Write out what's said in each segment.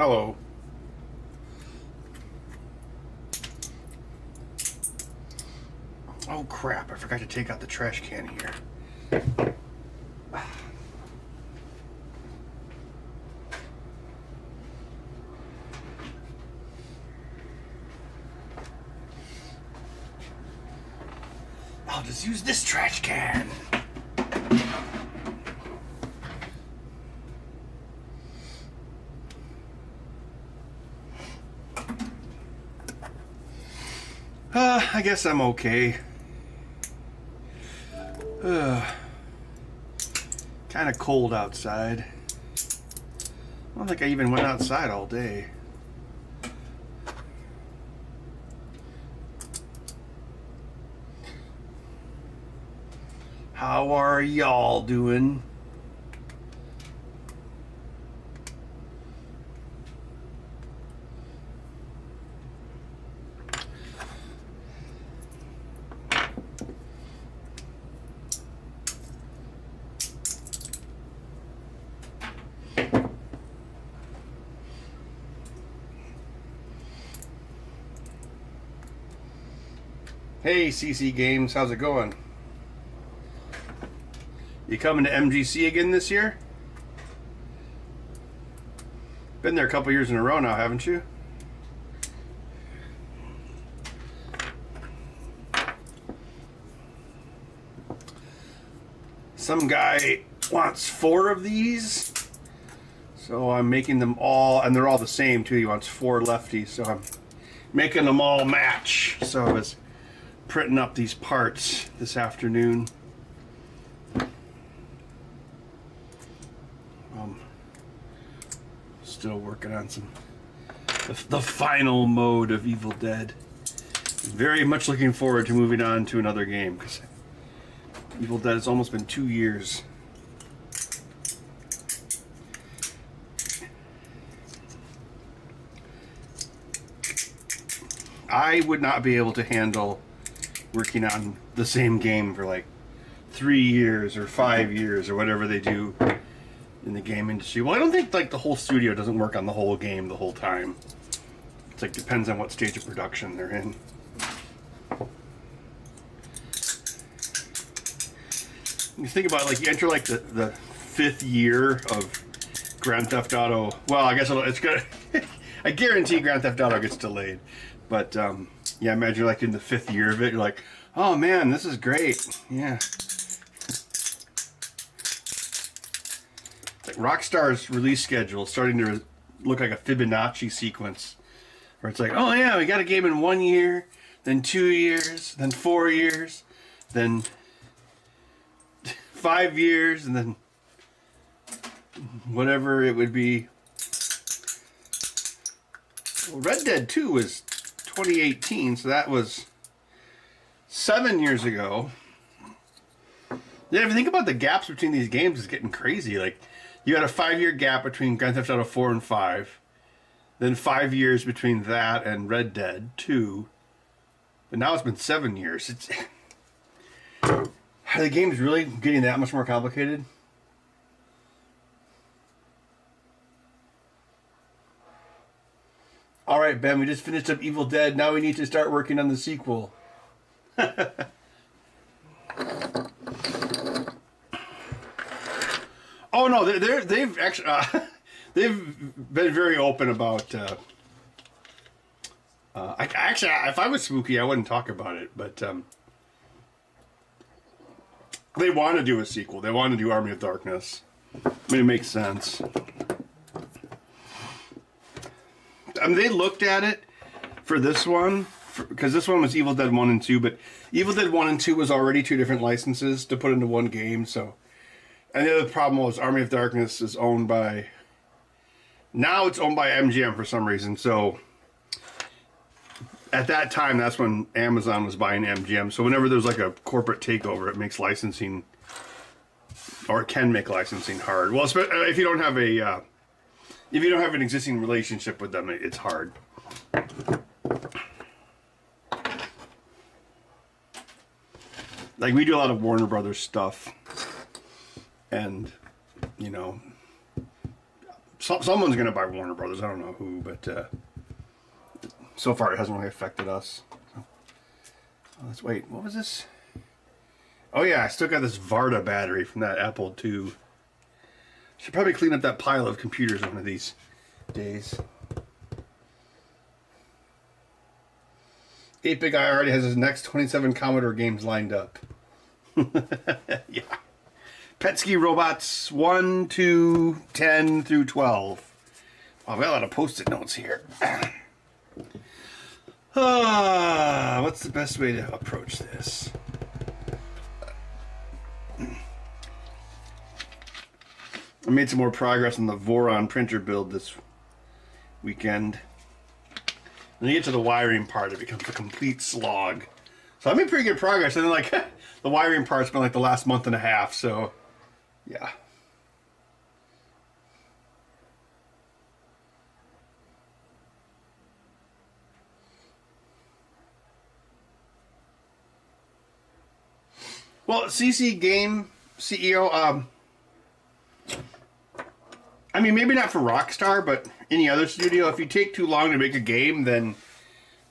Hello. Oh crap, I forgot to take out the trash can here. I'll just use this trash can. I guess I'm okay. Kind of cold outside. I don't think I even went outside all day. How are y'all doing? Hey CC Games, how's it going? You coming to MGC again this year? Been there a couple years in a row now, haven't you? Some guy wants 4 of these, so I'm making them all, and they're all the same too. He wants 4 lefties, so I'm making them all match. So I was printing up these parts this afternoon. Still working on the final mode of Evil Dead. Very much looking forward to moving on to another game, because Evil Dead has almost been 2 years. I would not be able to handle working on the same game for like 3 years or 5 years or whatever they do in the game industry. Well, I don't think like the whole studio doesn't work on the whole game the whole time. It's like depends on what stage of production they're in. You think about it, like you enter like the 5th year of Grand Theft Auto. Well, I guess it's good. I guarantee Grand Theft Auto gets delayed. But yeah, imagine like in the 5th year of it, you're like, oh man, this is great. Yeah. Like Rockstar's release schedule is starting to look like a Fibonacci sequence, where it's like, oh yeah, we got a game in 1 year, then 2 years, then 4 years, then 5 years, and then whatever it would be. Well, Red Dead 2 was 2018, so that was 7 years ago. Yeah, if you think about the gaps between these games, it's getting crazy. Like, you had a 5-year gap between Grand Theft Auto 4 and 5, then 5 years between that and Red Dead 2, but now it's been 7 years. It's are the games really getting that much more complicated? Alright, Ben, we just finished up Evil Dead. Now we need to start working on the sequel. Oh no, they've actually they've been very open about. Actually, if I was Spooky, I wouldn't talk about it. But they want to do a sequel. They want to do Army of Darkness. I mean, it makes sense. I mean, they looked at it for this one, because this one was Evil Dead 1 and 2, but Evil Dead 1 and 2 was already 2 different licenses to put into one game, so. And the other problem was Army of Darkness is owned by... Now it's owned by MGM for some reason, so... At that time, that's when Amazon was buying MGM, so whenever there's like a corporate takeover, it makes licensing... Or it can make licensing hard. Well, if you don't have a... if you don't have an existing relationship with them, it's hard. Like, we do a lot of Warner Brothers stuff. And, you know, someone's going to buy Warner Brothers. I don't know who, but so far it hasn't really affected us. So, let's wait. What was this? Oh yeah, I still got this Varda battery from that Apple II. Should probably clean up that pile of computers one of these days. 8-Bit Guy already has his next 27 Commodore games lined up. Yeah. Petsky Robots 1, 2, 10 through 12. Oh, I've got a lot of post-it notes here. What's the best way to approach this? I made some more progress on the Voron printer build this weekend. When you get to the wiring part, it becomes a complete slog. So I made pretty good progress, and then like the wiring part's been like the last month and a half, so yeah. Well, CC Game CEO, I mean, maybe not for Rockstar, but any other studio, if you take too long to make a game, then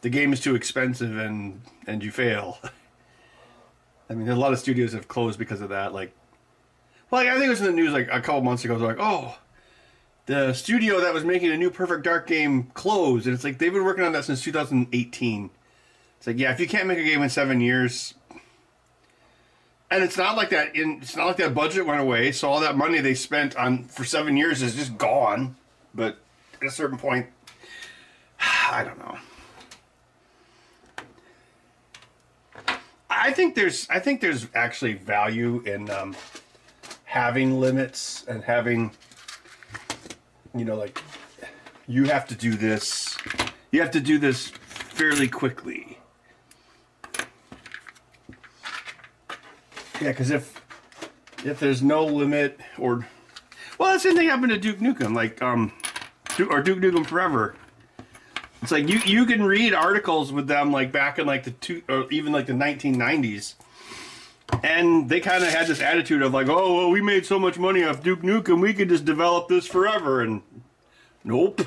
the game is too expensive and you fail. I mean, a lot of studios have closed because of that. Like I think it was in the news like a couple months ago. They're like, oh, the studio that was making a new Perfect Dark game closed. And it's like, they've been working on that since 2018. It's like, yeah, if you can't make a game in 7 years... And it's not like that. It's not like that budget went away. So all that money they spent on for 7 years is just gone. But at a certain point, I don't know. I think there's actually value in having limits and having, you know, like you have to do this. You have to do this fairly quickly. Yeah, because if there's no limit, or well, that's the same thing happened to Duke Nukem, like or Duke Nukem Forever. It's like you can read articles with them like back in like or even like the 1990s, and they kind of had this attitude of like, oh well, we made so much money off Duke Nukem, we could just develop this forever, and nope.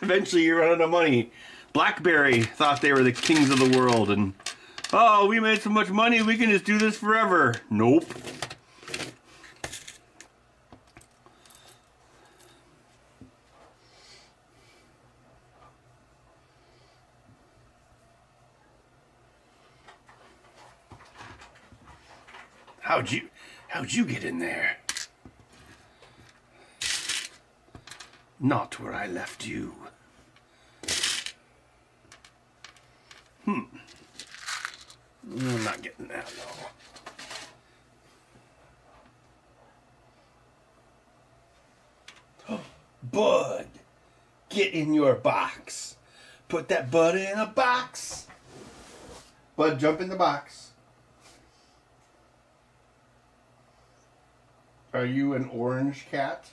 Eventually, you run out of money. BlackBerry thought they were the kings of the world, and oh, we made so much money, we can just do this forever. Nope. How'd you get in there? Not where I left you. I'm not getting that low. Bud, get in your box. Put that bud in a box. Bud, jump in the box. Are you an orange cat?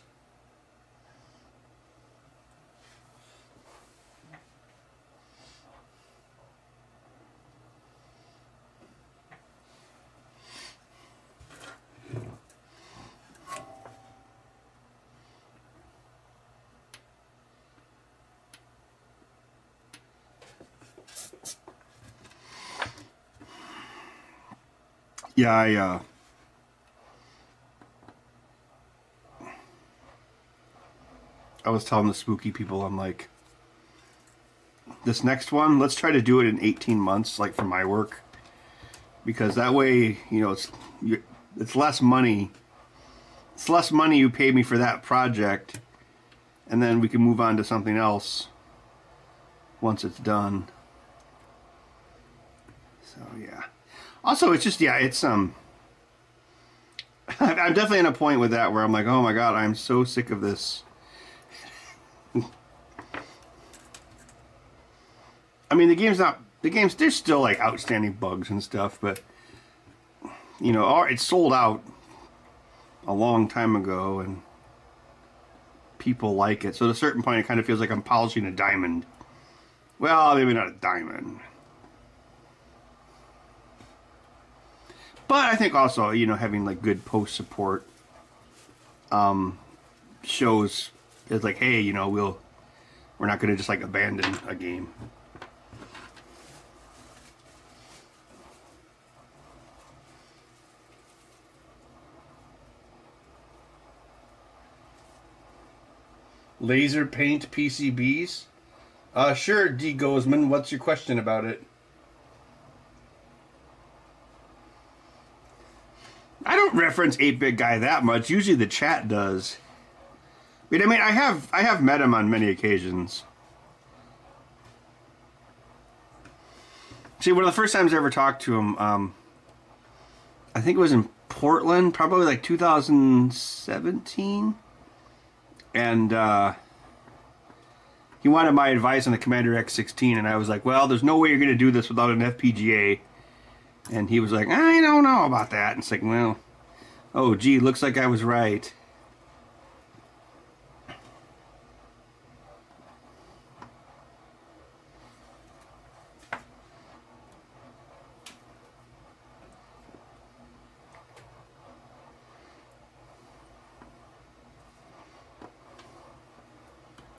Yeah, I was telling the spooky people, I'm like, this next one, let's try to do it in 18 months, like for my work, because that way, you know, it's less money. It's less money you pay me for that project, and then we can move on to something else once it's done. So yeah. Also, it's just, yeah, it's I'm definitely in a point with that where I'm like, oh my god, I'm so sick of this. I mean, the game's, there's still like outstanding bugs and stuff, but you know, it's sold out a long time ago and people like it. So at a certain point, it kind of feels like I'm polishing a diamond. Well, maybe not a diamond. But I think also, you know, having like good post support shows it's like, hey, you know, we're not going to just like abandon a game. Laser paint PCBs? Sure, D. Gozman. What's your question about it? I don't reference 8-Bit Guy that much. Usually the chat does. But I mean, I have met him on many occasions. See, one of the first times I ever talked to him, I think it was in Portland, probably like 2017. And he wanted my advice on the Commander X16, and I was like, well, there's no way you're going to do this without an FPGA. And he was like, I don't know about that. And it's like, well, oh, gee, looks like I was right.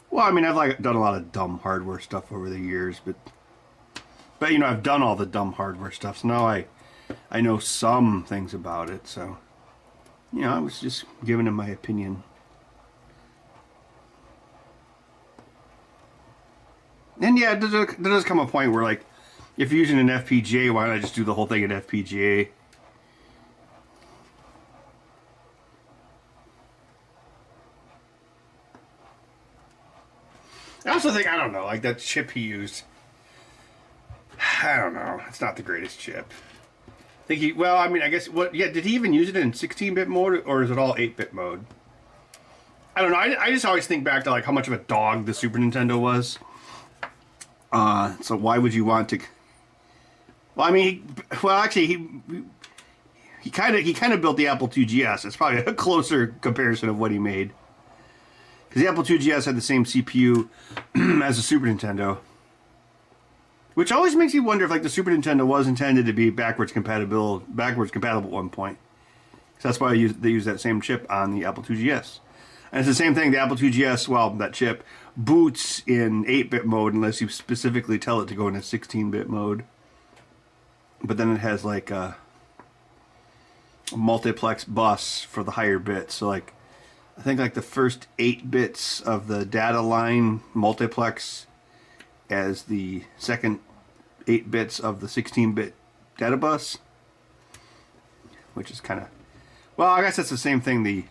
Well, I mean, I've like done a lot of dumb hardware stuff over the years, but you know, I've done all the dumb hardware stuff, so now I know some things about it. So, you know, I was just giving him my opinion. And yeah, there does come a point where, like, if you're using an FPGA, why don't I just do the whole thing in FPGA? I also think, I don't know, like that chip he used, I don't know, it's not the greatest chip. I think he, well, I mean, I guess, did he even use it in 16-bit mode, or is it all 8-bit mode? I don't know, I just always think back to, like, how much of a dog the Super Nintendo was. So why would you want to, well, I mean, actually, he kind of built the Apple IIgs. It's probably a closer comparison of what he made. Because the Apple IIgs had the same CPU as the Super Nintendo. Which always makes you wonder if, like, the Super Nintendo was intended to be backwards compatible at one point. So that's why they use that same chip on the Apple IIgs. And it's the same thing, the Apple IIgs, well, that chip boots in 8-bit mode unless you specifically tell it to go into 16-bit mode. But then it has, like, a multiplex bus for the higher bits. So, like, I think like the first 8 bits of the data line multiplex as the second 8 bits of the 16-bit data bus, which is kind of, well, I guess that's the same thing the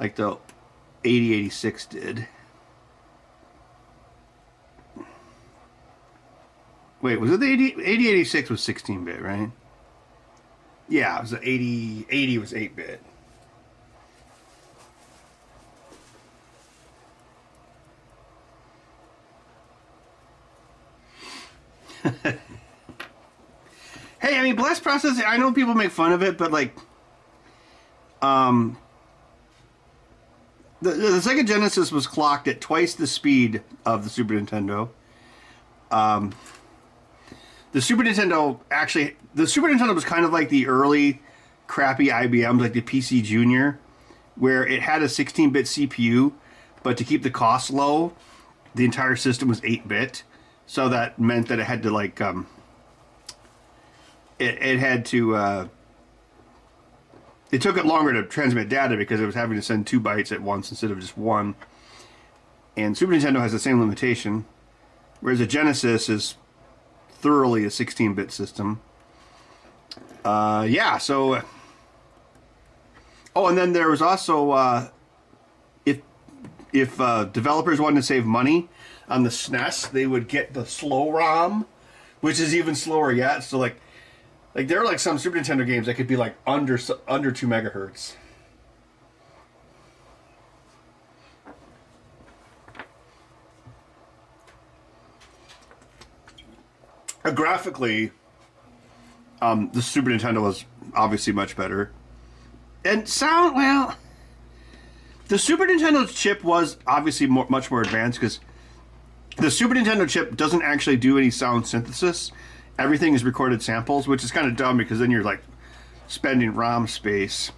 8086 did. Wait, was it the 8086 was 16-bit, right? Yeah, it was the 80 was 8-bit. Hey, I mean, blast processing, I know people make fun of it, but like, the Sega Genesis was clocked at twice the speed of the Super Nintendo. The Super Nintendo was kind of like the early crappy IBMs, like the PC Junior, where it had a 16-bit CPU, but to keep the cost low, the entire system was 8-bit. So that meant that it had to, like, it took it longer to transmit data because it was having to send 2 bytes at once instead of just 1. And Super Nintendo has the same limitation, whereas the Genesis is thoroughly a 16-bit system. Yeah, so... oh, and then there was also, if developers wanted to save money on the SNES, they would get the slow ROM, which is even slower yet. So, like there are, like, some Super Nintendo games that could be, like, under 2 megahertz. Graphically, the Super Nintendo was obviously much better. And sound, well, the Super Nintendo's chip was obviously much more advanced because the Super Nintendo chip doesn't actually do any sound synthesis. Everything is recorded samples, which is kind of dumb because then you're, like, spending ROM space.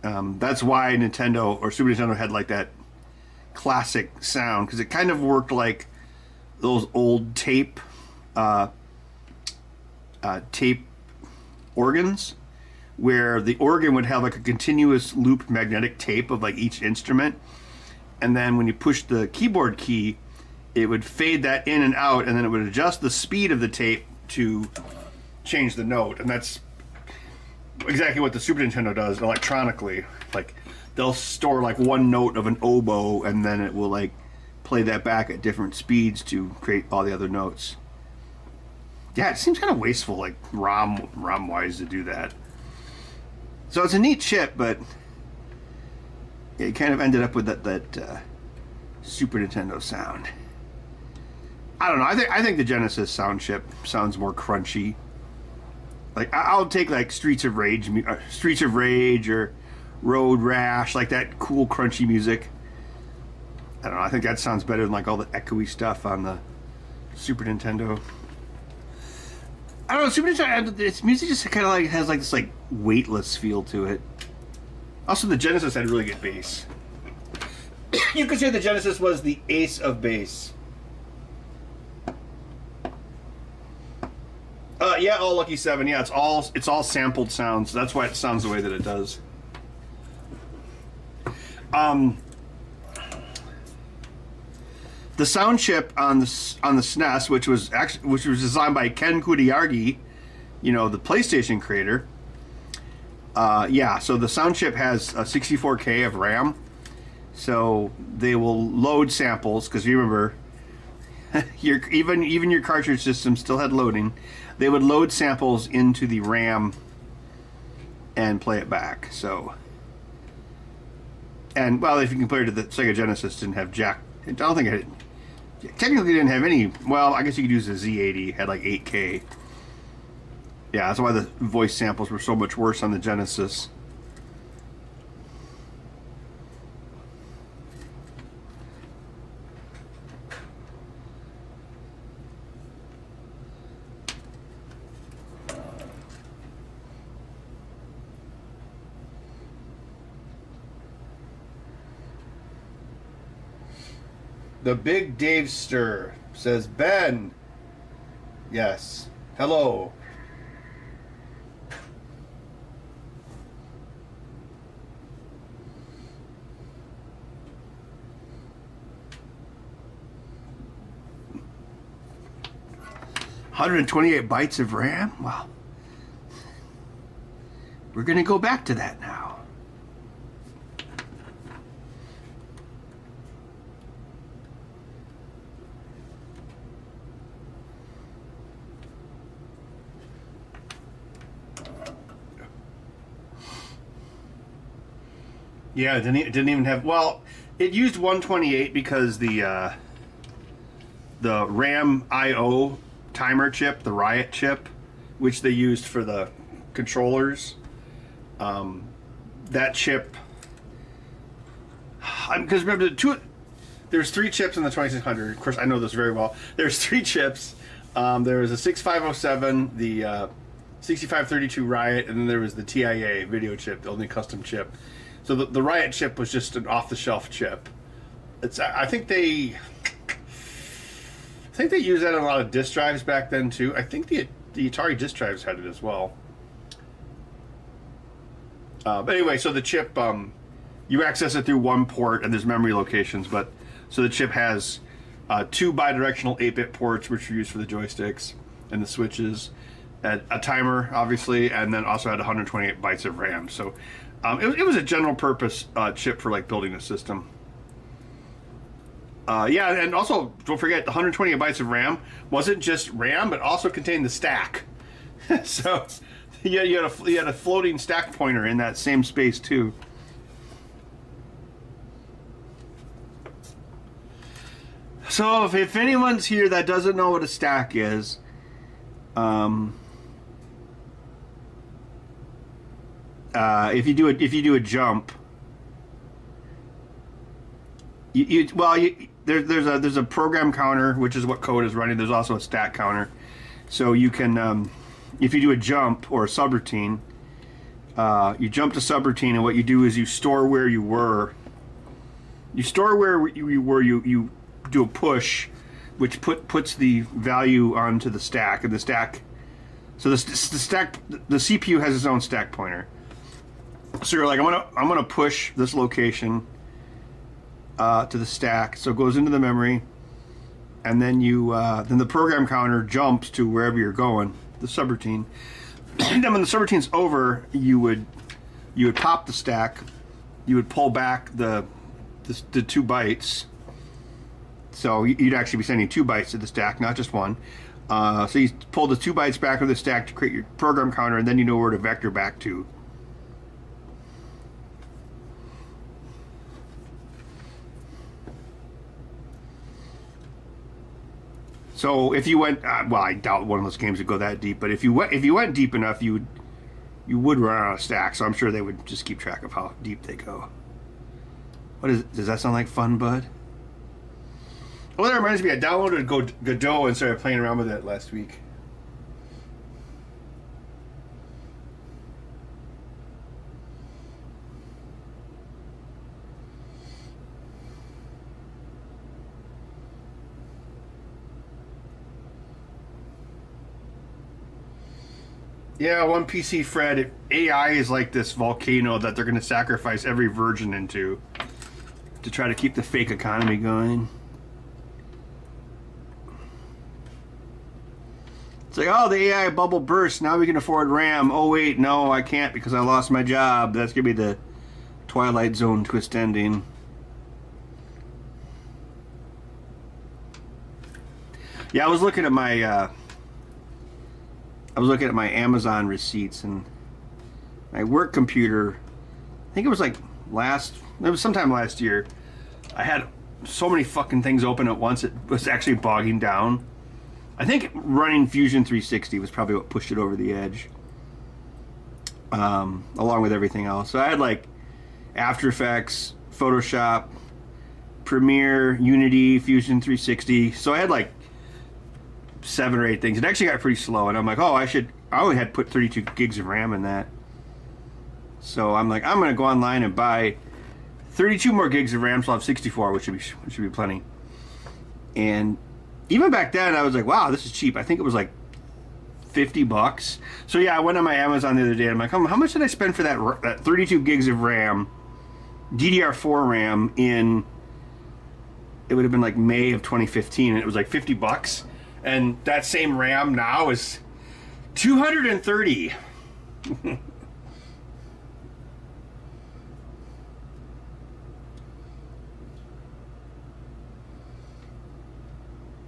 That's why Nintendo or Super Nintendo had like that classic sound, because it kind of worked like those old tape organs, where the organ would have like a continuous loop magnetic tape of like each instrument, and then when you push the keyboard key, it would fade that in and out, and then it would adjust the speed of the tape to change the note. And that's exactly what the Super Nintendo does electronically. Like, they'll store like one note of an oboe, and then it will like play that back at different speeds to create all the other notes. Yeah, it seems kind of wasteful, like ROM wise, to do that. So it's a neat chip, but it kind of ended up with that Super Nintendo sound. I don't know. I think the Genesis sound chip sounds more crunchy. Like, I'll take like Streets of Rage or Road Rash, like that cool crunchy music. I don't know. I think that sounds better than like all the echoey stuff on the Super Nintendo. I don't know. Super Nintendo, its music just kind of like has like this like weightless feel to it. Also, the Genesis had really good bass. You could say the Genesis was the ace of bass. Yeah, all Lucky 7. Yeah, it's all sampled sounds. That's why it sounds the way that it does. The sound chip on the SNES, which was designed by Ken Kudiargi, the PlayStation creator. Yeah, so the sound chip has a 64K of RAM, so they will load samples, because you remember, even your cartridge system still had loading. They would load samples into the RAM and play it back. So, and well, if you compare it to the Sega Genesis, didn't have jack. I don't think it technically didn't have any. Well, I guess you could use the Z80, had like 8K. Yeah, that's why the voice samples were so much worse on the Genesis. The Big Dave Stir says, Ben. Yes. Hello. $128 bytes of RAM? Wow. We're going to go back to that now. Yeah, it didn't even have. Well, it used 128 because the RAM I/O timer chip, the Riot chip, which they used for the controllers. That chip. Because remember, there's 3 chips in the 2600. Of course, I know this very well. There's 3 chips. There was a 6507, the 6532 Riot, and then there was the TIA video chip, the only custom chip. So the Riot chip was just an off-the-shelf chip. I think they used that on a lot of disk drives back then too. I think the Atari disk drives had it as well. But anyway, so the chip, you access it through one port, and there's memory locations. But so the chip has 2 bidirectional 8-bit ports, which are used for the joysticks and the switches, and a timer, obviously, and then also had 128 bytes of RAM. So it was a general purpose chip for like building a system. Yeah, and also don't forget the 128 bytes of RAM wasn't just RAM, but also contained the stack. So you had a floating stack pointer in that same space too. So if anyone's here that doesn't know what a stack is, if you do a jump, there's a program counter, which is what code is running. There's also a stack counter, so you can if you do a jump or a subroutine, You jump to subroutine, and what you do is you store where you were. You store where you were. You do a push, which puts the value onto the stack, and the stack. So the stack, the CPU has its own stack pointer. So you're like, I'm gonna push this location to the stack, so it goes into the memory, and then then the program counter jumps to wherever you're going, the subroutine. And then when the subroutine's over, you would pop the stack, you would pull back the 2 bytes. So you'd actually be sending 2 bytes to the stack, not just one. So you pull the 2 bytes back of the stack to create your program counter, and then you know where to vector back to. So if you went, well, I doubt one of those games would go that deep, but if you went deep enough, you would run out of stack. So I'm sure they would just keep track of how deep they go. Does that sound like fun, bud? Well, that reminds me, I downloaded Godot and started playing around with it last week. Yeah, one PC Fred, AI is like this volcano that they're going to sacrifice every virgin into to try to keep the fake economy going. It's like, oh, the AI bubble burst. Now we can afford RAM. Oh, wait, no, I can't because I lost my job. That's going to be the Twilight Zone twist ending. Yeah, I was looking at my Amazon receipts, and my work computer, I think it was sometime last year, I had so many fucking things open at once, it was actually bogging down. I think running Fusion 360 was probably what pushed it over the edge, along with everything else. So I had like After Effects, Photoshop, Premiere, Unity, Fusion 360. So I had like 7 or 8 things. It actually got pretty slow, and I'm like, I only had put 32 gigs of RAM in that. So I'm like, I'm going to go online and buy 32 more gigs of RAM, so I'll have 64, which should be plenty. And even back then, I was like, wow, this is cheap. I think it was like $50. So yeah, I went on my Amazon the other day, and I'm like, how much did I spend for that 32 gigs of RAM, DDR4 RAM in, it would have been like May of 2015, and it was like $50. And that same RAM now is $230.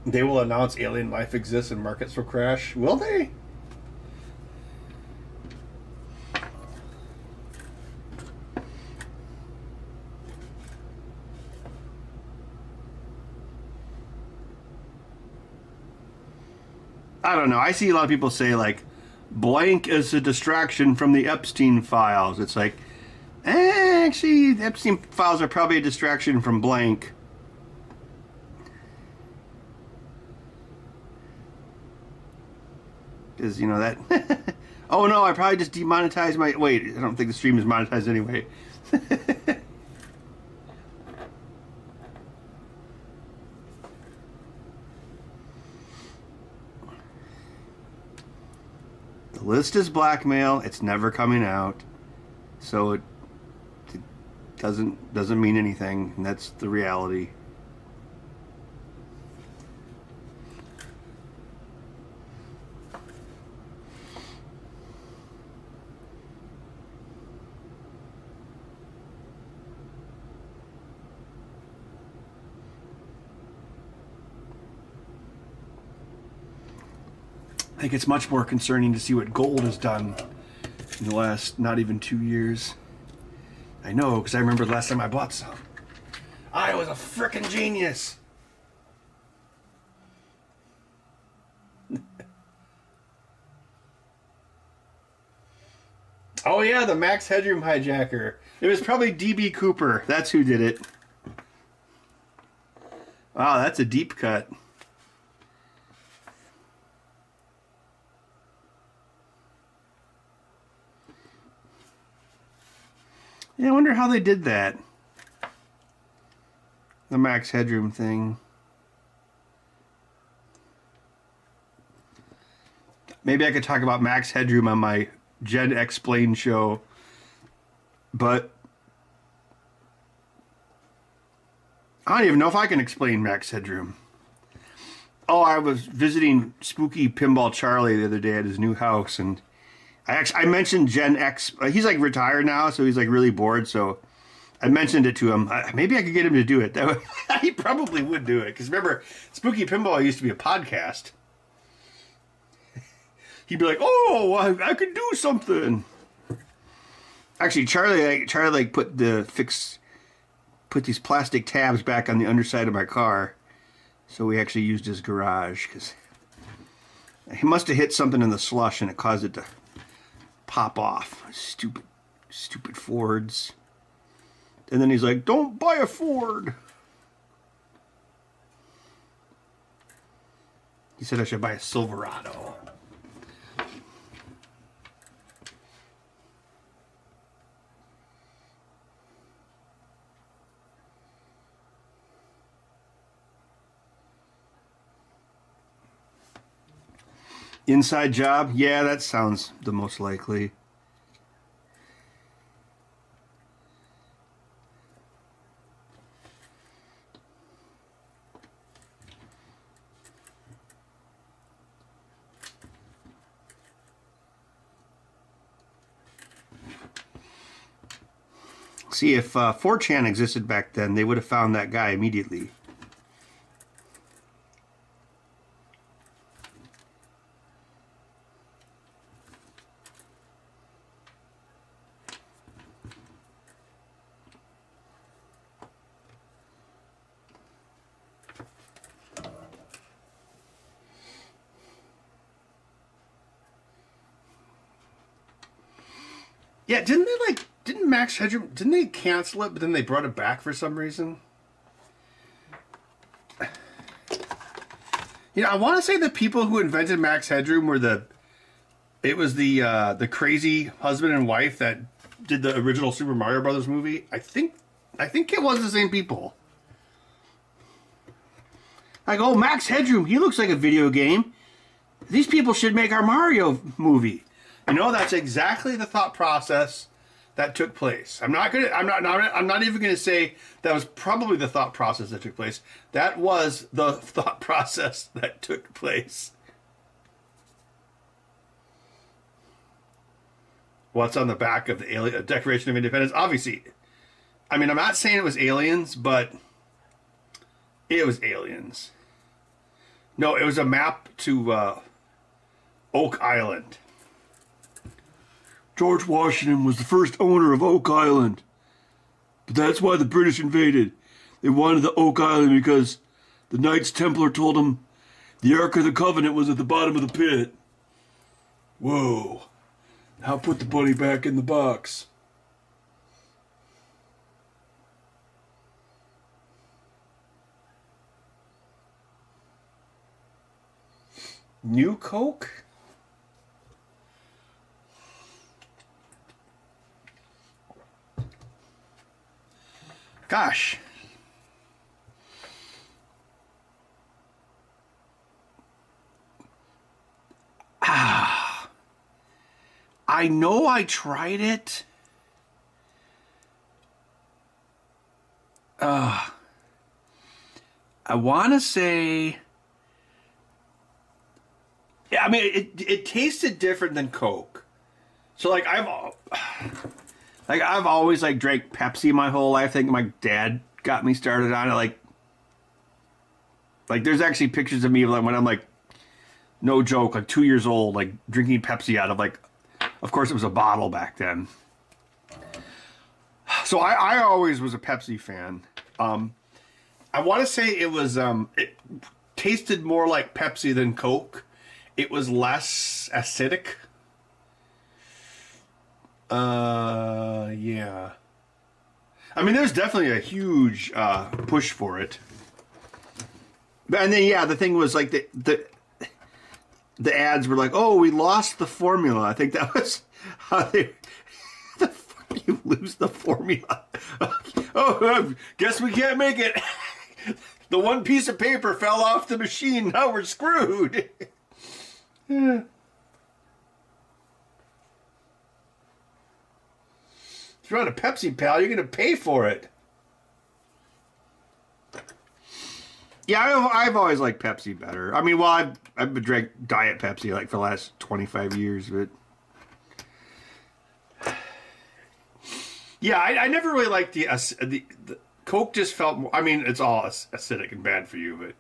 They will announce alien life exists and markets will crash. Will they? I don't know. I see a lot of people say, like, blank is a distraction from the Epstein files. It's like, actually, the Epstein files are probably a distraction from blank. Because, you know, that... Oh, no, I probably just demonetized my... Wait, I don't think the stream is monetized anyway. The list is blackmail. It's never coming out. So it doesn't mean anything. And that's the reality. I think it's much more concerning to see what gold has done in the last not even 2 years. I know, because I remember the last time I bought some. I was a frickin' genius. Oh yeah, the Max Headroom hijacker. It was probably DB Cooper. That's who did it. Wow, that's a deep cut. Yeah, I wonder how they did that. The max headroom thing. Maybe I could talk about max headroom on my Gen Explain show. But I don't even know if I can explain max headroom. Oh, I was visiting Spooky Pinball Charlie the other day at his new house, and I mentioned Gen X. He's like retired now, so he's like really bored. So I mentioned it to him. Maybe I could get him to do it. He probably would do it, because remember, Spooky Pinball used to be a podcast. He'd be like, "Oh, I could do something." Actually, Charlie like put these plastic tabs back on the underside of my car, so we actually used his garage, because he must have hit something in the slush and it caused it to pop off. Stupid Fords. And then he's like, "Don't buy a Ford." He said I should buy a Silverado. Inside job? Yeah, that sounds the most likely. See, if 4chan existed back then, they would have found that guy immediately. Yeah, didn't Max Headroom, didn't they cancel it, but then they brought it back for some reason? You know, I want to say the people who invented Max Headroom were the crazy husband and wife that did the original Super Mario Brothers movie. I think it was the same people. Like, oh, Max Headroom, he looks like a video game. These people should make our Mario movie. You know, that's exactly the thought process that took place. I'm not even gonna say that was probably the thought process that took place. That was the thought process that took place. What's on the back of the Declaration of Independence? Obviously, I mean, I'm not saying it was aliens, but it was aliens. No, it was a map to Oak Island. George Washington was the first owner of Oak Island. But that's why the British invaded. They wanted the Oak Island because the Knights Templar told them the Ark of the Covenant was at the bottom of the pit. Whoa. Now put the bunny back in the box. New Coke? Gosh. I know I tried it. I want to say... Yeah, I mean, it tasted different than Coke. So, like, I've always, like, drank Pepsi my whole life. I think my dad got me started on it. Like there's actually pictures of me, like, when I'm, like, no joke, like 2 years old, like, drinking Pepsi out of, like, of course it was a bottle back then. So I always was a Pepsi fan. I want to say it was, it tasted more like Pepsi than Coke. It was less acidic. Yeah. I mean, there's definitely a huge push for it. And then, yeah, the thing was, like, the ads were like, oh, we lost the formula. I think that was how they... The fuck? you lose the formula. Oh, guess we can't make it. The one piece of paper fell off the machine. Now we're screwed. Yeah. If you're on a Pepsi, pal, you're going to pay for it. Yeah, I've always liked Pepsi better. I mean, well, I've been drank Diet Pepsi like for the last 25 years, but yeah, I never really liked the Coke. Just felt more, I mean, it's all acidic and bad for you, but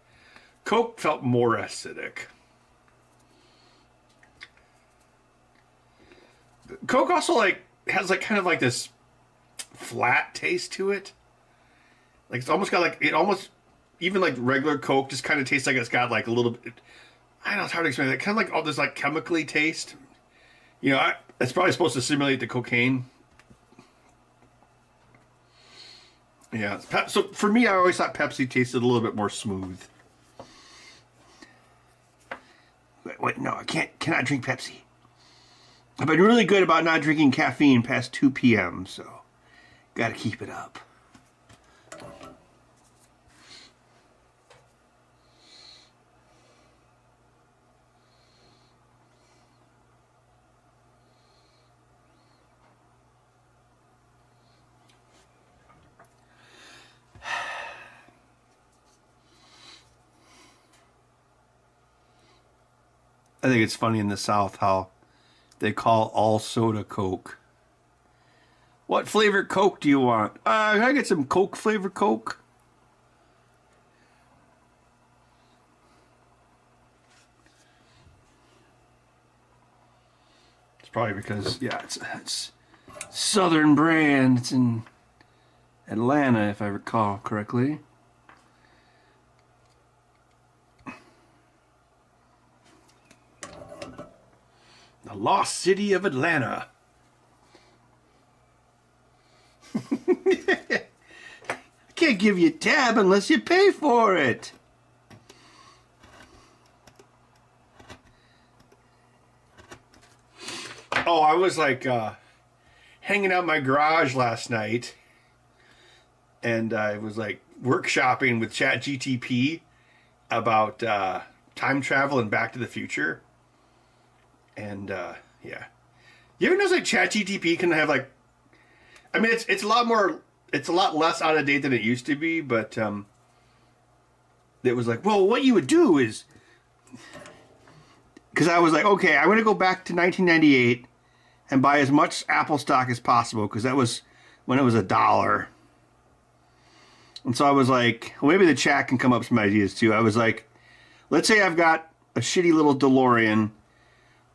Coke felt more acidic. Coke also like has like kind of like this flat taste to it. Like it's almost got like it almost. Even like regular Coke just kind of tastes like it's got like a little bit. I don't know, it's hard to explain. It kind of like all this like chemically taste. You know, it's probably supposed to simulate the cocaine. Yeah. So for me, I always thought Pepsi tasted a little bit more smooth. Wait, no, I cannot drink Pepsi. I've been really good about not drinking caffeine past 2 p.m., so got to keep it up. I think it's funny in the South how they call all soda Coke. What flavor Coke do you want? Can I get some Coke flavor Coke? It's probably because, yeah, it's Southern brand. It's in Atlanta, if I recall correctly. The lost city of Atlanta. I can't give you a tab unless you pay for it. Oh, I was like hanging out in my garage last night, and I was like workshopping with ChatGTP about time travel and Back to the Future. And yeah, you ever notice like ChatGTP can have like, I mean it's a lot more, it's a lot less out of date than it used to be, but it was like, well, what you would do is, because I was like, okay, I'm going to go back to 1998 and buy as much Apple stock as possible, because that was when it was $1. And so I was like, well, maybe the chat can come up with some ideas too. I was like, let's say I've got a shitty little DeLorean.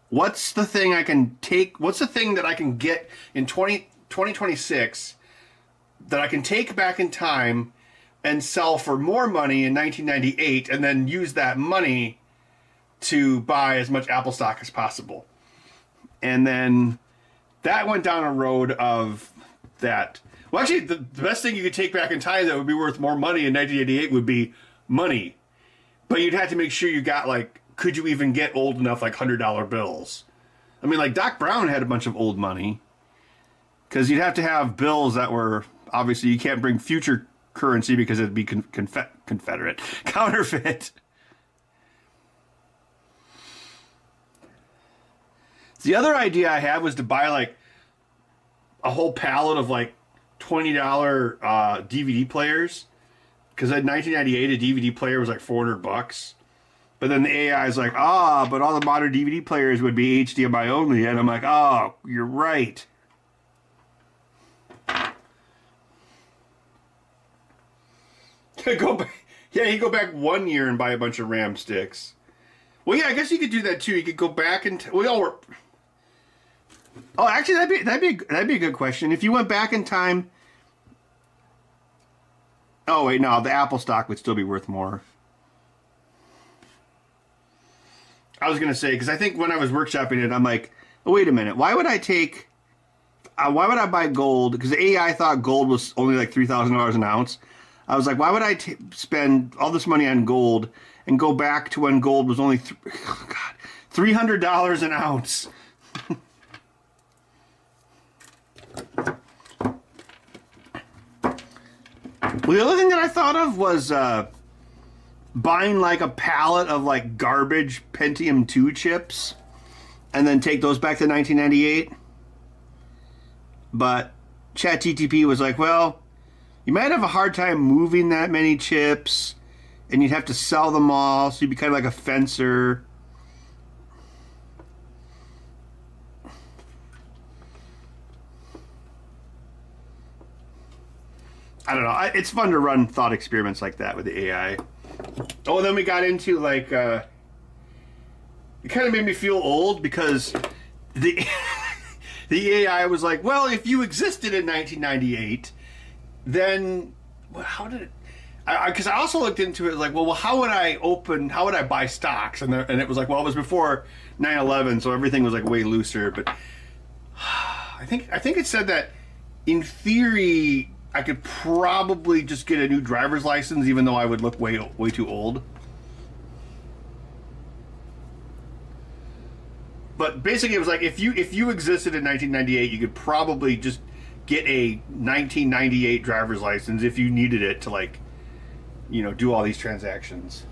What's the thing I can take? What's the thing that I can get in 2026 that I can take back in time and sell for more money in 1998 and then use that money to buy as much Apple stock as possible? And then that went down a road of that. Well, actually, the best thing you could take back in time that would be worth more money in 1988 would be money. But you'd have to make sure you got like, could you even get old enough like $100 bills? I mean, like Doc Brown had a bunch of old money, because you'd have to have bills that were, obviously you can't bring future currency because it'd be Confederate, counterfeit. The other idea I had was to buy like a whole pallet of like $20 DVD players, because in 1998 a DVD player was like $400. But then the AI is like, but all the modern DVD players would be HDMI only. And I'm like, oh, you're right. Go back. Yeah, you go back 1 year and buy a bunch of RAM sticks. Well, yeah, I guess you could do that too. You could go back and we all were. Oh, actually, that'd be a good question. If you went back in time. Oh wait, no, the Apple stock would still be worth more. I was gonna say, because I think when I was workshopping it, I'm like, oh, wait a minute, why would I buy gold? Because the AI thought gold was only like $3,000 an ounce. I was like, why would I spend all this money on gold and go back to when gold was only $300 an ounce? Well, the other thing that I thought of was buying like a pallet of like garbage Pentium 2 chips and then take those back to 1998. But ChatGTP was like, well, you might have a hard time moving that many chips and you'd have to sell them all, so you'd be kind of like a fencer. I don't know. It's fun to run thought experiments like that with the AI. Oh, and then we got into like, it kind of made me feel old because the the AI was like, well, if you existed in 1998, then how did it? Because I also looked into it like, well, how would I buy stocks? And it was like, well, it was before 9/11, so everything was like way looser. But I think it said that in theory, I could probably just get a new driver's license, even though I would look way too old. But basically, it was like if you existed in 1998, you could probably just get a 1998 driver's license if you needed it to, like, you know, do all these transactions.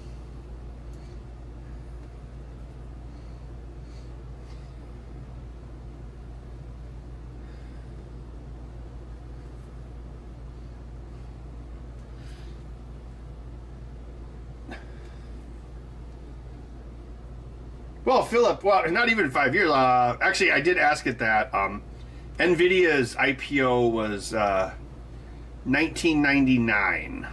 Well, Philip, well, not even 5 years. Actually, I did ask it that. NVIDIA's IPO was 1999.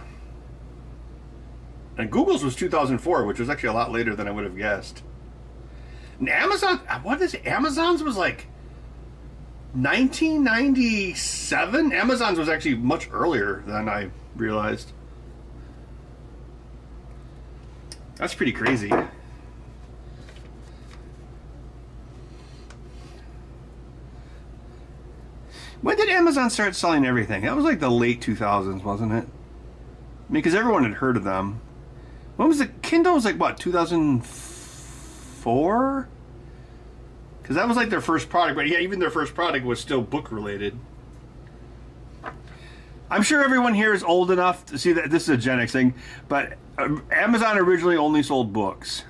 And Google's was 2004, which was actually a lot later than I would have guessed. And Amazon's was like 1997? Amazon's was actually much earlier than I realized. That's pretty crazy. When did Amazon start selling everything? That was like the late 2000s, wasn't it? I mean, because everyone had heard of them. When was the Kindle? Was like, what, 2004? Because that was like their first product. But yeah, even their first product was still book related. I'm sure everyone here is old enough to see that this is a Gen X thing. But Amazon originally only sold books.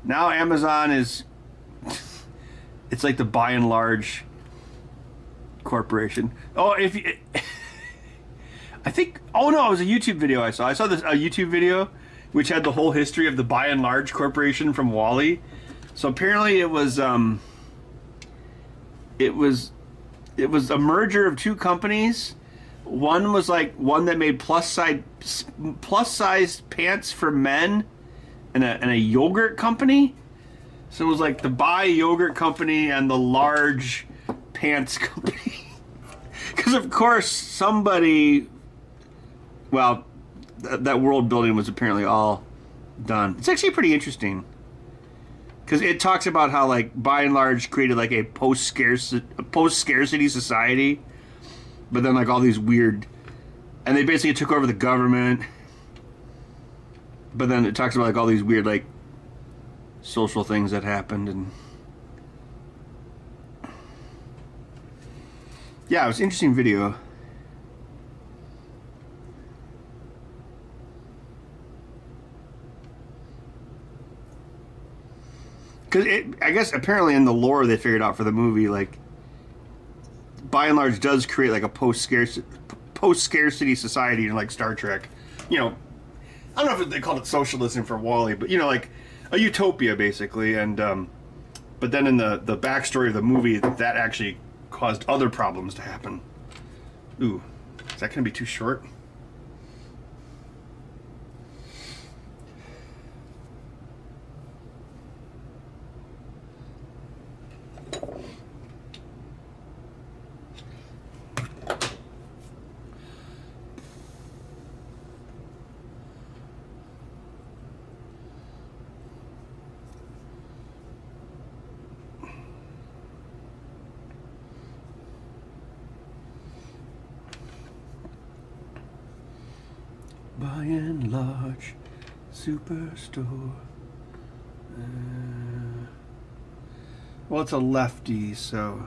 Now Amazon is... It's like the by and large corporation. Oh, if you, I think. Oh no, it was a YouTube video I saw. I saw this a YouTube video which had the whole history of the by and large corporation from Wall-E. So apparently it was a merger of two companies. One was like one that made plus size pants for men, and a yogurt company. So it was like the Buy yogurt company and the large pants company. Because of course somebody, well, that world building was apparently all done. It's actually pretty interesting. Because it talks about how like By and Large created like a post-scarcity society. But then like all these weird, and they basically took over the government. But then it talks about like all these weird like social things that happened, and yeah, it was an interesting video. Because I guess apparently in the lore they figured out for the movie, like By and Large does create like a post-scarcity society in like Star Trek. You know, I don't know if they called it socialism for Wall-E, but you know, like a utopia basically. And but then in the backstory of the movie, that actually caused other problems to happen. Ooh, is that gonna be too short? By and Large Superstore. Well, it's a lefty, so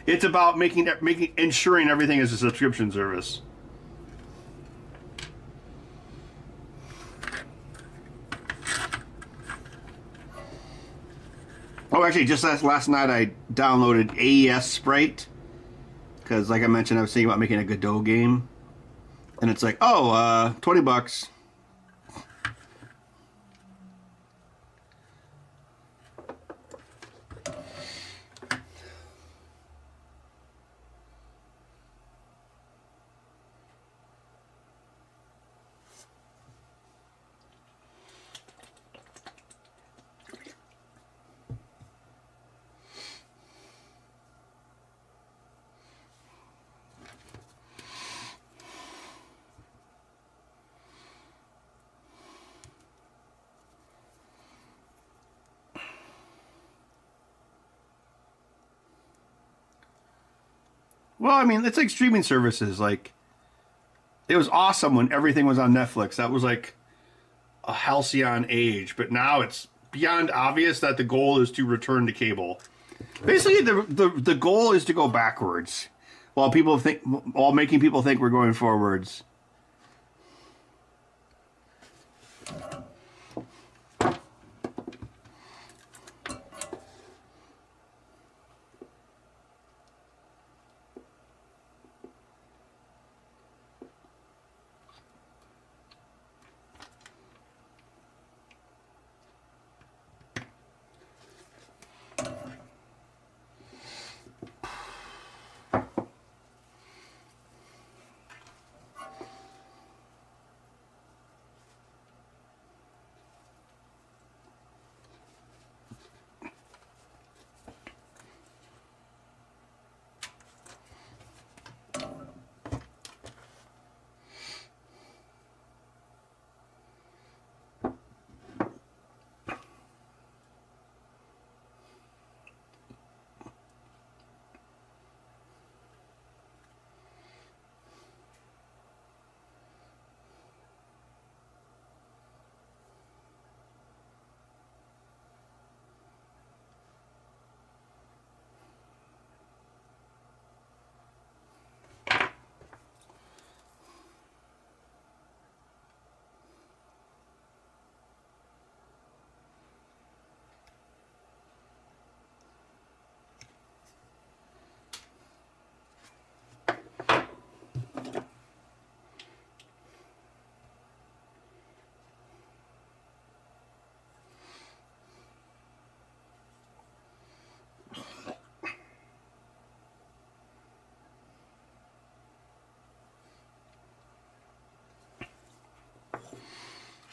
It's about ensuring everything is a subscription service. Oh, actually, just last night I downloaded AES Sprite because, like I mentioned, I was thinking about making a Godot game, and it's like, oh, $20. Well, I mean, it's like streaming services. Like, it was awesome when everything was on Netflix. That was like a halcyon age. But now it's beyond obvious that the goal is to return to cable. Basically, the goal is to go backwards, while making people think we're going forwards.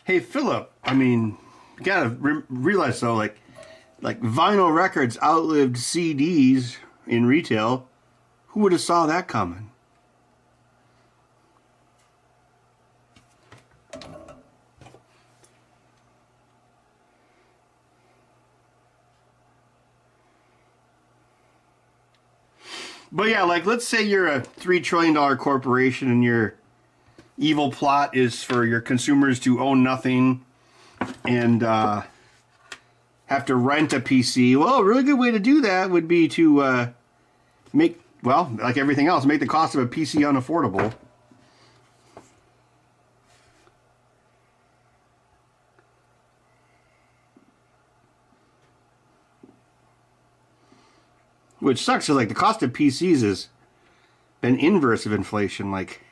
Hey, Philip, I mean, you gotta realize though, like vinyl records outlived CDs in retail. Who would have saw that coming? But yeah, like let's say you're a $3 trillion corporation and your evil plot is for your consumers to own nothing and have to rent a PC. Well, a really good way to do that would be to like everything else, make the cost of a PC unaffordable. Which sucks, because like the cost of PCs has been inverse of inflation. Like,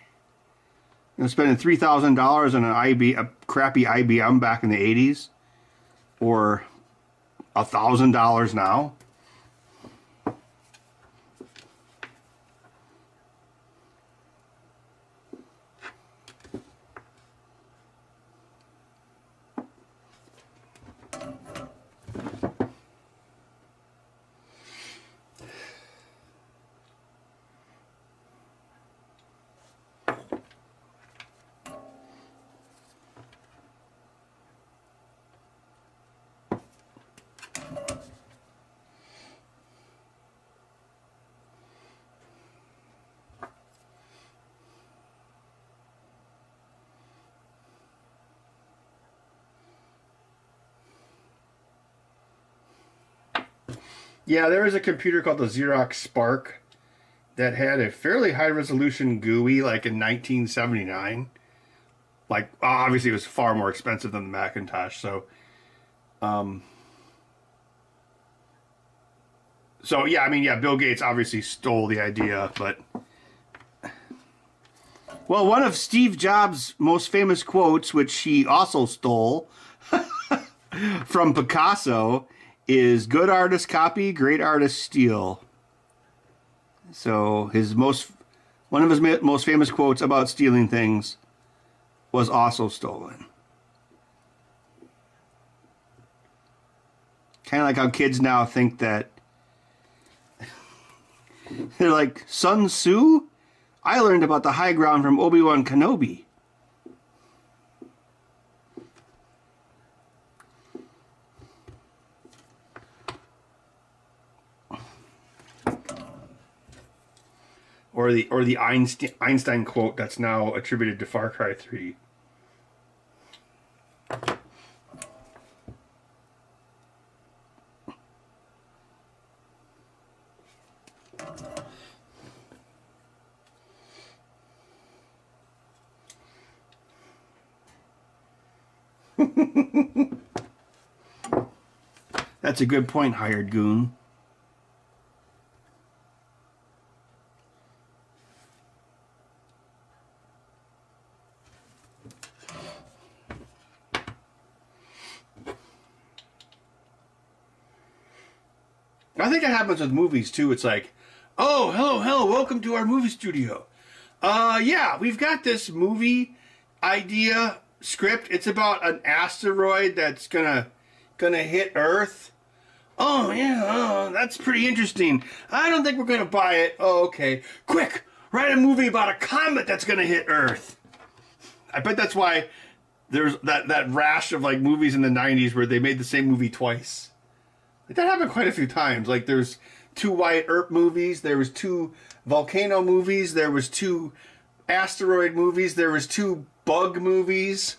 spending $3,000 on a crappy IBM back in the '80s, or $1,000 now. Yeah, there is a computer called the Xerox Spark. that had a fairly high resolution GUI like in 1979. Like, obviously it was far more expensive than the Macintosh, um, so yeah, I mean, yeah, Bill Gates obviously stole the idea, but well, one of Steve Jobs' most famous quotes, which he also stole from Picasso, is "Good artists copy, great artists steal." So one of his most famous quotes about stealing things was also stolen. Kind of like how kids now think that they're like, Sun Tzu? I learned about the high ground from Obi-Wan Kenobi. Or the Einstein quote that's now attributed to Far Cry 3. That's a good point, hired goon. I think it happens with movies too. It's like, oh, hello, welcome to our movie studio. Yeah, we've got this movie idea script. It's about an asteroid that's gonna hit Earth. Oh yeah, oh, that's pretty interesting. I don't think we're gonna buy it. Oh, okay. Quick, write a movie about a comet that's gonna hit Earth. I bet that's why there's that rash of like movies in the 90s where they made the same movie twice. Like, that happened quite a few times. Like, there's 2 Wyatt Earp movies, there was 2 volcano movies, there was 2 asteroid movies, there was 2 bug movies.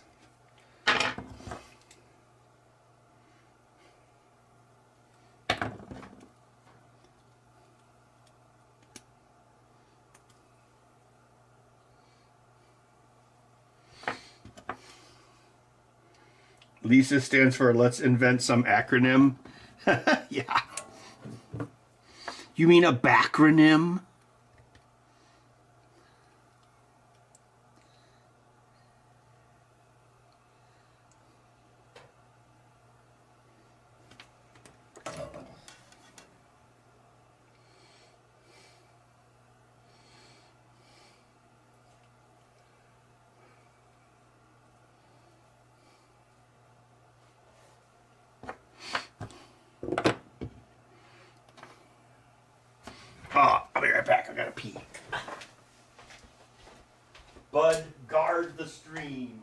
LISA stands for Let's Invent Some Acronym. Yeah. You mean a backronym? Oh, I'll be right back. I gotta pee. Bud, guard the stream.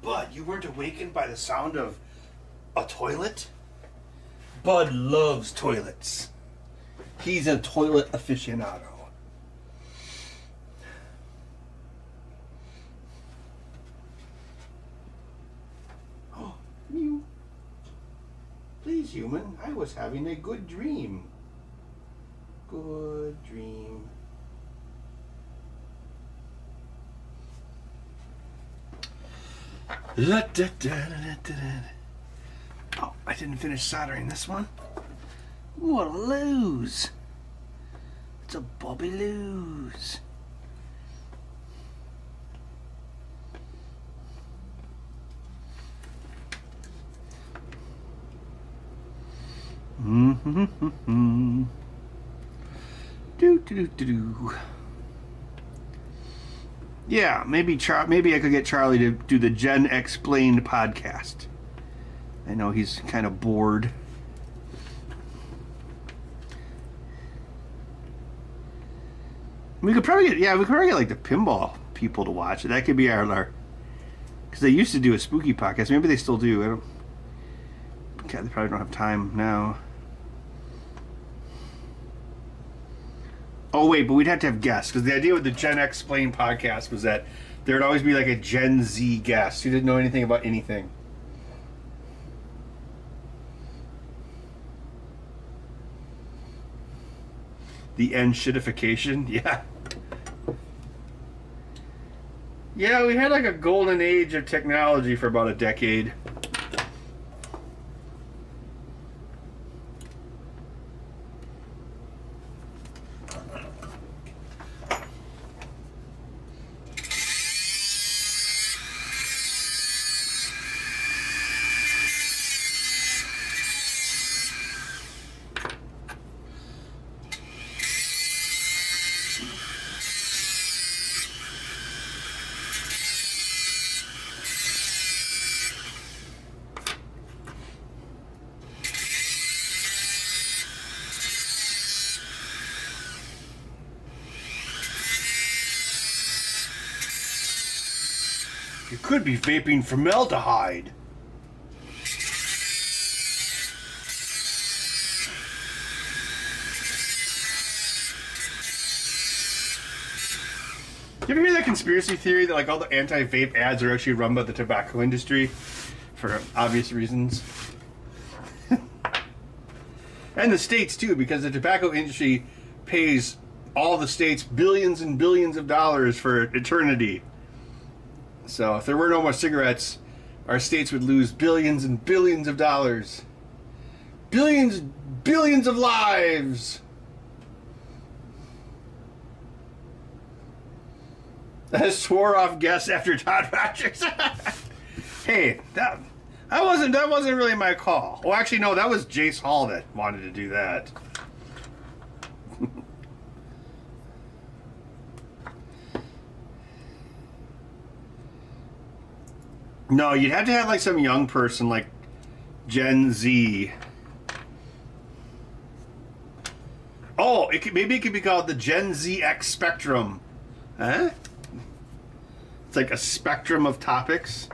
Bud, you weren't awakened by the sound of a toilet? Bud loves toilets. He's a toilet aficionado. Oh, mew. Please, human, I I was having a good dream. Good dream. La, da, da, da, da, da. Oh, I didn't finish soldering this one. What a lose. It's a Bobby lose. Mm-hmm. Do. Yeah, maybe I could get Charlie to do the Gen Explained podcast. I know he's kind of bored. We could probably get like the pinball people to watch it. That could be our because they used to do a spooky podcast. Maybe they still do. I don't. God, they probably don't have time now. Oh wait, but we'd have to have guests because the idea with the Gen Explain podcast was that there would always be like a Gen Z guest who didn't know anything about anything. The end shitification, yeah. Yeah, we had like a golden age of technology for about a decade. You could be vaping formaldehyde. You ever hear that conspiracy theory that like all the anti-vape ads are actually run by the tobacco industry for obvious reasons? And the states too, because the tobacco industry pays all the states billions and billions of dollars for eternity. So if there were no more cigarettes, our states would lose billions and billions of dollars. Billions, billions of lives. I swore off guests after Todd Rogers. Hey, that wasn't really my call. Well, actually, no, that was Jace Hall that wanted to do that. No, you'd have to have like some young person, like Gen Z. Oh, maybe it could be called the Gen ZX Spectrum. Huh? It's like a spectrum of topics.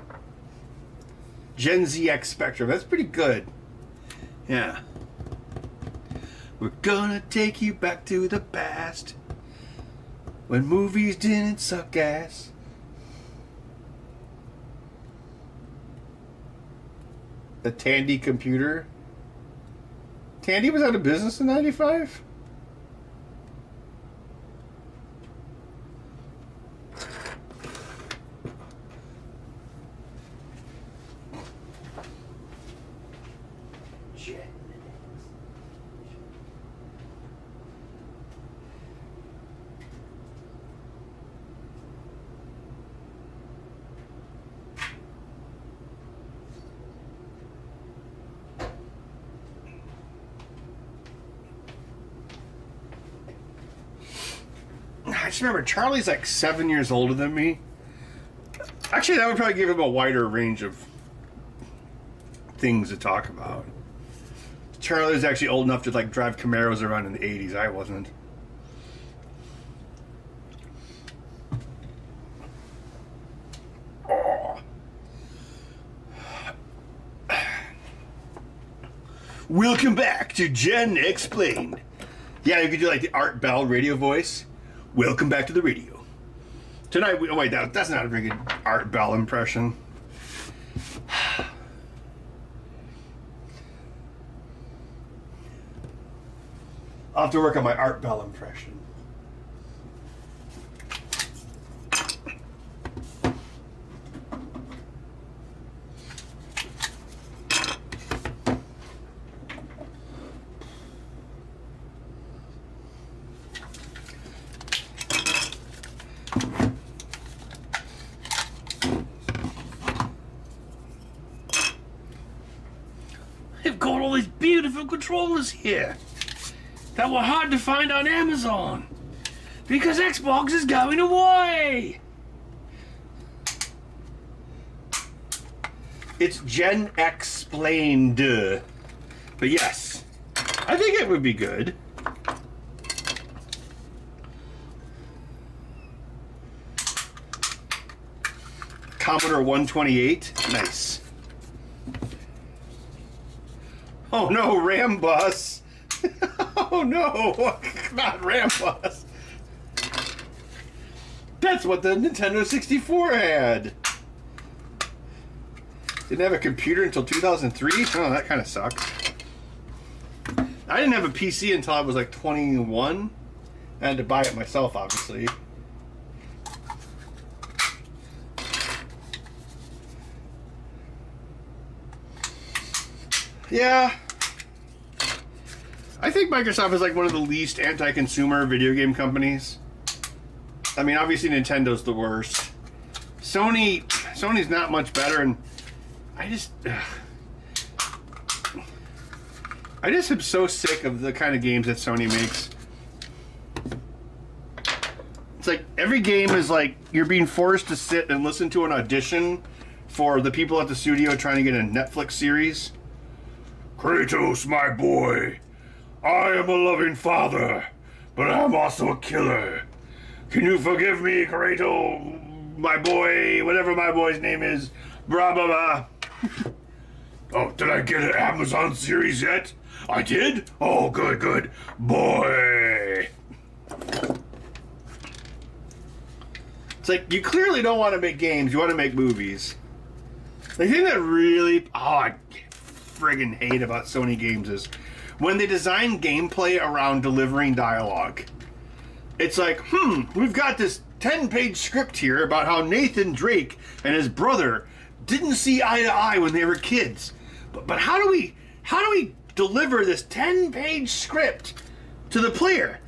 Gen ZX Spectrum. That's pretty good. Yeah. We're gonna take you back to the past when movies didn't suck ass. The Tandy computer. Tandy was out of business in '95? I just remember Charlie's like 7 years older than me. Actually, that would probably give him a wider range of things to talk about. Charlie was actually old enough to like drive Camaros around in the 80s. I wasn't. Oh. Welcome back to Gen Explained. Yeah, you could do like the Art Bell radio voice. Welcome back to the radio. Tonight, oh wait, that's not a very good Art Bell impression. I'll have to work on my Art Bell impression. They've got all these beautiful controllers here that were hard to find on Amazon because Xbox is going away. It's Gen explained. But yes, I think it would be good. Commodore 128. Nice. Oh no, RAM bus. Oh no, not RAM bus. That's what the Nintendo 64 had. Didn't have a computer until 2003? Oh, that kind of sucks. I didn't have a PC until I was like 21. I had to buy it myself, obviously. Yeah. I think Microsoft is like one of the least anti-consumer video game companies. I mean, obviously Nintendo's the worst. Sony's not much better, and I just am so sick of the kind of games that Sony makes. It's like every game is like you're being forced to sit and listen to an audition for the people at the studio trying to get a Netflix series. Kratos, my boy, I am a loving father, but I'm also a killer. Can you forgive me, Kratos, my boy, whatever my boy's name is, blah, blah, blah. Oh, did I get an Amazon series yet? I did? Oh, good, good. Boy. It's like, you clearly don't want to make games, you want to make movies. The thing that really, I friggin' hate about Sony games is when they design gameplay around delivering dialogue. It's like, we've got this 10-page script here about how Nathan Drake and his brother didn't see eye to eye when they were kids. But how do we deliver this 10-page script to the player?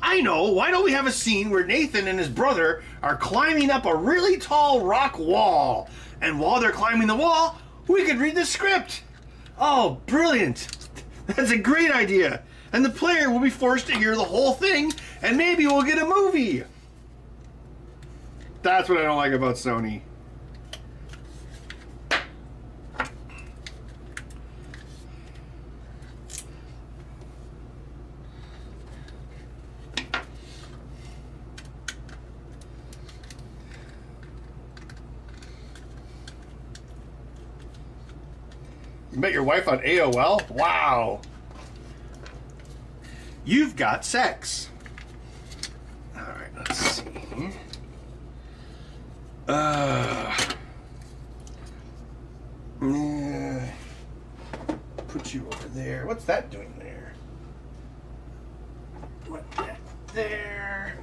I know, why don't we have a scene where Nathan and his brother are climbing up a really tall rock wall, and while they're climbing the wall, we could read the script. Oh, brilliant. That's a great idea. And the player will be forced to hear the whole thing, and maybe we'll get a movie. That's what I don't like about Sony. You met your wife on AOL? Wow. You've got sex. Alright, let's see. Put you over there. What's that doing there? Put that there.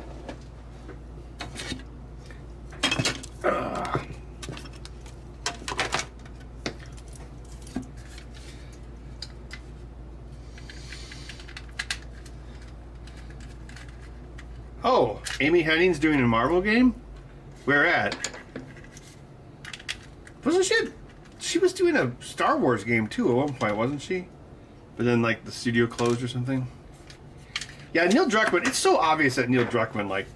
Oh, Amy Henning's doing a Marvel game? Where at? Wasn't she? She was doing a Star Wars game too at one point, wasn't she? But then, like, the studio closed or something. Yeah, Neil Druckmann. It's so obvious that Neil Druckmann, like,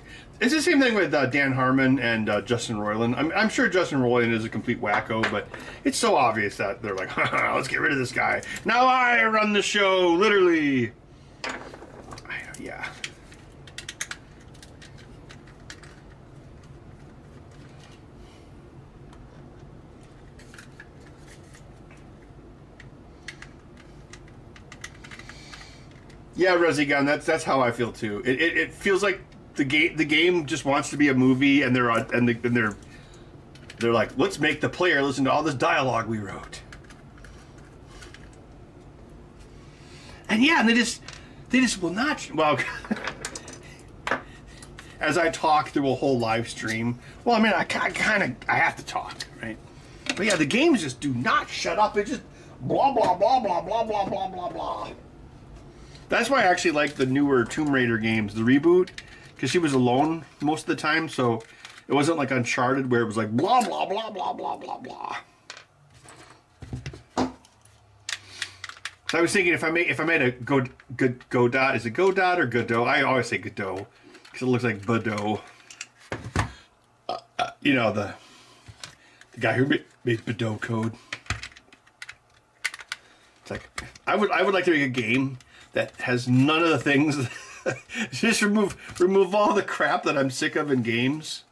it's the same thing with Dan Harmon and Justin Roiland. I'm sure Justin Roiland is a complete wacko, but it's so obvious that they're like, haha, let's get rid of this guy. Now I run the show, literally. Yeah. Yeah, Resi Gun. That's how I feel too. It feels like the game just wants to be a movie, and they're like, let's make the player listen to all this dialogue we wrote. And yeah, and They just will not. Well, as I talk through a whole live stream, well, I mean, I have to talk, right? But yeah, the games just do not shut up. It just blah, blah, blah, blah, blah, blah, blah, blah, blah. That's why I actually like the newer Tomb Raider games, the reboot, because she was alone most of the time, so it wasn't like Uncharted where it was like blah, blah, blah, blah, blah, blah, blah. So I was thinking if I made a Godot, is it Godot or Godot? I always say Godot because it looks like Bordeaux. You know, the guy who made Bordeaux code. It's like I would like to make a game that has none of the things. Just remove all the crap that I'm sick of in games.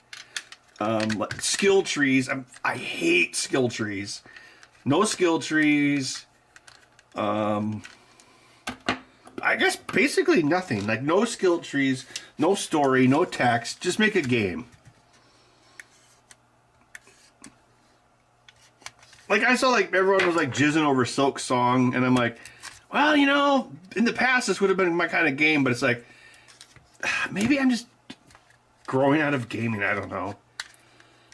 Like skill trees. I hate skill trees. No skill trees. I guess basically nothing. Like no skill trees, no story, no text. Just make a game. Like I saw like everyone was like jizzing over Silk Song, and I'm like, well, you know, in the past this would have been my kind of game, but it's like maybe I'm just growing out of gaming. I don't know.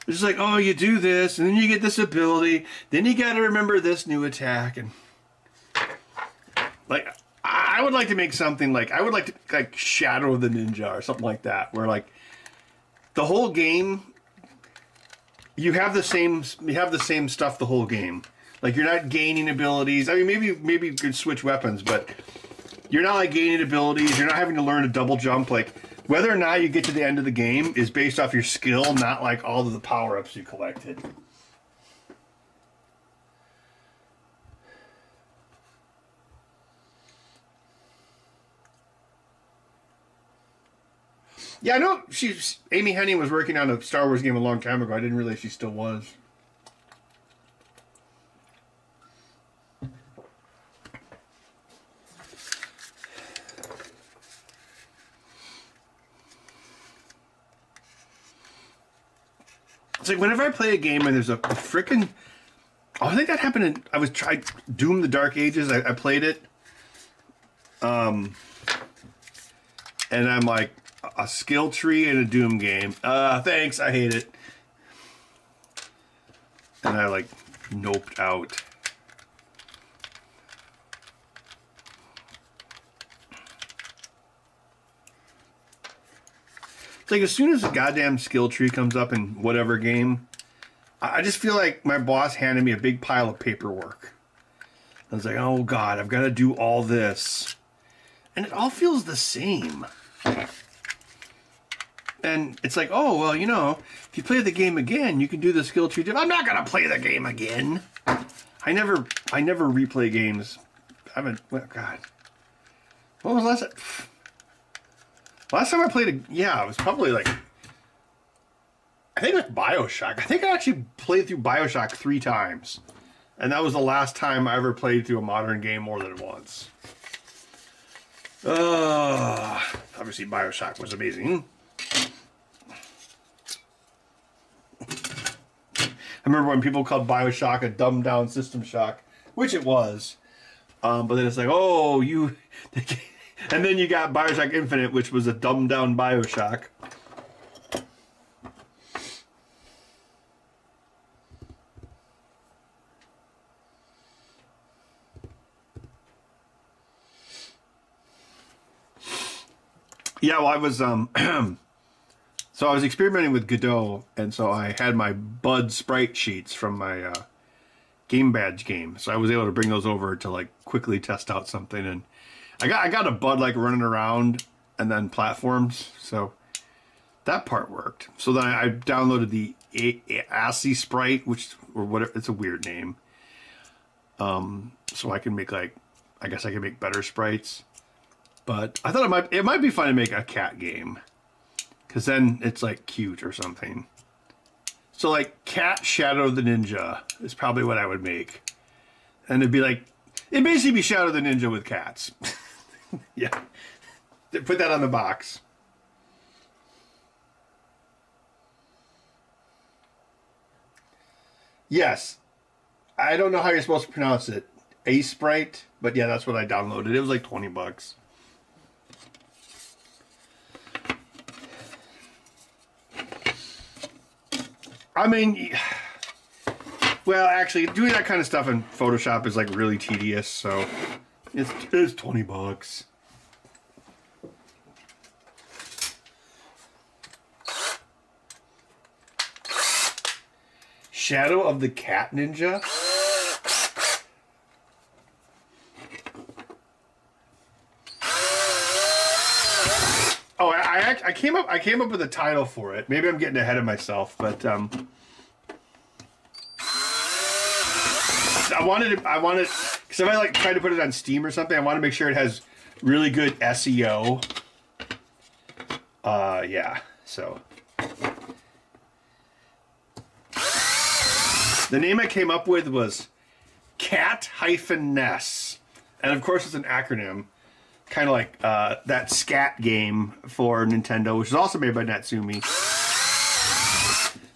It's just like, oh, you do this, and then you get this ability, then you got to remember this new attack, and like I would like to make something like I would like to like Shadow the Ninja or something like that, where like the whole game you have the same stuff the whole game. Like you're not gaining abilities. I mean, maybe you could switch weapons, but you're not like gaining abilities. You're not having to learn a double jump. Like whether or not you get to the end of the game is based off your skill, not like all of the power-ups you collected. Yeah, I know Amy Hennig was working on a Star Wars game a long time ago. I didn't realize she still was. It's like whenever I play a game and there's a frickin'... Oh, I think that happened in... tried Doom the Dark Ages. I played it. And I'm like... A skill tree in a Doom game. Thanks, I hate it. And I like noped out. It's like as soon as a goddamn skill tree comes up in whatever game, I just feel like my boss handed me a big pile of paperwork. I was like, oh god, I've got to do all this. And it all feels the same. And it's like, oh, well, you know, if you play the game again, you can do the skill tree. I'm not going to play the game again. I never replay games. I haven't, oh, God. What was last time I played it was probably like, I think it was Bioshock. I think I actually played through Bioshock 3 times. And that was the last time I ever played through a modern game more than once. Obviously Bioshock was amazing. I remember when people called Bioshock a dumbed down System Shock, which it was. But then it's like, oh, you... And then you got Bioshock Infinite, which was a dumbed down Bioshock. Yeah, well, I was... So I was experimenting with Godot, and so I had my Bud sprite sheets from my Game Badge game. So I was able to bring those over to like quickly test out something, and I got a Bud like running around and then platforms. So that part worked. So then I downloaded the ASCII sprite, or whatever. It's a weird name. So I can make I guess I can make better sprites. But I thought it might be fun to make a cat game. Because then it's like cute or something. So like Cat Shadow the Ninja is probably what I would make. And it'd basically be Shadow the Ninja with cats. Yeah. Put that on the box. Yes. I don't know how you're supposed to pronounce it. A Sprite, but yeah, that's what I downloaded. It was like $20. I mean, well, actually, doing that kind of stuff in Photoshop is like really tedious, so it's $20. Shadow of the Cat Ninja. Oh, I came up with a title for it. Maybe I'm getting ahead of myself, but I wanted because if I like try to put it on Steam or something, I want to make sure it has really good SEO. Yeah. So the name I came up with was Cat-Ness, and of course it's an acronym, kind of like that Scat game for Nintendo, which is also made by Natsumi.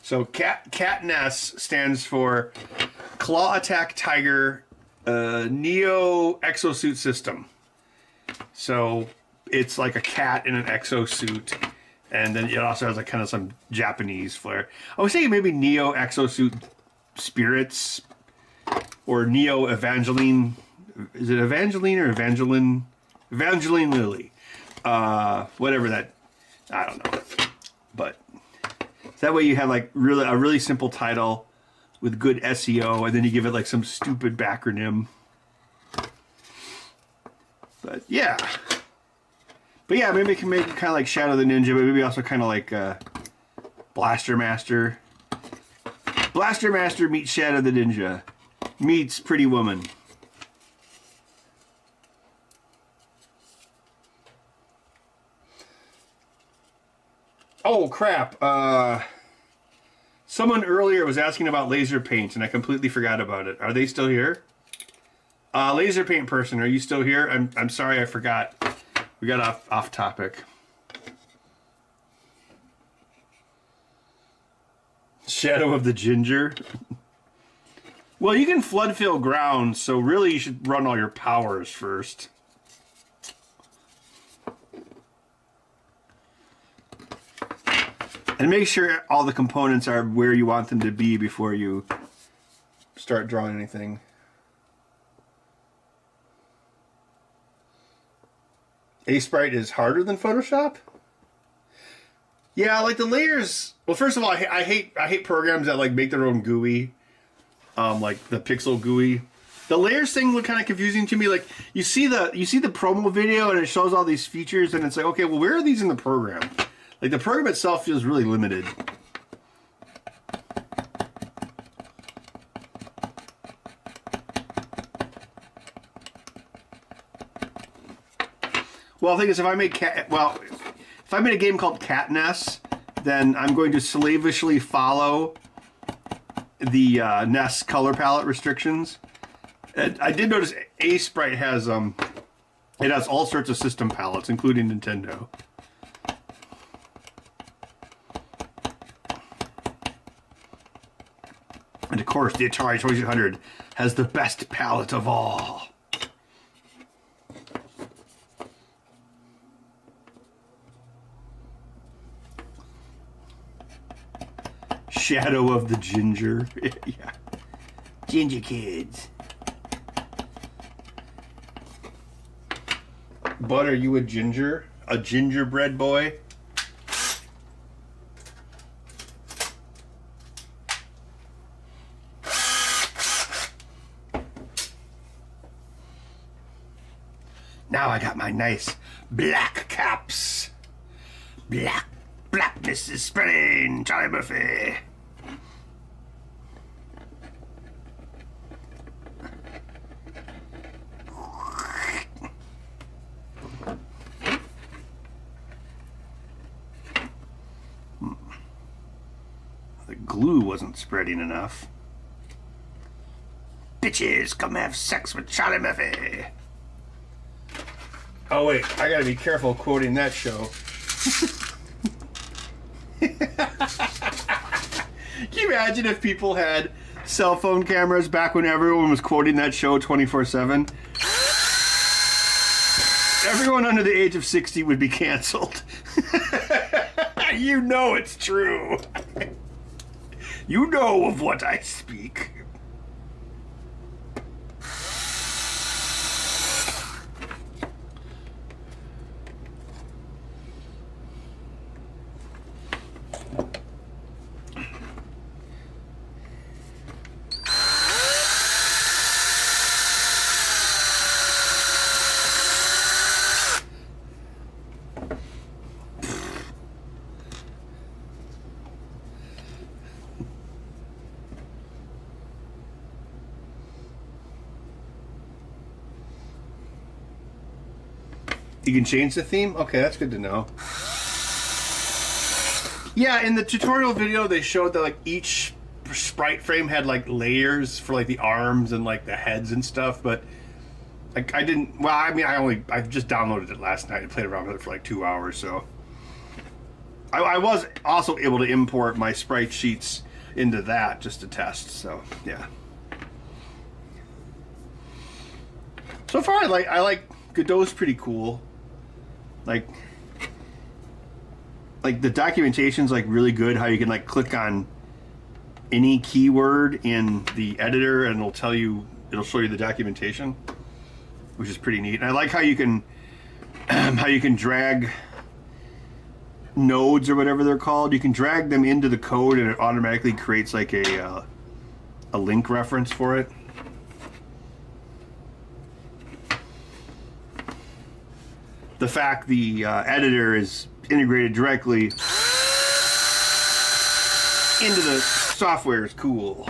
So Cat-Ness stands for Claw Attack Tiger Neo Exosuit System. So it's like a cat in an exosuit, and then it also has like kind of some Japanese flair. I was thinking maybe Neo Exosuit Spirits or Neo Evangeline. Is it Evangeline or Evangeline? Evangeline Lily. Whatever that. I don't know. But that way you have like a really simple title with good SEO, and then you give it like some stupid backronym. But yeah. Maybe you can make it kind of like Shadow the Ninja, but maybe also kind of like Blaster Master. Blaster Master meets Shadow the Ninja meets Pretty Woman. Oh crap! Someone earlier was asking about laser paint, and I completely forgot about it. Are they still here? Laser paint person, are you still here? I'm sorry, I forgot. We got off topic. Shadow of the Ginger. Well, you can flood fill ground, so really you should run all your powers first. And make sure all the components are where you want them to be before you start drawing anything. A-Sprite is harder than Photoshop? Yeah, like the layers. Well, first of all, I hate programs that like make their own GUI, like the pixel GUI. The layers thing look kind of confusing to me. Like you see the promo video and it shows all these features, and it's like, okay, well, where are these in the program? Like the program itself feels really limited. Well, the thing is, if I made a game called Cat-Ness, then I'm going to slavishly follow the Ness color palette restrictions. I did notice A-Sprite has it has all sorts of system palettes, including Nintendo. And of course, the Atari 2600 has the best palette of all. Shadow of the Ginger. Yeah. Ginger kids. Bud, are you a ginger? A gingerbread boy? Now I got my nice black caps. Blackness is spreading, Charlie Murphy. The glue wasn't spreading enough. Bitches, come have sex with Charlie Murphy. Oh wait, I gotta be careful quoting that show. Can you imagine if people had cell phone cameras back when everyone was quoting that show 24/7? Everyone under the age of 60 would be canceled. You know it's true. You know of what I speak. You can change the theme? Okay, that's good to know. Yeah, in the tutorial video they showed that like each sprite frame had like layers for like the arms and like the heads and stuff, but like I didn't, well, I mean I just downloaded it last night and played around with it for like 2 hours, so I was also able to import my sprite sheets into that just to test, so yeah. So far I like Godot's pretty cool. Like the documentation's like really good, how you can like click on any keyword in the editor and it'll show you the documentation, which is pretty neat. And I like how you can drag nodes or whatever they're called. You can drag them into the code and it automatically creates like a link reference for it. The fact the editor is integrated directly into the software is cool.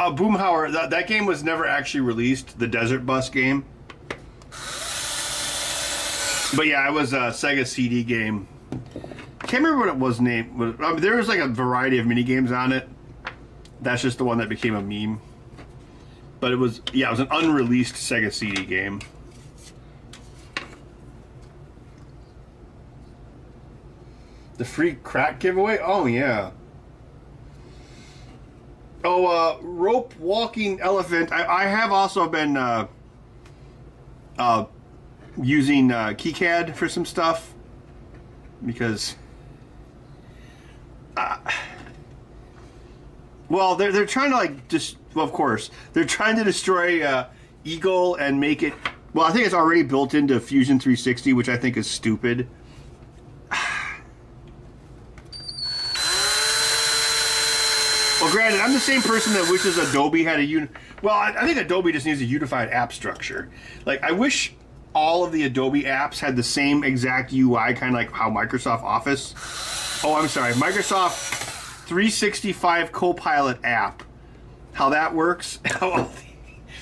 Boomhauer, that game was never actually released, the Desert Bus game. But yeah, it was a Sega CD game. Can't remember what it was named. I mean, there was like a variety of mini games on it. That's just the one that became a meme. But it was, yeah, it was an unreleased Sega CD game. The free crack giveaway? Oh, yeah. Oh, rope walking elephant. I have also been using KiCad for some stuff because, well, they're trying to like just, well, of course, they're trying to destroy Eagle and make it. Well, I think it's already built into Fusion 360, which I think is stupid. Well, granted, I'm the same person that wishes Adobe had a well, I think Adobe just needs a unified app structure. Like, I wish all of the Adobe apps had the same exact UI, kind of like how Microsoft Office. Oh, I'm sorry, Microsoft 365 Copilot app. How that works.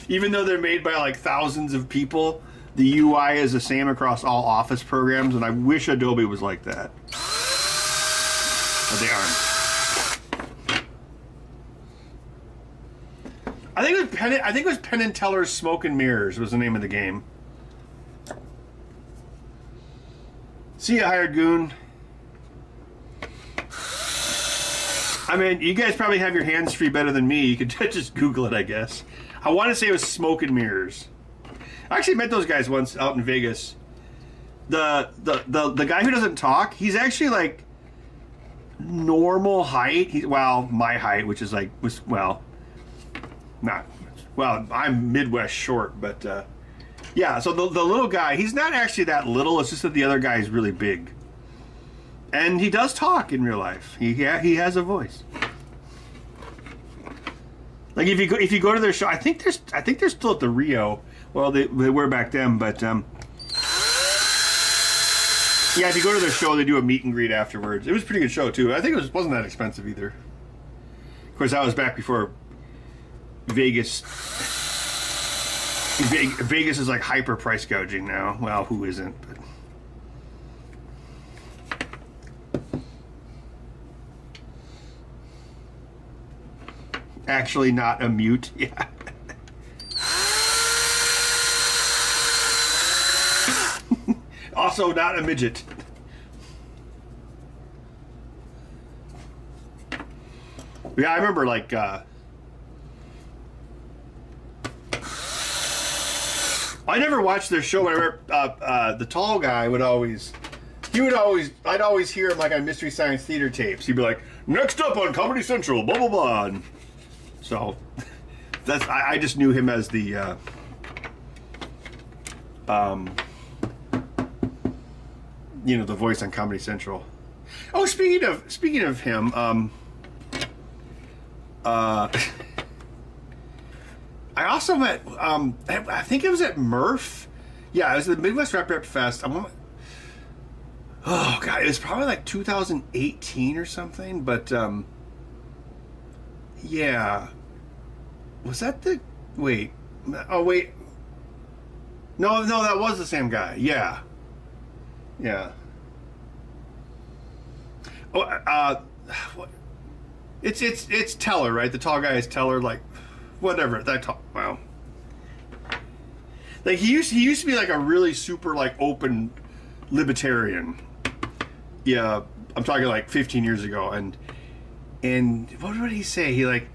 Even though they're made by like thousands of people, the UI is the same across all Office programs, and I wish Adobe was like that. But they aren't. I think it was Penn and Teller's Smoke and Mirrors was the name of the game. See ya, Hired Goon. I mean, you guys probably have your hands free better than me. You could just Google it, I guess. I want to say it was Smoke and Mirrors. I actually met those guys once out in Vegas. The guy who doesn't talk, he's actually like normal height. Well, my height, which is like not well, I'm Midwest short, but yeah, so the little guy, he's not actually that little, it's just that the other guy is really big. And he does talk in real life. He has a voice. Like if you go to their show, I think they're still at the Rio. Well, they were back then, but yeah, if you go to their show, they do a meet and greet afterwards. It was a pretty good show too. I think it wasn't that expensive either. Of course, that was back before Vegas is like hyper price gouging now. Well, who isn't? But actually not a mute. Yeah. Also not a midget. Yeah, I remember like I never watched their show. I remember the tall guy would always I'd always hear him like on Mystery Science Theater tapes. He'd be like, next up on Comedy Central, blah blah blah. And so that's I just knew him as the you know, the voice on Comedy Central. Oh, speaking of him, I also met I think it was at Murph. Yeah, it was the Midwest Rap Fest. Oh god, it was probably like 2018 or something, but yeah. Was that the wait. Oh wait. No, that was the same guy. Yeah. Yeah. Oh, what? It's Teller, right? The tall guy is Teller, like whatever. That tall. Wow. Like he used to be like a really super like open libertarian. Yeah, I'm talking like 15 years ago, and what would he say? He like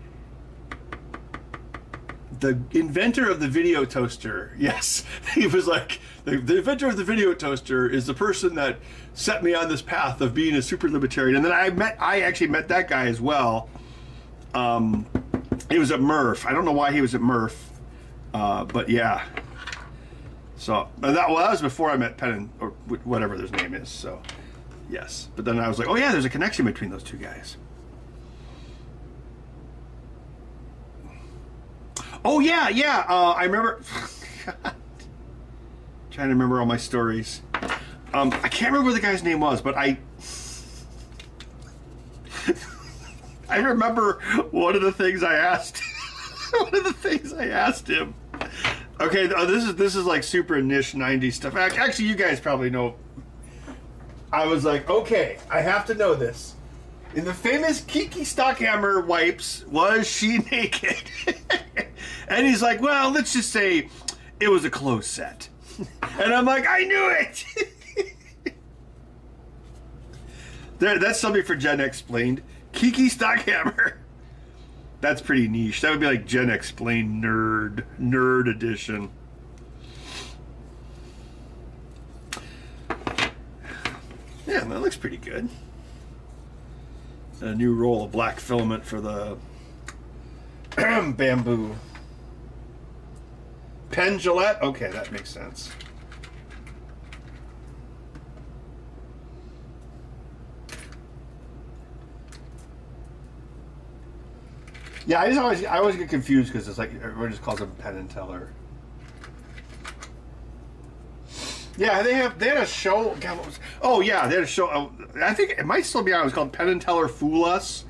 the inventor of the video toaster. Yes, he was like the inventor of the video toaster is the person that set me on this path of being a super libertarian. And then I actually met that guy as well. He was at Murph. I don't know why he was at Murph, but yeah. So that was before I met Penn or whatever his name is. So yes, but then I was like, oh yeah, there's a connection between those two guys. Oh yeah. I remember. Trying to remember all my stories. I can't remember what the guy's name was, but I remember one of the things I asked. One of the things I asked him. Okay, this is like super niche 90s stuff. Actually, you guys probably know. I was like, okay, I have to know this. In the famous Kiki Stockhammer wipes, was she naked? And he's like, well, let's just say it was a close set. And I'm like, I knew it! That's something for Jen Explained. Kiki Stockhammer. That's pretty niche. That would be like Jen Explained Nerd Edition. Yeah, that looks pretty good. A new roll of black filament for the bamboo. Penn Gillette? Okay, that makes sense. Yeah, I always get confused because it's like everyone just calls them Penn and Teller. Yeah, they had a show. God, what was, oh yeah, they had a show. I think it might still be on. It was called Penn and Teller Fool Us,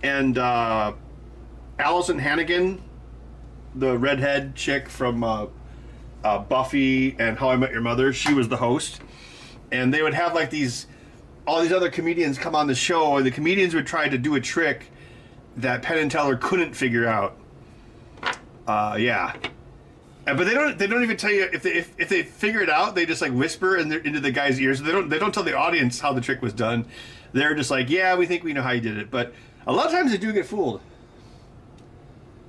and Allison Hannigan, the redhead chick from Buffy and How I Met Your Mother, she was the host, and they would have like all these other comedians come on the show, and the comedians would try to do a trick that Penn and Teller couldn't figure out. Yeah. But they don't even tell you if they figure it out. They just like whisper into the guy's ears. They don't tell the audience how the trick was done. They're just like, yeah, we think we know how you did it. But a lot of times they do get fooled.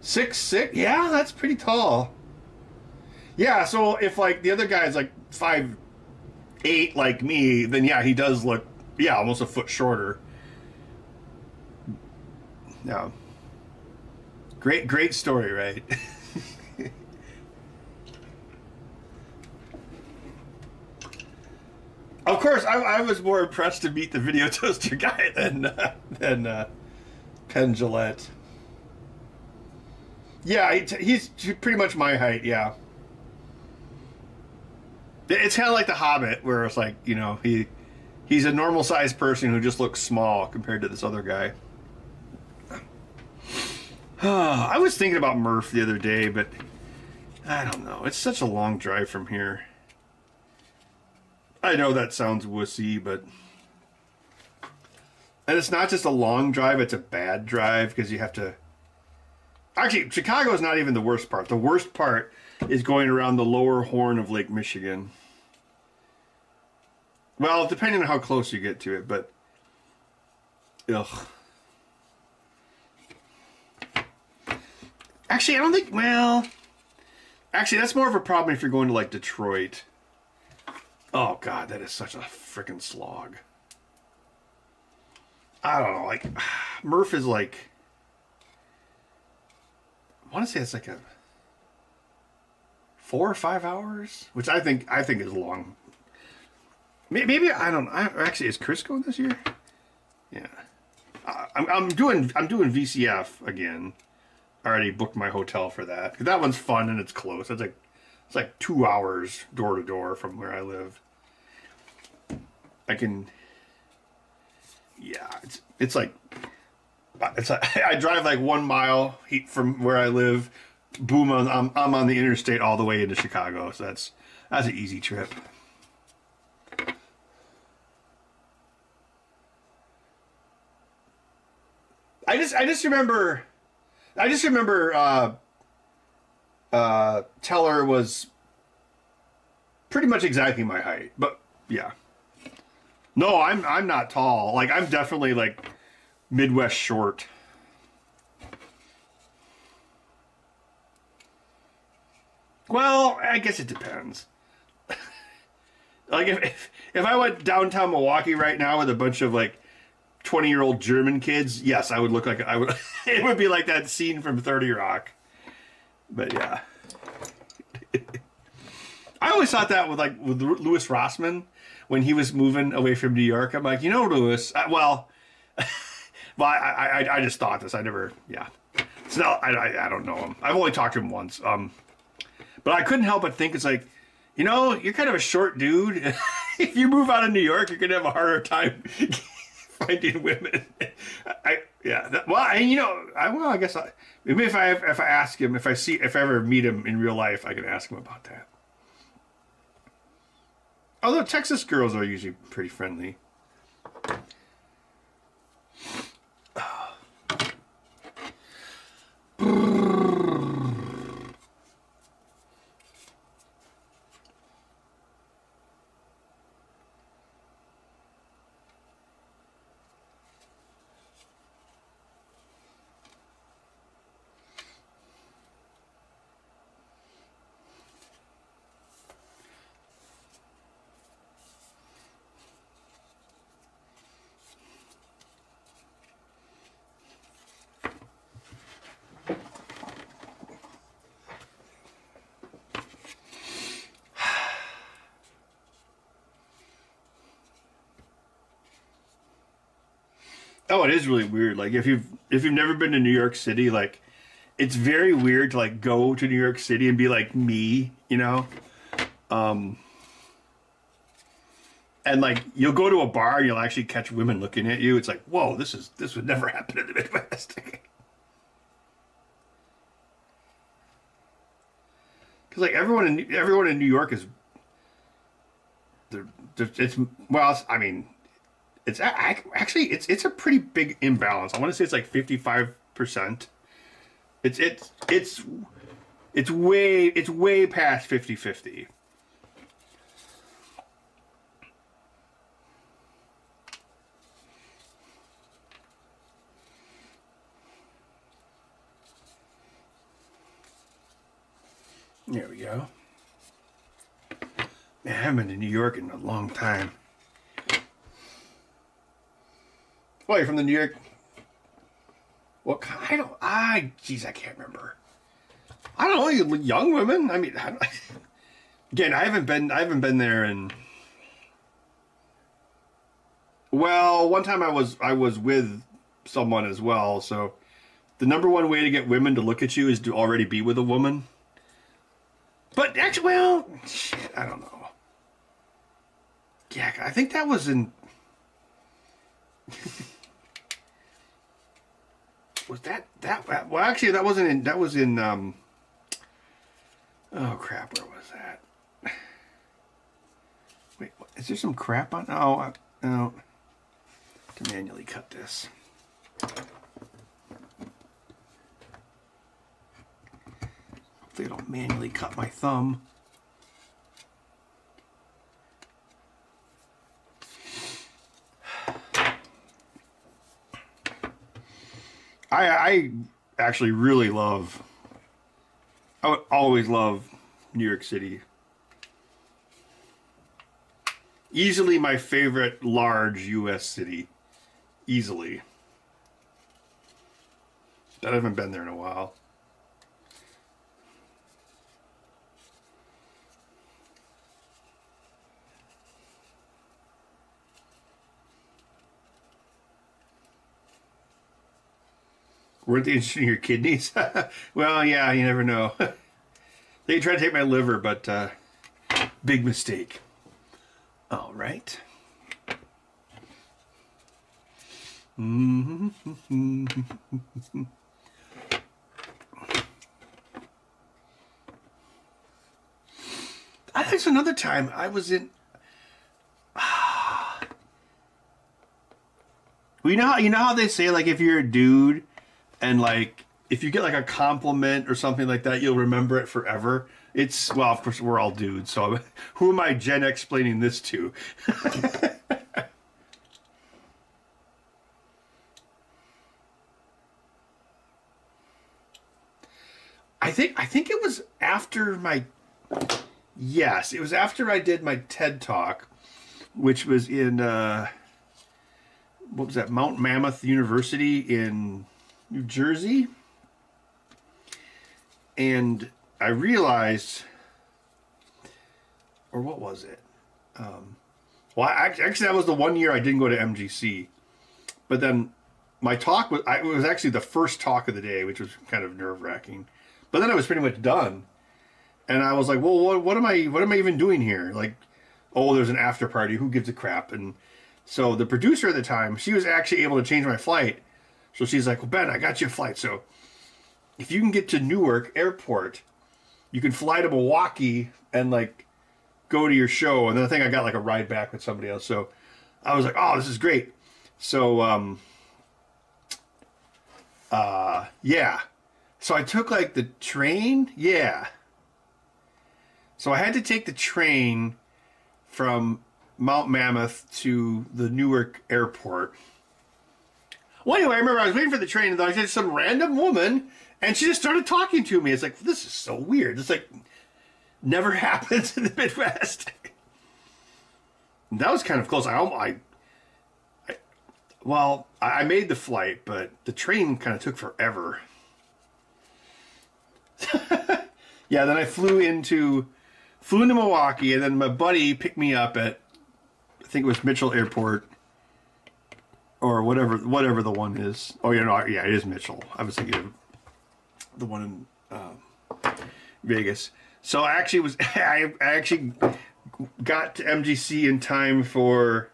6'6", yeah, that's pretty tall. Yeah, so if like the other guy's like 5'8" like me, then yeah, he does look almost a foot shorter. Yeah. Great story, right? Of course, I was more impressed to meet the video toaster guy than Penn Gillette. Yeah, he's pretty much my height, yeah. It's kind of like The Hobbit, where it's like, you know, he's a normal-sized person who just looks small compared to this other guy. I was thinking about Murph the other day, but I don't know. It's such a long drive from here. I know that sounds wussy, but... And it's not just a long drive, it's a bad drive, because you have to Actually, Chicago is not even the worst part. The worst part is going around the lower horn of Lake Michigan. Well, depending on how close you get to it, but ugh. Actually, I don't think. Well, actually, that's more of a problem if you're going to like Detroit. Oh God, that is such a freaking slog. I don't know. Like Murph is like. I want to say it's like a 4 or 5 hours, which I think is long. Maybe I don't. Actually, is Chris going this year? Yeah, I'm doing VCF again. I already booked my hotel for that. That one's fun and it's close. It's like 2 hours door to door from where I live. I can. Yeah, it's like I drive like 1 mile from where I live. Boom, I'm on the interstate all the way into Chicago. So that's an easy trip. I just remember Teller was pretty much exactly my height, but yeah. No, I'm not tall. Like I'm definitely like Midwest short. Well, I guess it depends. Like if I went downtown Milwaukee right now with a bunch of like 20-year-old German kids, yes, I would look like I would. It would be like that scene from 30 Rock. But yeah, I always thought that with Louis Rossman when he was moving away from New York. I'm like, Louis. Well, I just thought this. I never. Yeah. So I don't know him. I've only talked to him once. But I couldn't help but think it's like, you're kind of a short dude. If you move out of New York, you're gonna have a harder time finding women. I guess maybe if I ask him, if I ever meet him in real life, I can ask him about that. Although Texas girls are usually pretty friendly. Oh, it is really weird. Like if you've never been to New York City, like it's very weird to like go to New York City and be like me, and like you'll go to a bar and you'll actually catch women looking at you. It's like, whoa, this would never happen in the Midwest. Because like everyone in New York is, it's well, I mean. It's actually it's a pretty big imbalance. I want to say it's like 55%. It's way past 50-50. There we go. Man, I haven't been to New York in a long time. Well, you're from the New York. What kind? Geez, I can't remember. I don't know. Young women. I mean, again, I haven't been there in. Well, one time I was with someone as well. So, the number one way to get women to look at you is to already be with a woman. But actually, well, shit, I don't know. Yeah, I think that was in. Was that well actually that wasn't in, that was in oh crap, where was that? Wait, what, is there some crap on? No, to manually cut this. Hopefully I don't manually cut my thumb. I actually really love, I would always love New York City. Easily my favorite large U.S. city. Easily. I haven't been there in a while. Weren't they interested in your kidneys? Well, yeah, you never know. They tried to take my liver, but big mistake. All right. There's another time I was in. Well, you know how they say, like, if you're a dude and, like, if you get, like, a compliment or something like that, you'll remember it forever. It's, well, of course, we're all dudes, so who am I Gen explaining this to? I think it was after my, yes, it was after I did my TED Talk, which was in, what was that, Mount Mammoth University in New Jersey. And I realized, or what was it? Well, actually, that was the one year I didn't go to MGC. But then my talk was, it was actually the first talk of the day, which was kind of nerve-wracking. But then I was pretty much done. And I was like, well, what am I even doing here? Like, oh, there's an after party. Who gives a crap? And so the producer at the time, she was actually able to change my flight. So she's like, well, Ben, I got you a flight. So if you can get to Newark Airport, you can fly to Milwaukee and, like, go to your show. And then I think I got, like, a ride back with somebody else. So I was like, oh, this is great. So, yeah. So I took, like, the train. Yeah. So I had to take the train from Mount Mammoth to the Newark Airport. Well, anyway, I remember I was waiting for the train, and I was some random woman, and she just started talking to me. It's like, this is so weird. It's like, never happens in the Midwest. And that was kind of close. I made the flight, but the train kind of took forever. Yeah, then I flew into Milwaukee, and then my buddy picked me up at, I think it was Mitchell Airport, or whatever the one is. Oh, yeah, it is Mitchell. I was thinking of the one in Vegas. So I actually got to MGC in time for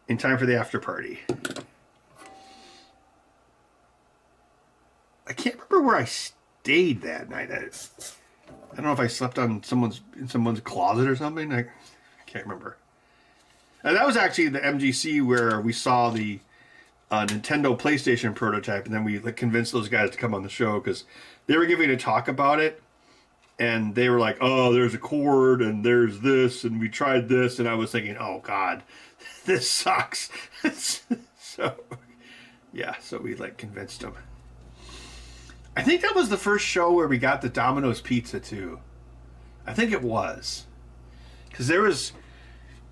the after party. I can't remember where I stayed that night. I don't know if I slept in someone's closet or something. I can't remember. And that was actually the MGC where we saw the Nintendo PlayStation prototype, and then we convinced those guys to come on the show because they were giving a talk about it, and they were like, "Oh, there's a cord, and there's this, and we tried this," and I was thinking, "Oh God, this sucks." So, yeah, so we convinced them. I think that was the first show where we got the Domino's pizza too. I think it was, because there was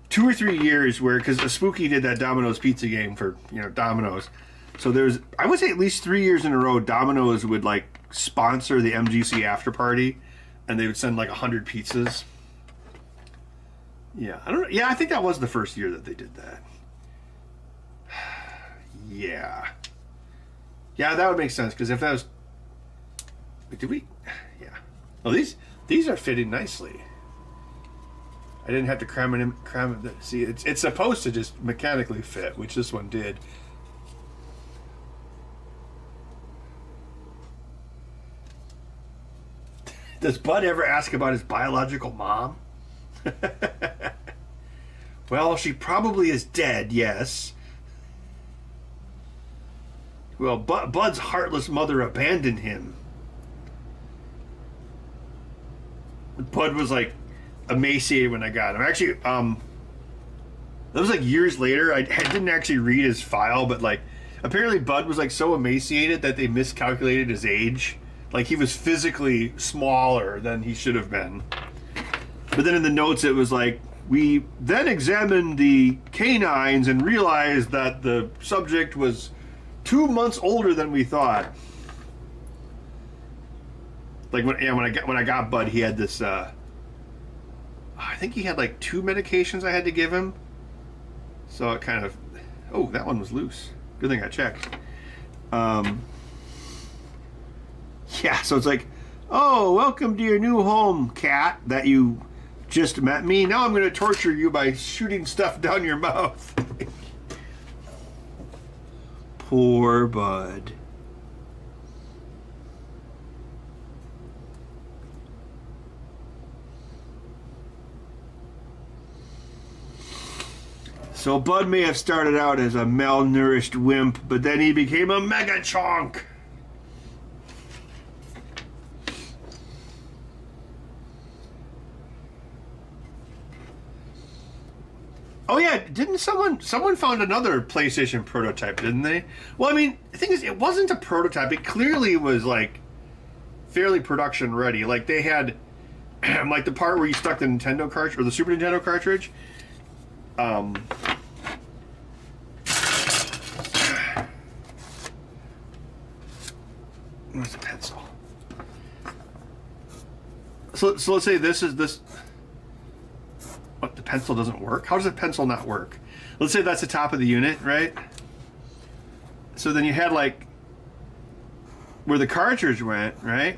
2 or 3 years where, because Spooky did that Domino's pizza game for Domino's, so there's, I would say at least 3 years in a row, Domino's would sponsor the MGC after party, and they would send 100 pizzas. Yeah, I don't know. Yeah, I think that was the first year that they did that. Yeah, that would make sense, because if that was. Did we? Yeah. Oh, these are fitting nicely. I didn't have to cram it. See, it's supposed to just mechanically fit, which this one did. Does Bud ever ask about his biological mom? Well, she probably is dead, yes. Well, Bud's heartless mother abandoned him. Bud was like emaciated when I got him. Actually, that was like years later. I didn't actually read his file, but like apparently Bud was like so emaciated that they miscalculated his age. Like he was physically smaller than he should have been. But then in the notes it was like, we then examined the canines and realized that the subject was 2 months older than we thought. Like when I got Bud, he had this. I think he had like 2 medications I had to give him. So it kind of. Oh, that one was loose. Good thing I checked. Yeah, so it's like, oh, welcome to your new home, cat. That you just met me. Now I'm going to torture you by shooting stuff down your mouth. Poor Bud. So Bud may have started out as a malnourished wimp, but then he became a mega chonk. Oh yeah, didn't someone found another PlayStation prototype, didn't they? Well, I mean, the thing is, it wasn't a prototype. It clearly was like fairly production ready. Like they had like the part where you stuck the Nintendo cartridge or the Super Nintendo cartridge. Where's the pencil? So let's say this. What, the pencil doesn't work? How does a pencil not work? Let's say that's the top of the unit, right? So then you had like where the cartridge went, right?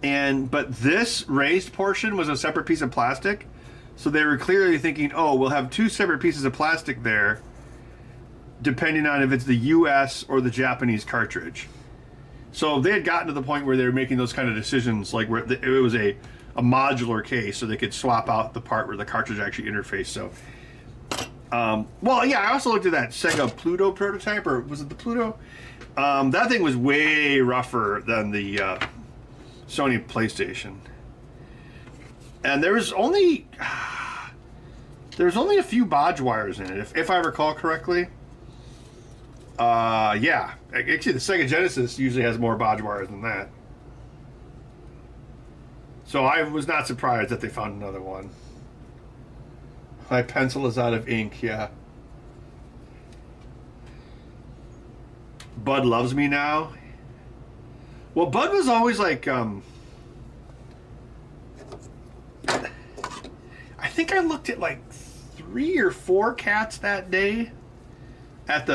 But this raised portion was a separate piece of plastic. So they were clearly thinking, oh, we'll have 2 separate pieces of plastic there, depending on if it's the US or the Japanese cartridge. So they had gotten to the point where they were making those kind of decisions, like where it was a modular case, so they could swap out the part where the cartridge actually interfaced. So, well, yeah, I also looked at that Sega Pluto prototype, or was it the Pluto? That thing was way rougher than the Sony PlayStation. And there was only a few bodge wires in it, if I recall correctly. Yeah. Actually, the Sega Genesis usually has more bodge wires than that. So I was not surprised that they found another one. My pencil is out of ink, yeah. Bud loves me now. Well, Bud was always like, I think I looked at like 3 or 4 cats that day at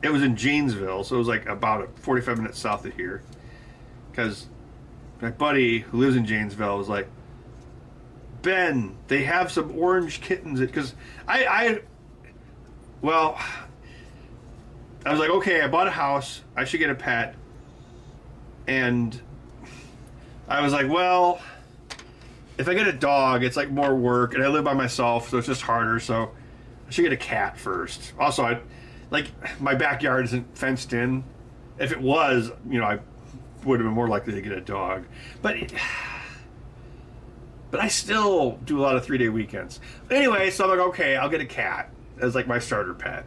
it was in Janesville, so it was like about 45 minutes south of here. Because my buddy who lives in Janesville was like, Ben, they have some orange kittens. Because I was like, okay, I bought a house. I should get a pet. And I was like, well, if I get a dog, it's like more work. And I live by myself, so it's just harder. So I should get a cat first. Also, my backyard isn't fenced in. If it was, I would have been more likely to get a dog. But I still do a lot of 3-day weekends. Anyway, so I'm like, okay, I'll get a cat as like my starter pet.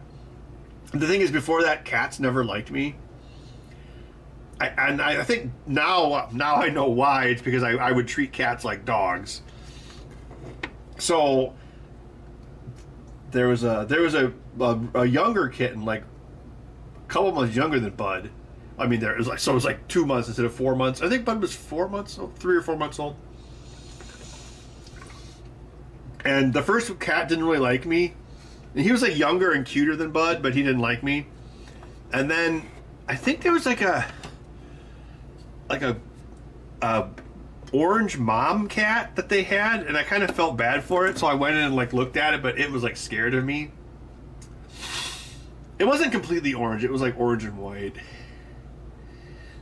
The thing is, before that, cats never liked me. I think now I know why. It's because I would treat cats like dogs. So there was a younger kitten, like a couple months younger than Bud. I mean, it was like 2 months instead of 4 months. I think Bud was 4 months old, 3 or 4 months old. And the first cat didn't really like me. And he was like younger and cuter than Bud, but he didn't like me. And then I think there was like a orange mom cat that they had, and I kind of felt bad for it, so I went in and like looked at it, but it was like scared of me. It wasn't completely orange, it was like orange and white.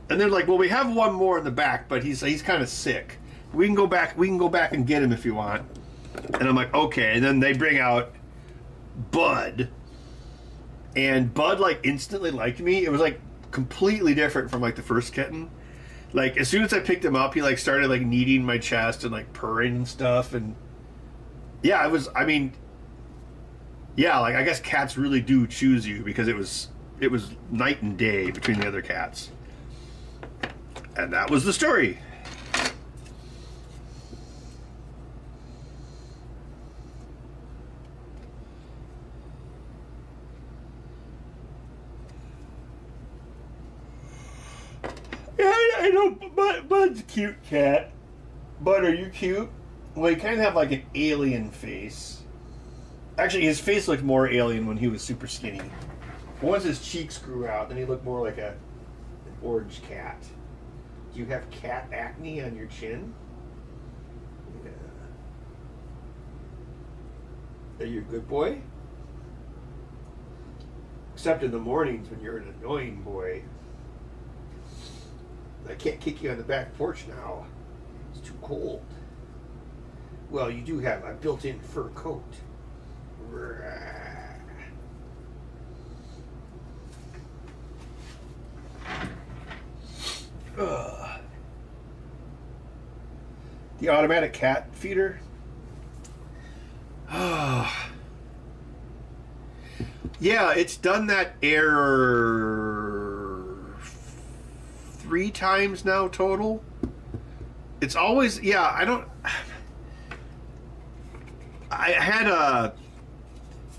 And they're like, well, we have one more in the back, but he's kind of sick. We can go back and get him if you want. And I'm like, okay. And then they bring out Bud, and Bud like instantly liked me. It was like completely different from like the first kitten. Like, as soon as I picked him up, he, like, started, like, kneading my chest and, like, purring and stuff. And, yeah, yeah, like, I guess cats really do choose you because it was night and day between the other cats. And that was the story. Yeah, I know. Bud's a cute cat. Bud, are you cute? Well, he kind of have like an alien face. Actually, his face looked more alien when he was super skinny. But once his cheeks grew out, then he looked more like an orange cat. Do you have cat acne on your chin? Yeah. Are you a good boy? Except in the mornings when you're an annoying boy. I can't kick you on the back porch now. It's too cold. Well, you do have a built-in fur coat. The automatic cat feeder. Yeah, it's done that error 3 times now total. It's always, yeah, I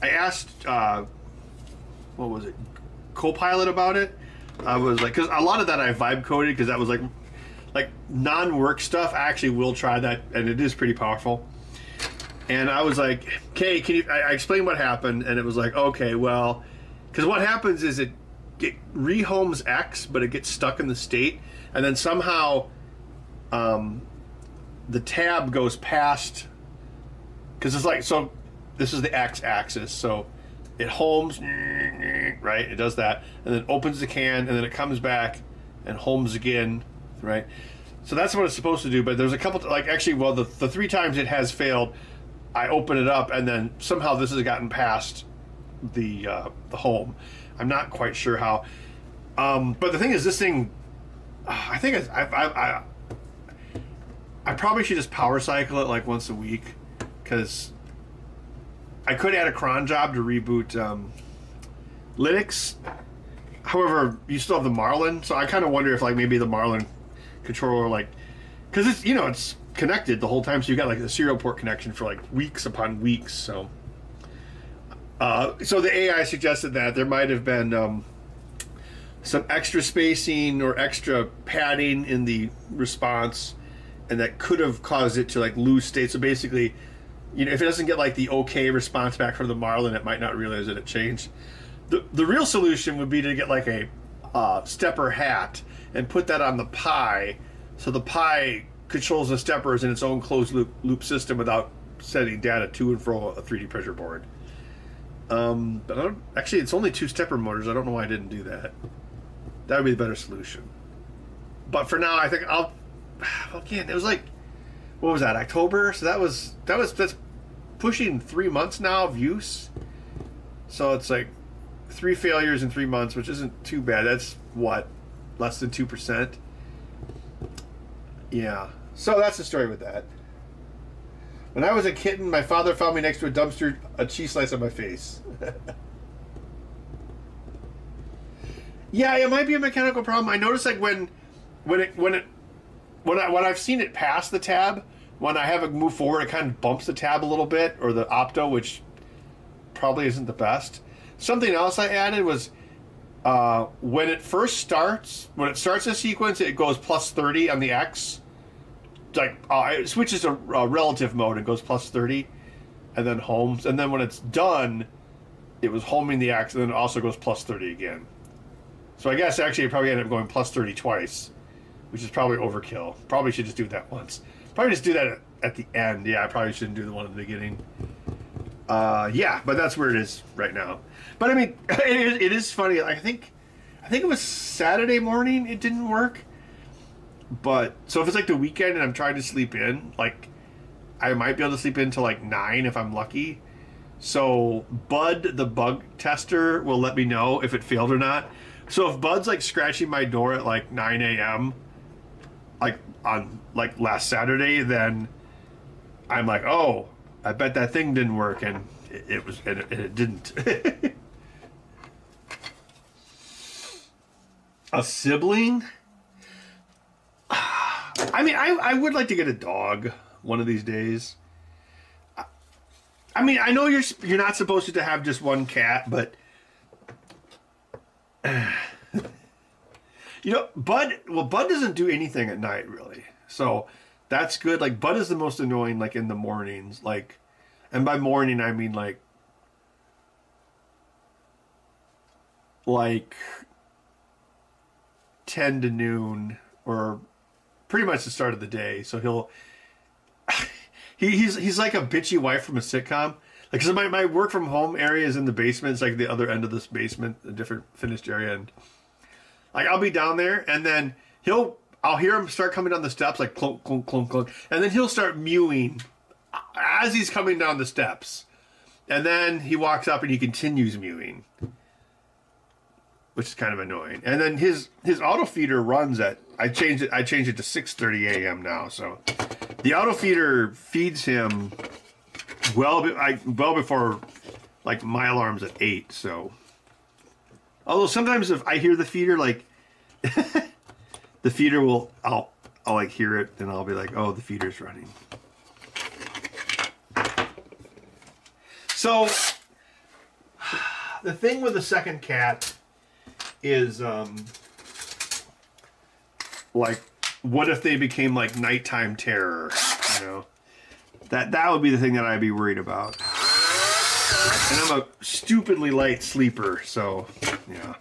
asked, what was it, Copilot about it. I was like, because a lot of that I vibe coded because that was like non-work stuff. I actually will try that, and it is pretty powerful. And I was like, okay, I explained what happened, and it was like, okay, well, because what happens is it rehomes X, but it gets stuck in the state, and then somehow the tab goes past, because it's like, so this is the X axis, so it homes, right? It does that, and then opens the can, and then it comes back and homes again, right? So that's what it's supposed to do, but there's a couple, actually, well, the 3 times it has failed, I open it up, and then somehow this has gotten past the home. I'm not quite sure how. But the thing is, this thing, I think I probably should just power cycle it like once a week, because I could add a cron job to reboot Linux. However, you still have the Marlin, so I kind of wonder if like maybe the Marlin controller, like, because it's, you know, it's connected the whole time, so you got like a serial port connection for like weeks upon weeks. So so the AI suggested that there might have been some extra spacing or extra padding in the response, and that could have caused it to like lose state. So basically, you know, if it doesn't get like the okay response back from the Marlin, it might not realize that it changed. The real solution would be to get like a stepper hat and put that on the Pi, so the Pi controls the steppers in its own closed loop system without sending data to and fro a 3D pressure board. But actually, it's only 2 stepper motors. I don't know why I didn't do that. That would be the better solution. But for now, I think again, it was like, what was that, October? So that's pushing 3 months now of use. So it's like 3 failures in 3 months, which isn't too bad. That's what, less than 2%. Yeah. So that's the story with that. When I was a kitten, my father found me next to a dumpster, a cheese slice on my face. Yeah, it might be a mechanical problem. I noticed like when I've seen it pass the tab, when I have it move forward, it kind of bumps the tab a little bit, or the opto, which probably isn't the best. Something else I added was when it starts a sequence, it goes plus 30 on the X. Like it switches to relative mode and goes plus 30, and then homes. And then when it's done, it was homing the X, and then it also goes plus 30 again. So I guess actually it probably ended up going plus 30 twice, which is probably overkill. Probably should just do that once. Probably just do that at the end. Yeah, I probably shouldn't do the one at the beginning. Yeah, but that's where it is right now. But I mean, it is funny. I think it was Saturday morning it didn't work. But so if it's like the weekend and I'm trying to sleep in, like I might be able to sleep in till like 9 if I'm lucky. So Bud, the bug tester, will let me know if it failed or not. So if Bud's like scratching my door at like 9 a.m., like on like last Saturday, then I'm like, oh, I bet that thing didn't work, and it didn't. A sibling? I mean, I would like to get a dog one of these days. I mean, I know you're not supposed to have just one cat, but you know, Bud doesn't do anything at night really. So that's good. Like Bud is the most annoying like in the mornings, like, and by morning I mean like 10 to noon or pretty much the start of the day. So he's like a bitchy wife from a sitcom. Like, so my work from home area is in the basement. It's like the other end of this basement, a different finished area. And like, I'll be down there and then I'll hear him start coming down the steps, like clunk, clunk, clunk, clunk. And then he'll start mewing as he's coming down the steps. And then he walks up and he continues mewing, which is kind of annoying. And then his auto feeder runs at, I changed it to 6:30 a.m. now. So the auto feeder feeds him well before like my alarm's at 8. So although sometimes if I hear the feeder, like the feeder I'll like hear it and I'll be like, oh, the feeder's running. So the thing with the second cat is like, what if they became like nighttime terror? You know, that would be the thing that I'd be worried about. And I'm a stupidly light sleeper, so yeah.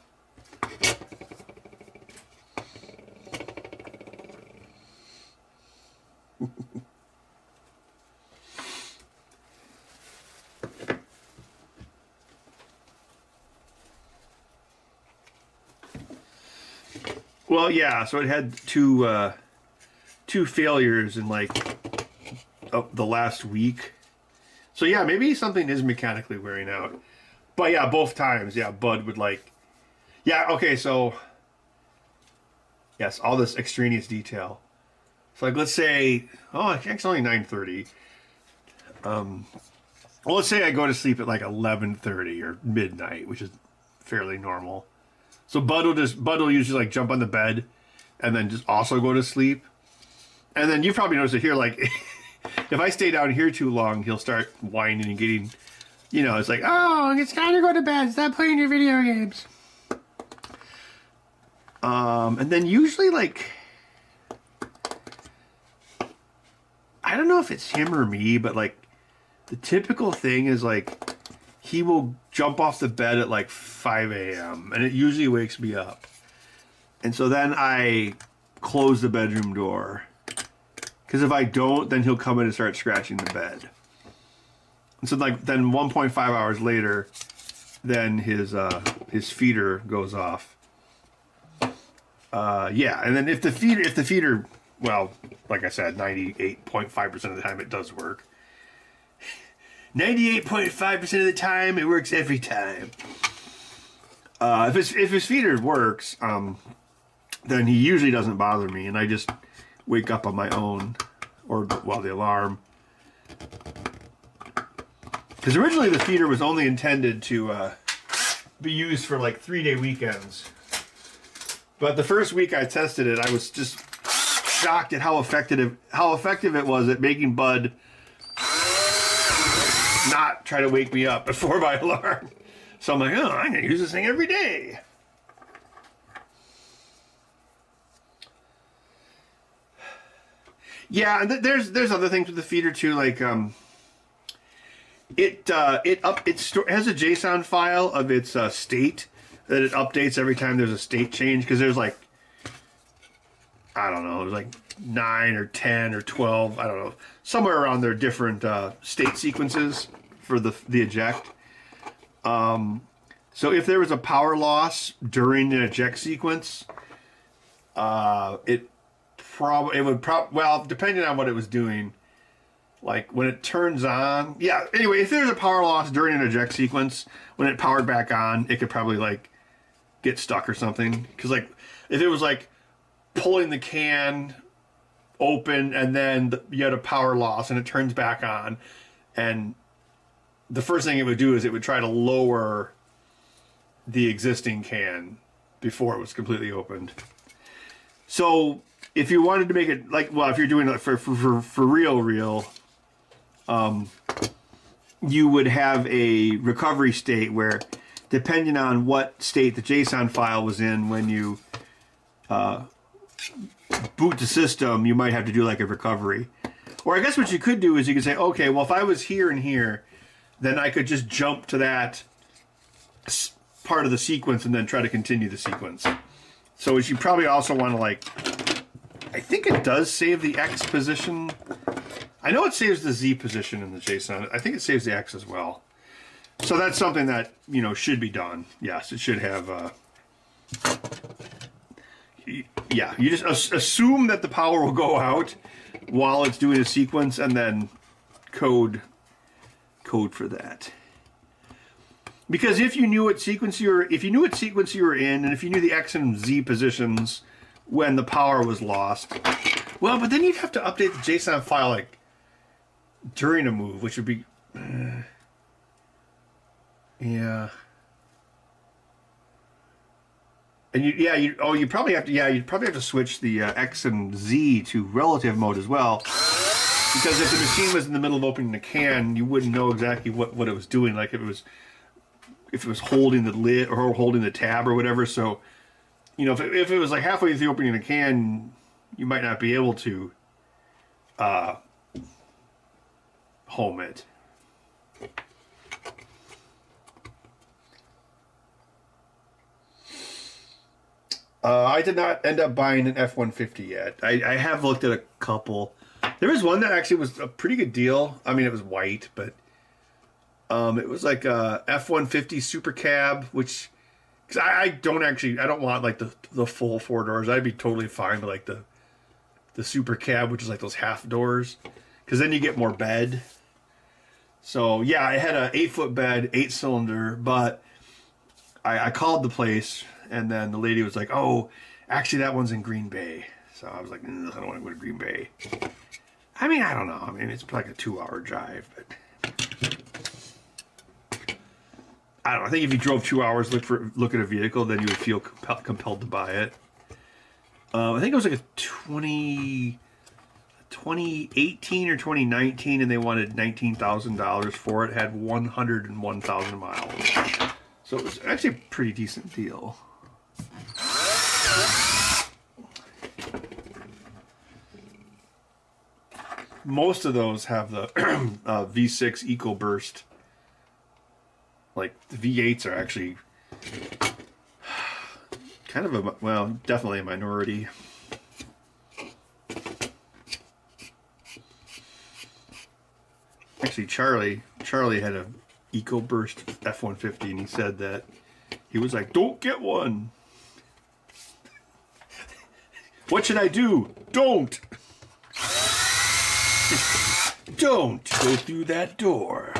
Well, yeah. So it had two failures in like the last week. So yeah, maybe something is mechanically wearing out. But yeah, both times, yeah, Bud would like, yeah, okay, so yes, all this extraneous detail. So like, let's say, oh, it's only 9:30. Well, let's say I go to sleep at like 11:30 or midnight, which is fairly normal. So Bud will usually like jump on the bed and then just also go to sleep. And then you probably noticed it here, like if I stay down here too long, he'll start whining and getting, you know, it's like, oh, it's time to go to bed. Stop playing your video games. And then usually like, I don't know if it's him or me, but like the typical thing is like, he will jump off the bed at like 5 a.m. and it usually wakes me up. And so then I close the bedroom door. Because if I don't, then he'll come in and start scratching the bed. And so like then 1.5 hours later, then his feeder goes off. Yeah, and then if the feeder, well, like I said, 98.5% of the time it does work. 98.5% of the time, it works every time. If his feeder works, then he usually doesn't bother me, and I just wake up on my own, or well, the alarm. Because originally the feeder was only intended to be used for like 3-day weekends. But the first week I tested it, I was just shocked at how effective it was at making Bud not try to wake me up before my alarm. So I'm like, oh, I'm gonna use this thing every day. Yeah, and there's other things with the feeder too, like it has a JSON file of its state that it updates every time there's a state change, because there's like, I don't know, there's like 9 or 10 or 12, I don't know, somewhere around there, different state sequences for the eject. So if there was a power loss during an eject sequence, it would well, depending on what it was doing, like when it turns on, yeah, anyway, if there's a power loss during an eject sequence, when it powered back on, it could probably like get stuck or something. Because like if it was like pulling the can open, and then you had a power loss, and it turns back on. And the first thing it would do is it would try to lower the existing can before it was completely opened. So if you wanted to make it like, well, if you're doing it for real, you would have a recovery state where, depending on what state the JSON file was in when you boot the system, you might have to do like a recovery. Or I guess what you could do is you could say, okay, well, if I was here and here, then I could just jump to that part of the sequence and then try to continue the sequence. So you probably also want to, like, I think it does save the X position. I know it saves the Z position in the JSON. I think it saves the X as well. So that's something that, you know, should be done. Yes, it should have... yeah, you just assume that the power will go out while it's doing a sequence, and then code for that. Because if you knew what sequence you were in, and if you knew the X and Z positions when the power was lost, well, but then you'd have to update the JSON file like during a move, which would be yeah. And you'd probably have to switch the X and Z to relative mode as well, because if the machine was in the middle of opening the can, you wouldn't know exactly what it was doing, like if it was holding the lid or holding the tab or whatever. So, you know, if it was like halfway through opening the can, you might not be able to home it. I did not end up buying an F-150 yet. I have looked at a couple. There was one that actually was a pretty good deal. I mean, it was white, but it was like a F-150 Super Cab, which, cause I don't want like the full 4 doors. I'd be totally fine with like the Super Cab, which is like those half doors, because then you get more bed. So yeah, I had a 8-foot bed, 8-cylinder, but I called the place. And then the lady was like, oh, actually, that one's in Green Bay. So I was like, I don't want to go to Green Bay. I mean, I don't know. I mean, it's like a 2-hour drive. But I don't know. I think if you drove 2 hours, look at a vehicle, then you would feel compelled to buy it. I think it was like a 2018 or 2019, and they wanted $19,000 for it. It had 101,000 miles. So it was actually a pretty decent deal. Most of those have the V6 EcoBurst. Like, the V8s are actually kind of definitely a minority. Actually, Charlie had a EcoBurst F-150, and he said that he was like, don't get one. What should I do? Don't go through that door.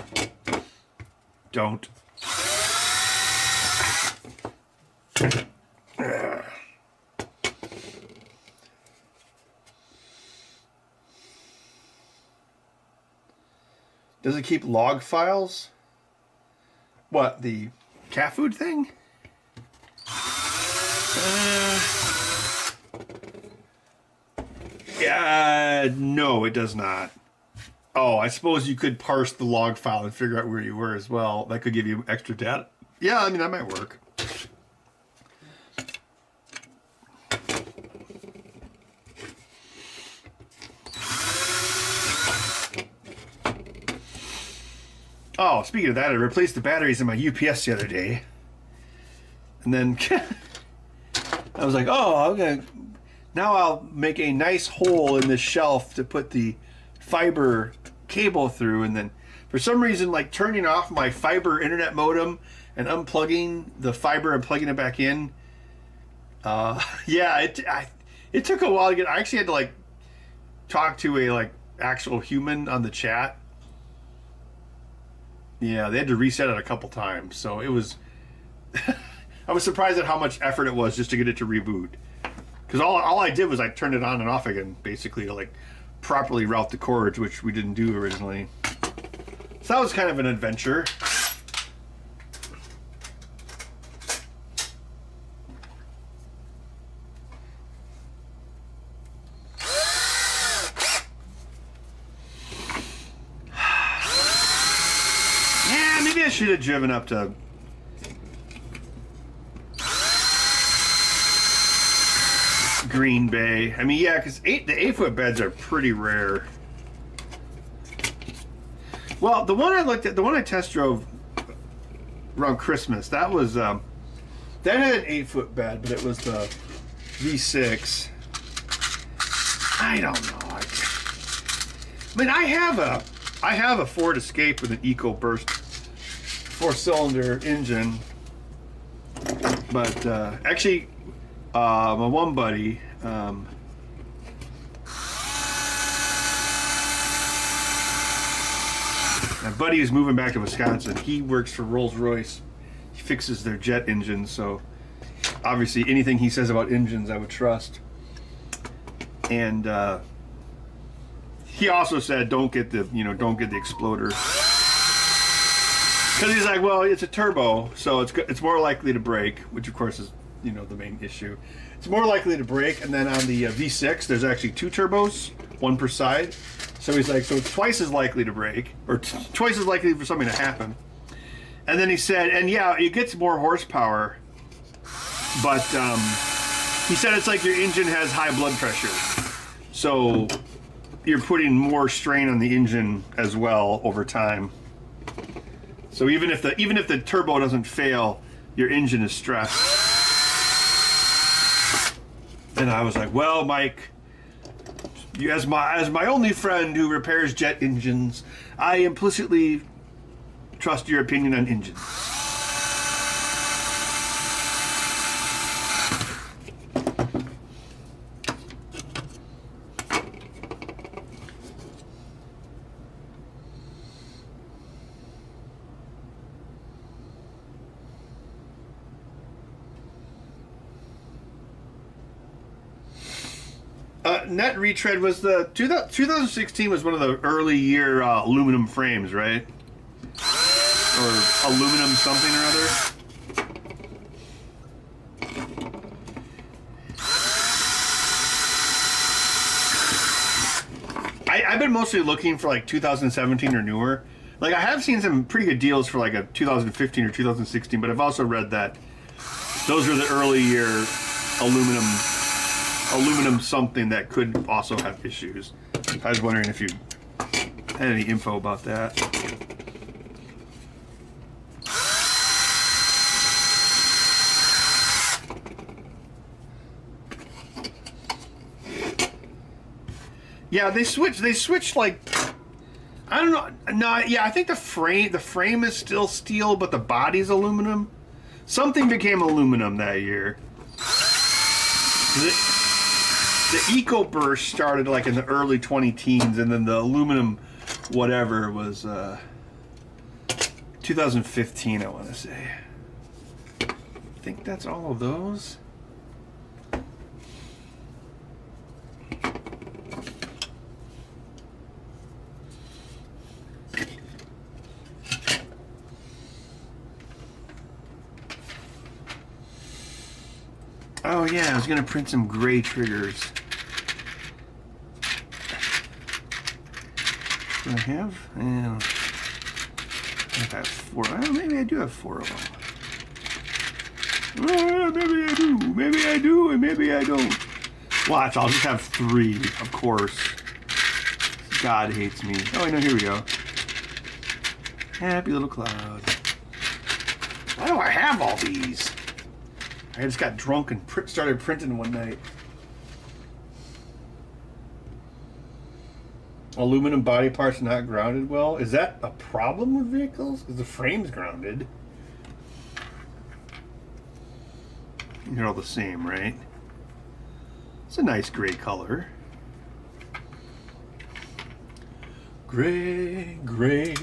Don't. Does it keep log files? What, the cat food thing? No, it does not. Oh, I suppose you could parse the log file and figure out where you were as well. That could give you extra data. Yeah, I mean, that might work. Oh, speaking of that, I replaced the batteries in my UPS the other day. And then I was like, oh, okay. Now I'll make a nice hole in this shelf to put the fiber cable through. And then for some reason, like turning off my fiber internet modem and unplugging the fiber and plugging it back in. Yeah, it took a while to get. I actually had to like talk to a actual human on the chat. Yeah, they had to reset it a couple times. So it was, I was surprised at how much effort it was just to get it to reboot. Because all I did was I turned it on and off again, basically, to like properly route the cords, which we didn't do originally. So that was kind of an adventure. Yeah, maybe I should have driven up to Green Bay. I mean, yeah, because the 8-foot beds are pretty rare. Well, the one I looked at, the one I test drove around Christmas, that was that had an 8-foot bed, but it was the V6. I don't know. I mean, I have a Ford Escape with an EcoBurst 4-cylinder engine, but actually, my one buddy. My buddy is moving back to Wisconsin. He works for Rolls-Royce. He fixes their jet engines, so obviously anything he says about engines I would trust. And he also said don't get the exploder. Because he's like, well, it's a turbo, so it's more likely to break, which of course is the main issue. It's more likely to break, and then on the V6 there's actually 2 turbos, one per side. So he's like, so it's twice as likely to break, or twice as likely for something to happen. And then he said, and yeah, it gets more horsepower, but he said it's like your engine has high blood pressure, so you're putting more strain on the engine as well over time. So even if the turbo doesn't fail, your engine is stressed. And I was like, well, Mike, as my only friend who repairs jet engines, I implicitly trust your opinion on engines. Net retread was the 2016 was one of the early year aluminum frames, right? Or aluminum something or other. I've been mostly looking for like 2017 or newer. Like I have seen some pretty good deals for like a 2015 or 2016, but I've also read that those are the early year aluminum something that could also have issues. I was wondering if you had any info about that. Yeah, they switched like, I don't know. No, yeah, I think the frame is still steel, but the body's aluminum. Something became aluminum that year. The EcoBurst started like in the early 2010s, and then the aluminum whatever was 2015, I want to say. I think that's all of those. Oh yeah, I was gonna print some gray triggers. Do I have? I have 4. Oh, maybe I do have 4 of them. Maybe I do. Maybe I do, and maybe I don't. Watch, I'll just have 3, of course. God hates me. Oh, I know. Here we go. Happy little cloud. Why do I have all these? I just got drunk and started printing one night. Aluminum body parts not grounded well. Is that a problem with vehicles? Because the frame's grounded. They're all the same, right? It's a nice gray color. Gray, gray,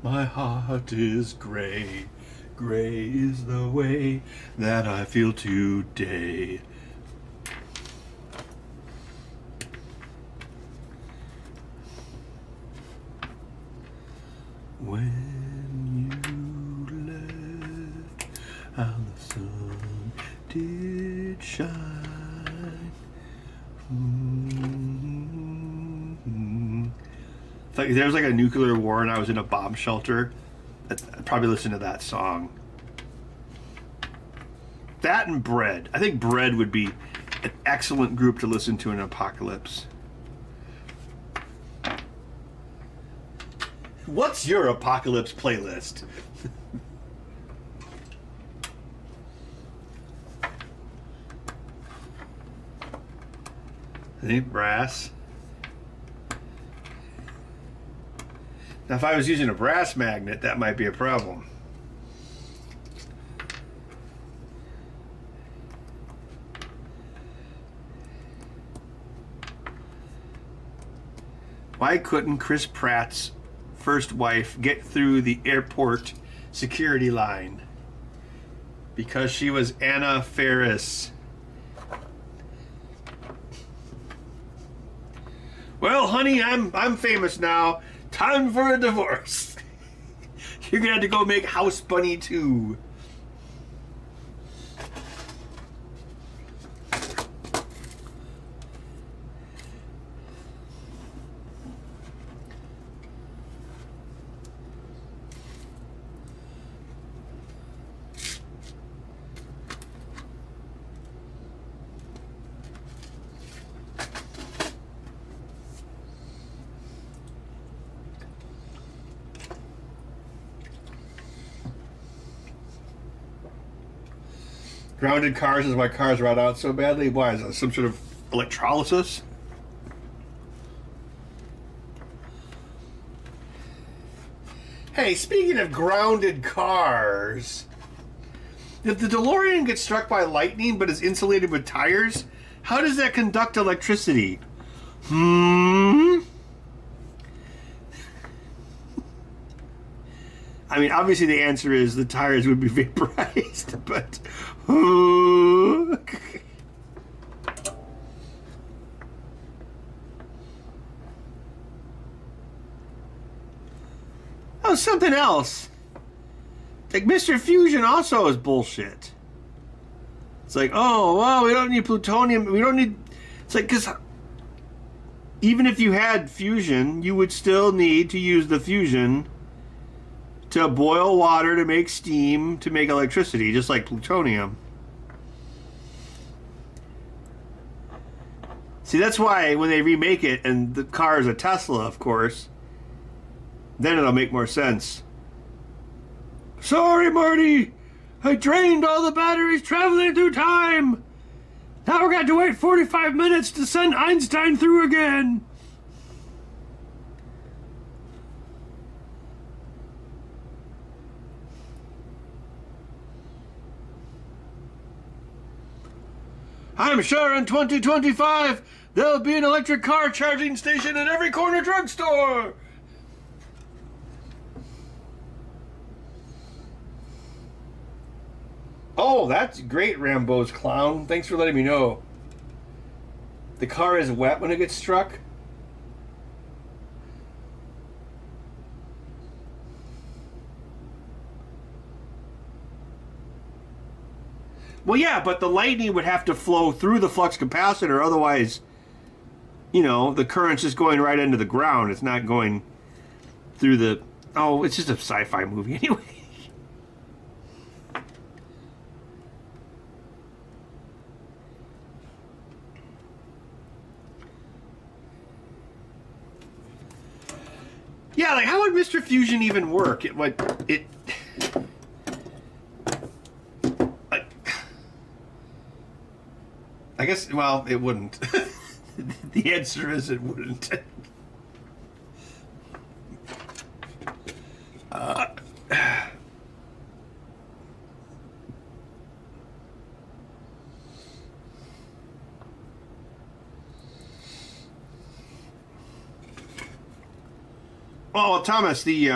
my heart is gray. Gray is the way that I feel today. When you left, how the sun did shine. If there was like a nuclear war and I was in a bomb shelter, I'd probably listen to that song. That and Bread. I think Bread would be an excellent group to listen to in an apocalypse. What's your apocalypse playlist? See, brass. Now, if I was using a brass magnet, that might be a problem. Why couldn't Chris Pratt's first wife get through the airport security line? Because she was Anna Faris. Well, honey, I'm famous now. Time for a divorce. You're gonna have to go make House Bunny 2. Grounded cars is why cars rot out so badly. Why is that? Some sort of electrolysis? Hey, speaking of grounded cars, if the DeLorean gets struck by lightning but is insulated with tires, how does that conduct electricity? I mean, obviously the answer is the tires would be vaporized, but... Oh, something else. Like, Mr. Fusion also is bullshit. It's like, oh, well, we don't need plutonium. We don't need... It's like, because even if you had fusion, you would still need to use the fusion to boil water to make steam to make electricity, just like plutonium. See, that's why when they remake it and the car is a Tesla, of course, then it'll make more sense. Sorry, Marty, I drained all the batteries traveling through time. Now we're going to wait 45 minutes to send Einstein through again. I'm sure in 2025 there'll be an electric car charging station in every corner drugstore. Oh, that's great, Rambo's clown. Thanks for letting me know. The car is wet when it gets struck. Well, yeah, but the lightning would have to flow through the flux capacitor. Otherwise, you know, the current's just going right into the ground. It's not going through the... Oh, it's just a sci-fi movie anyway. Yeah, like, how would Mr. Fusion even work? I guess, well, it wouldn't. The answer is it wouldn't. Well, Thomas, the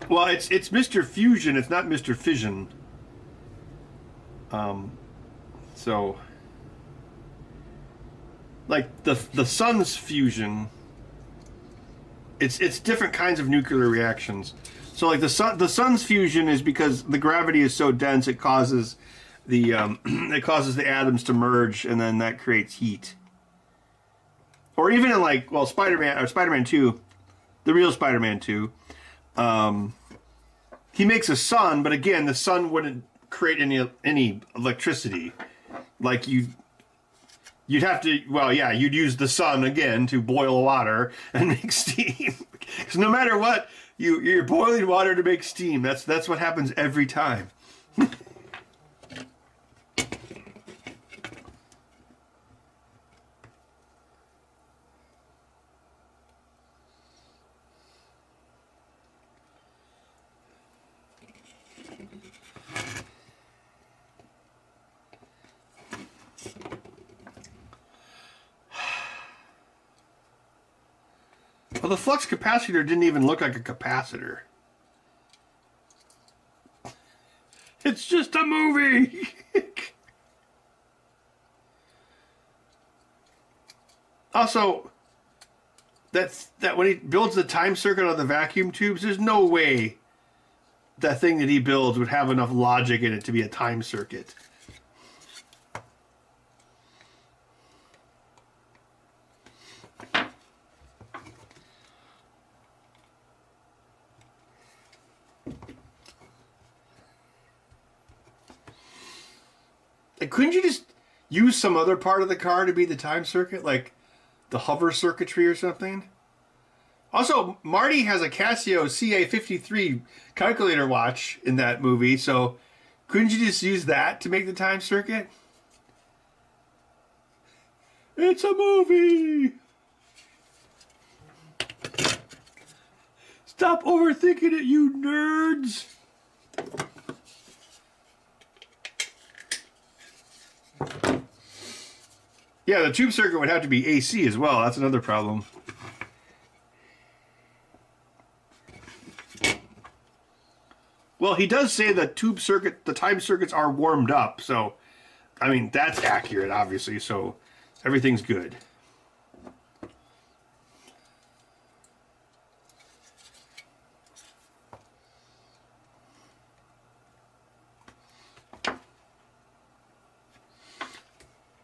well, it's Mr. Fusion. It's not Mr. Fission. So, like the sun's fusion it's different kinds of nuclear reactions. So like the sun's fusion is because the gravity is so dense it causes the it causes the atoms to merge, and then that creates heat. Or even in like, well, Spider-Man 2, the real Spider-Man 2, he makes a sun, but again, the sun wouldn't create any electricity. Like you'd have to, well, yeah, you'd use the sun again to boil water and make steam. Because no matter what, you're boiling water to make steam. That's what happens every time. Well, the flux capacitor didn't even look like a capacitor. It's just a movie. Also, that when he builds the time circuit on the vacuum tubes, there's no way that thing that he builds would have enough logic in it to be a time circuit. Couldn't you just use some other part of the car to be the time circuit, like the hover circuitry or something? Also, Marty has a Casio CA53 calculator watch in that movie, so couldn't you just use that to make the time circuit? It's a movie! Stop overthinking it, you nerds! Yeah, the tube circuit would have to be AC as well. That's another problem. Well, he does say the time circuits are warmed up. So, I mean, that's accurate, obviously. So, everything's good.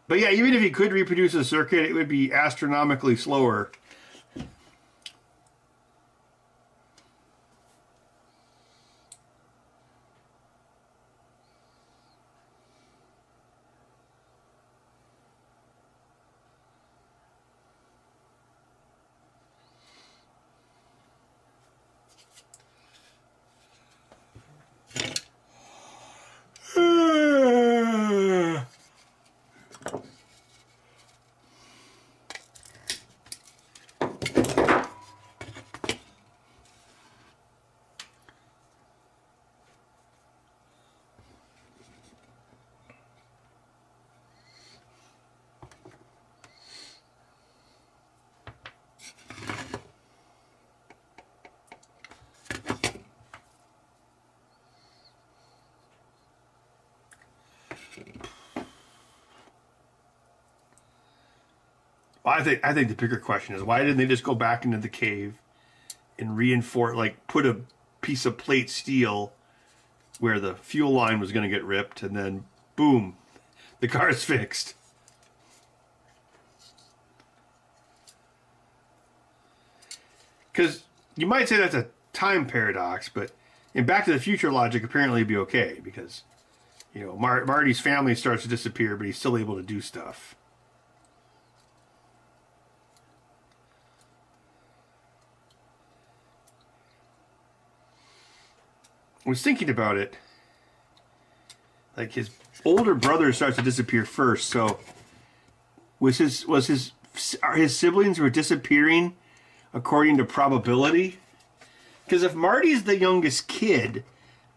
But yeah, even if you could reproduce a circuit, it would be astronomically slower. Well, I think the bigger question is, why didn't they just go back into the cave and reinforce, like put a piece of plate steel where the fuel line was going to get ripped, and then boom, the car's fixed. Because you might say that's a time paradox, but in Back to the Future logic, apparently it'd be okay, because, you know, Marty's family starts to disappear, but he's still able to do stuff. I was thinking about it. Like, his older brother starts to disappear first, so his siblings were disappearing according to probability? Because if Marty's the youngest kid,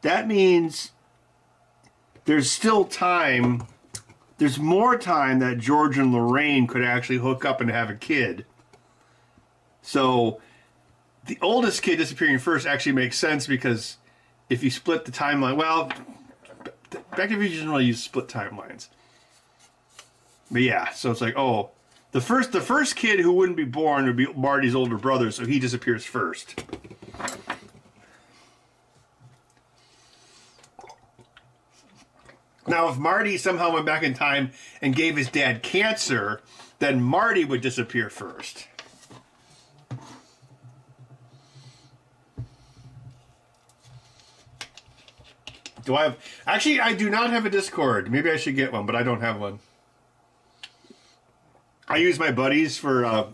that means there's still time. There's more time that George and Lorraine could actually hook up and have a kid. So the oldest kid disappearing first actually makes sense, because if you split the timeline, well, Back to the Future doesn't really use split timelines. But yeah, so it's like, oh, The first kid who wouldn't be born would be Marty's older brother, so he disappears first. Now, if Marty somehow went back in time and gave his dad cancer, then Marty would disappear first. Do I have... Actually, I do not have a Discord. Maybe I should get one, but I don't have one. I use my buddies for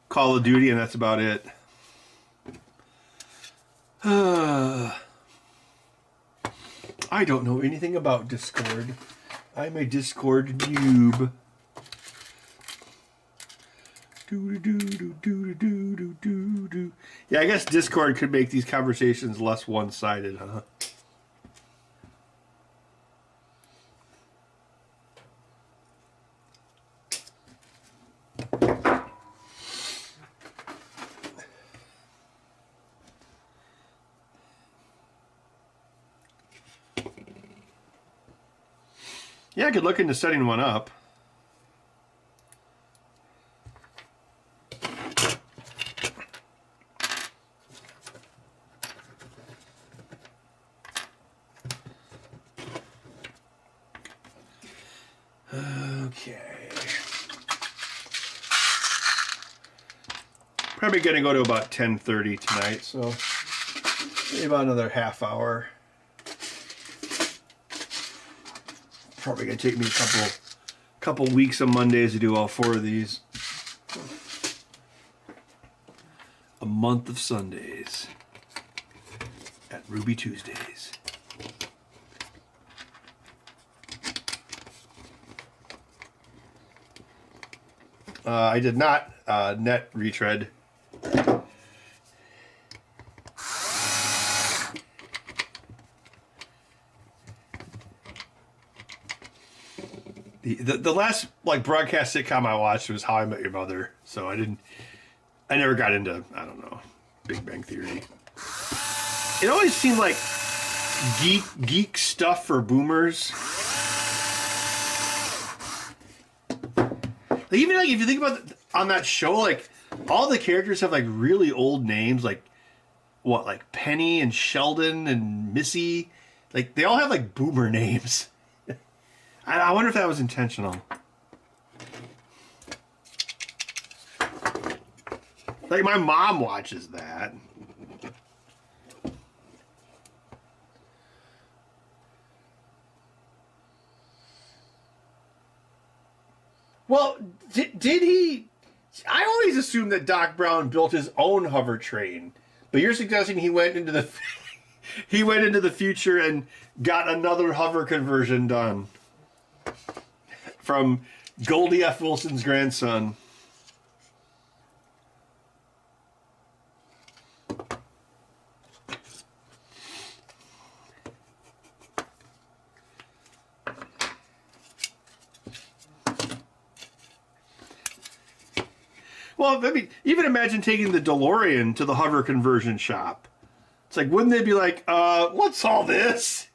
Call of Duty, and that's about it. I don't know anything about Discord. I'm a Discord noob. Yeah, I guess Discord could make these conversations less one-sided, huh? Yeah, I could look into setting one up. Okay. Probably going to go to about 10:30 tonight, so maybe about another half hour. Probably gonna take me a couple weeks of Mondays to do all 4 of these. A month of Sundays at Ruby Tuesdays. I did not net retread. The last broadcast sitcom I watched was How I Met Your Mother, so I never got into, I don't know, Big Bang Theory. It always seemed like geek stuff for boomers. Even if you think about on that show, all the characters have really old names, like Penny and Sheldon and Missy, they all have boomer names. I wonder if that was intentional. My mom watches that. Well, did he... I always assumed that Doc Brown built his own hover train. But you're suggesting he went into the... he went into the future and got another hover conversion done. From Goldie F. Wilson's grandson. Well, even imagine taking the DeLorean to the hover conversion shop. It's wouldn't they be what's all this?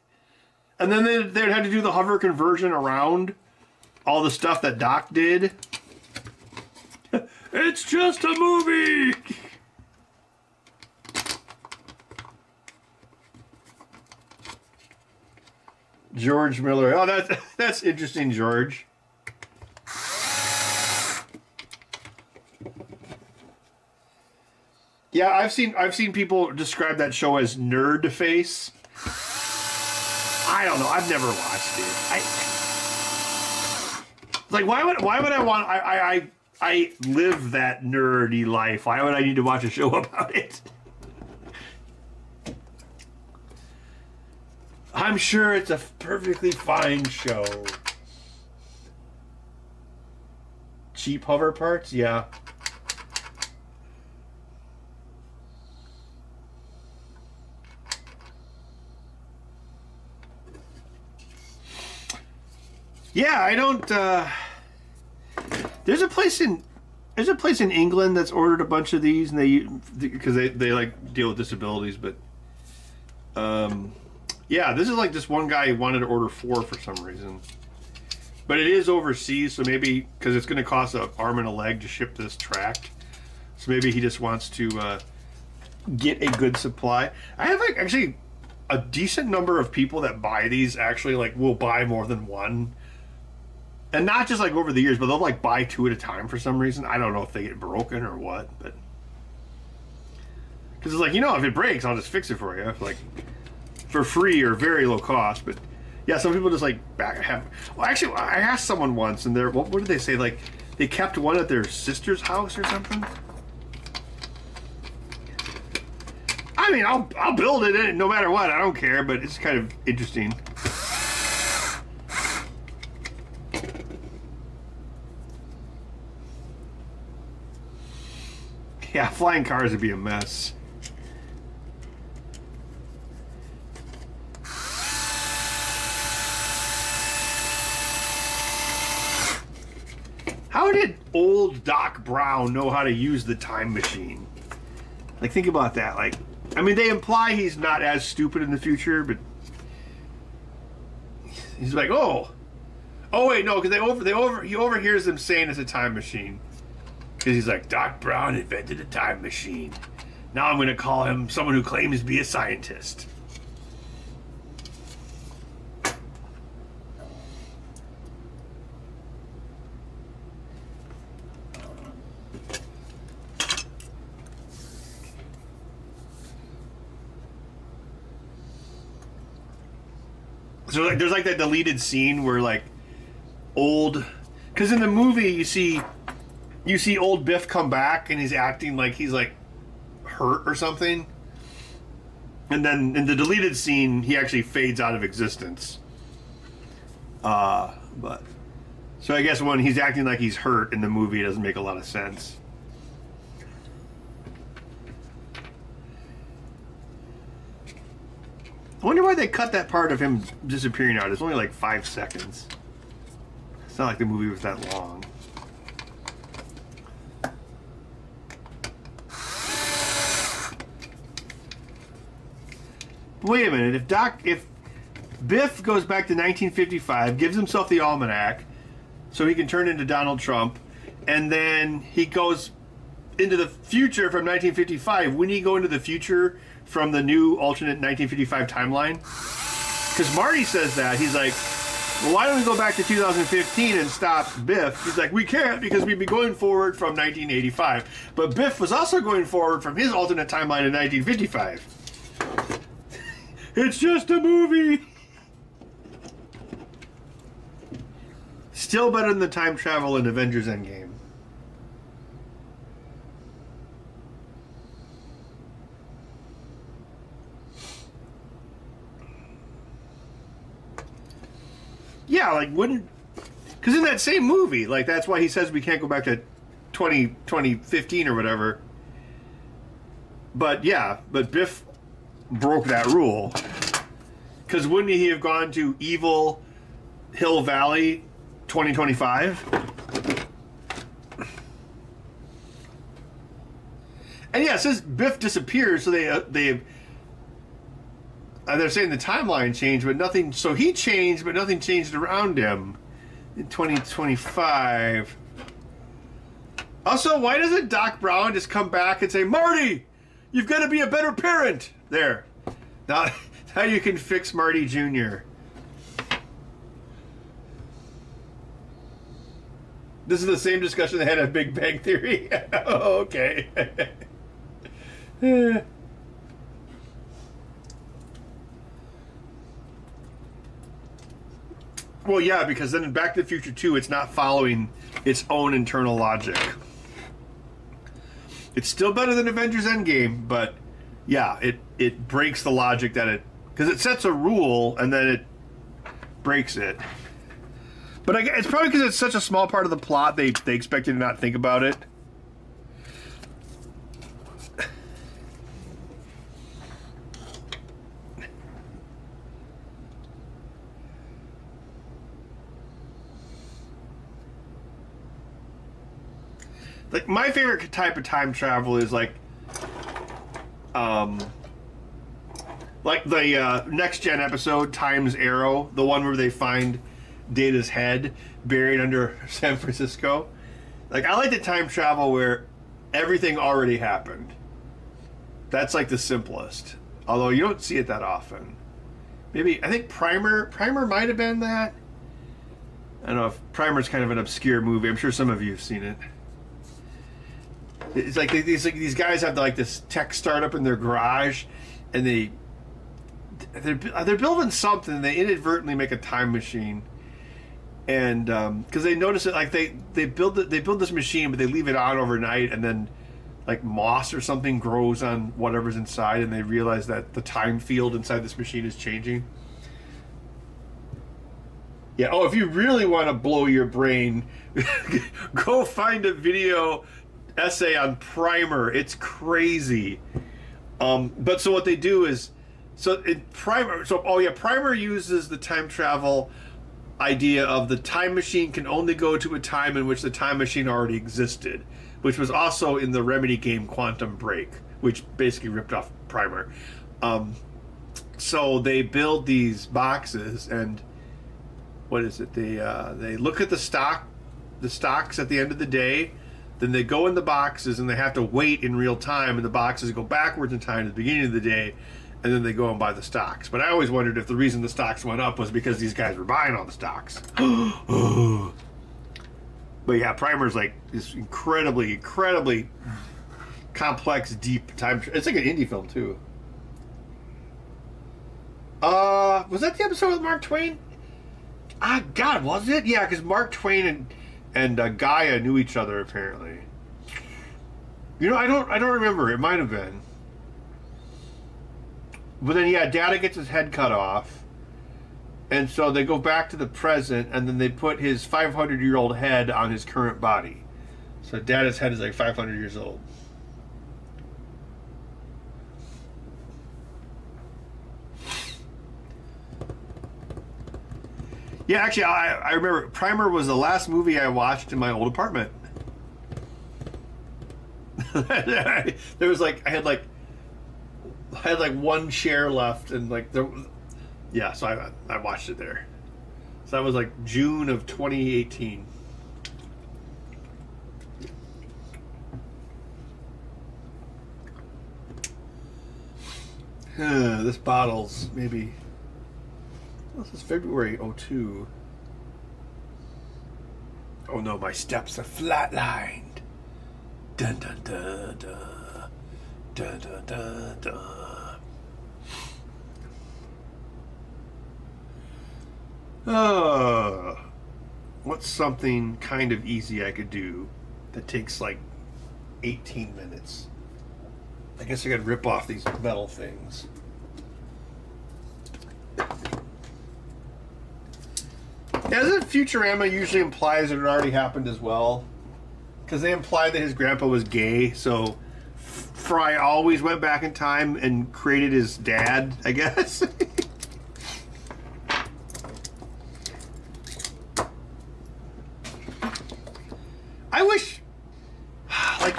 And then they'd have to do the hover conversion around all the stuff that Doc did. It's just a movie! George Miller. Oh, that's interesting, George. Yeah, I've seen people describe that show as nerd face. I don't know. I've never watched it. Why would I want? I live that nerdy life. Why would I need to watch a show about it? I'm sure it's a perfectly fine show. Cheap hover parts, yeah. Yeah, I don't. There's a place in England that's ordered a bunch of these, and because they deal with disabilities. But yeah, this is this one guy wanted to order 4 for some reason. But it is overseas, so maybe because it's going to cost an arm and a leg to ship this tracked, so maybe he just wants to get a good supply. I have like actually a decent number of people that buy these. Actually, like will buy more than one, and not just like over the years, but they'll like buy 2 at a time for some reason. I don't know if they get broken or what, but because it's like, you know, if it breaks, I'll just fix it for you, like for free or very low cost. But yeah, some people just like well, actually, I asked someone once, and they're what did they say? Like they kept one at their sister's house or something. I mean, I'll build it no matter what. I don't care, but it's kind of interesting. Yeah, flying cars would be a mess. How did old Doc Brown know how to use the time machine? Like, think about that. Like, I mean, they imply he's not as stupid in the future, but he's like, oh wait, no, because he overhears them saying it's a time machine. Because he's like, Doc Brown invented a time machine. Now I'm going to call him someone who claims to be a scientist. So like, there's like that deleted scene where like old, because in the movie you see old Biff come back and he's acting like he's like hurt or something, and then in the deleted scene he actually fades out of existence. But so I guess when he's acting like he's hurt in the movie, it doesn't make a lot of sense. I wonder why they cut that part of him disappearing out. It's only like 5 seconds. It's not like the movie was that long. Wait a minute. If Biff goes back to 1955, gives himself the almanac so he can turn into Donald Trump, and then he goes into the future from 1955, wouldn't he go into the future from the new alternate 1955 timeline? Because Marty says that. He's like, well, why don't we go back to 2015 and stop Biff? He's like, we can't because we'd be going forward from 1985. But Biff was also going forward from his alternate timeline in 1955. It's just a movie. Still better than the time travel in Avengers Endgame. Yeah, like wouldn't, because in that same movie, like that's why he says we can't go back to 2015 or whatever. But yeah, but Biff broke that rule, because wouldn't he have gone to Evil Hill Valley 2025? And yeah, it says Biff disappears, so they're saying the timeline changed, but nothing. So he changed, but nothing changed around him in 2025. Also, why doesn't Doc Brown just come back and say, Marty, you've got to be a better parent? There. Now you can fix Marty Jr. This is the same discussion they had at Big Bang Theory. Oh, okay. Well, yeah, because then in Back to the Future 2, it's not following its own internal logic. It's still better than Avengers Endgame, but yeah, it breaks the logic that it... Because it sets a rule, and then it breaks it. But it's probably because it's such a small part of the plot, they expect you to not think about it. Like, my favorite type of time travel is like the Next Gen episode, Time's Arrow, the one where they find Data's head buried under San Francisco. Like, I like the time travel where everything already happened. That's like the simplest. Although you don't see it that often. Maybe, I think Primer might have been that. I don't know if Primer's kind of an obscure movie. I'm sure some of you have seen it. It's like these guys have like this tech startup in their garage, and they're building something. They inadvertently make a time machine, and because they notice it, like they build this machine, but they leave it on overnight, and then like moss or something grows on whatever's inside, and they realize that the time field inside this machine is changing. Yeah. Oh, if you really want to blow your brain, go find a video essay on Primer. It's crazy. But so what they do is, Primer uses the time travel idea of the time machine can only go to a time in which the time machine already existed, which was also in the Remedy game Quantum Break, which basically ripped off Primer. So they build these boxes, and what is it? They look at the stocks at the end of the day. Then they go in the boxes, and they have to wait in real time, and the boxes go backwards in time to the beginning of the day, and then they go and buy the stocks. But I always wondered if the reason the stocks went up was because these guys were buying all the stocks. But yeah, Primer's like this incredibly complex, deep time. It's like an indie film too. Was that the episode with Mark Twain? God, was it? Yeah, because Mark Twain and Gaia knew each other apparently. You know, I don't remember. It might have been. But then, yeah, Data gets his head cut off, and so they go back to the present, and then they put his 500-year-old head on his current body. So Data's head is like 500 years old. Yeah, actually, I remember Primer was the last movie I watched in my old apartment. There was like I had like one chair left, and like yeah, so I watched it there. So that was like June of 2018. This bottle's maybe. This is February 02. Oh no, my steps are flatlined. Dun dun dun dun. Dun dun dun dun. What's something kind of easy I could do that takes like 18 minutes? I guess I could rip off these metal things. Yeah, doesn't Futurama usually implies that it already happened as well? Because they implied that his grandpa was gay, so Fry always went back in time and created his dad, I guess. I wish, I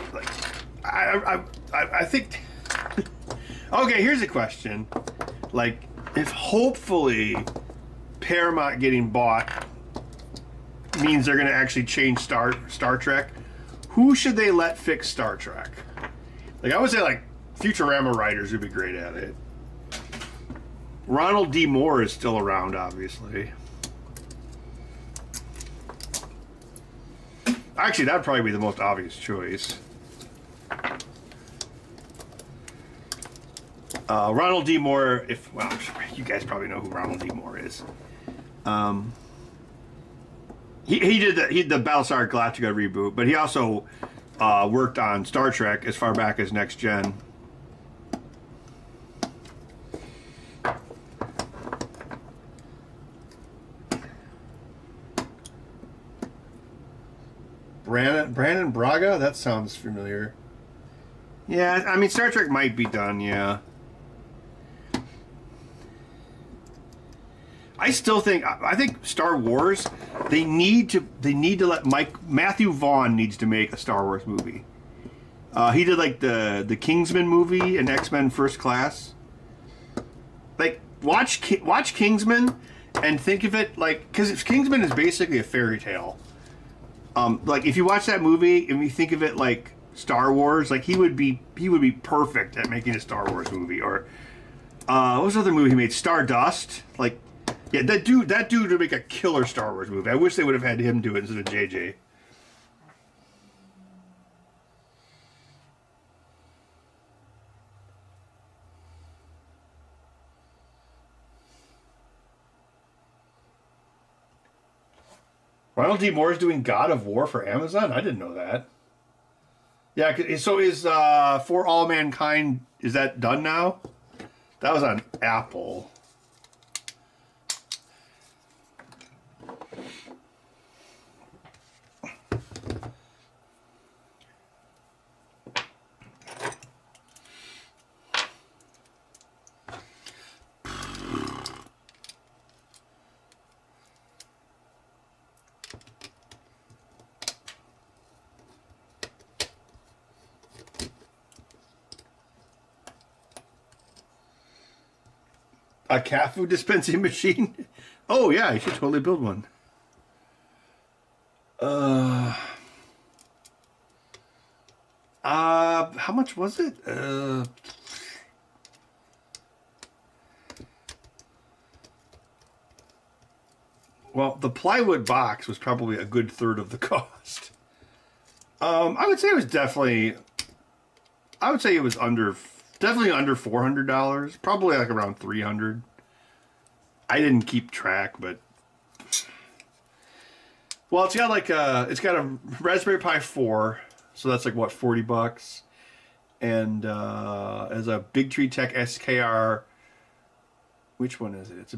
think. Okay, here's a question. Like, if hopefully Paramount getting bought means they're going to actually change Star Trek, who should they let fix Star Trek? Like, I would say, like, Futurama writers would be great at it. Ronald D. Moore is still around, obviously. Actually, that'd probably be the most obvious choice. Ronald D. Moore, well, you guys probably know who Ronald D. Moore is. He did the Battlestar Galactica reboot, but he also worked on Star Trek as far back as Next Gen. Brandon Braga? That sounds familiar. Yeah, I mean, Star Trek might be done, yeah. I think Star Wars, they need to let Matthew Vaughn needs to make a Star Wars movie. He did like the Kingsman movie and X-Men First Class. Like, watch Kingsman and think of it like, because Kingsman is basically a fairy tale. Like if you watch that movie and you think of it like Star Wars, like he would be perfect at making a Star Wars movie. Or what was the other movie he made? Stardust. Like, yeah, that dude would make a killer Star Wars movie. I wish they would have had him do it instead of JJ. Ronald D. Moore is doing God of War for Amazon? I didn't know that. Yeah, so is For All Mankind, is that done now? That was on Apple. A cat food dispensing machine? Oh yeah, you should totally build one. How much was it? Well, the plywood box was probably a good third of the cost. I would say it was definitely. I would say it was definitely under $400. Probably like around $300. I didn't keep track, but well, it's got a Raspberry Pi 4, so that's like what, $40, and as a Big Tree Tech SKR. Which one is it?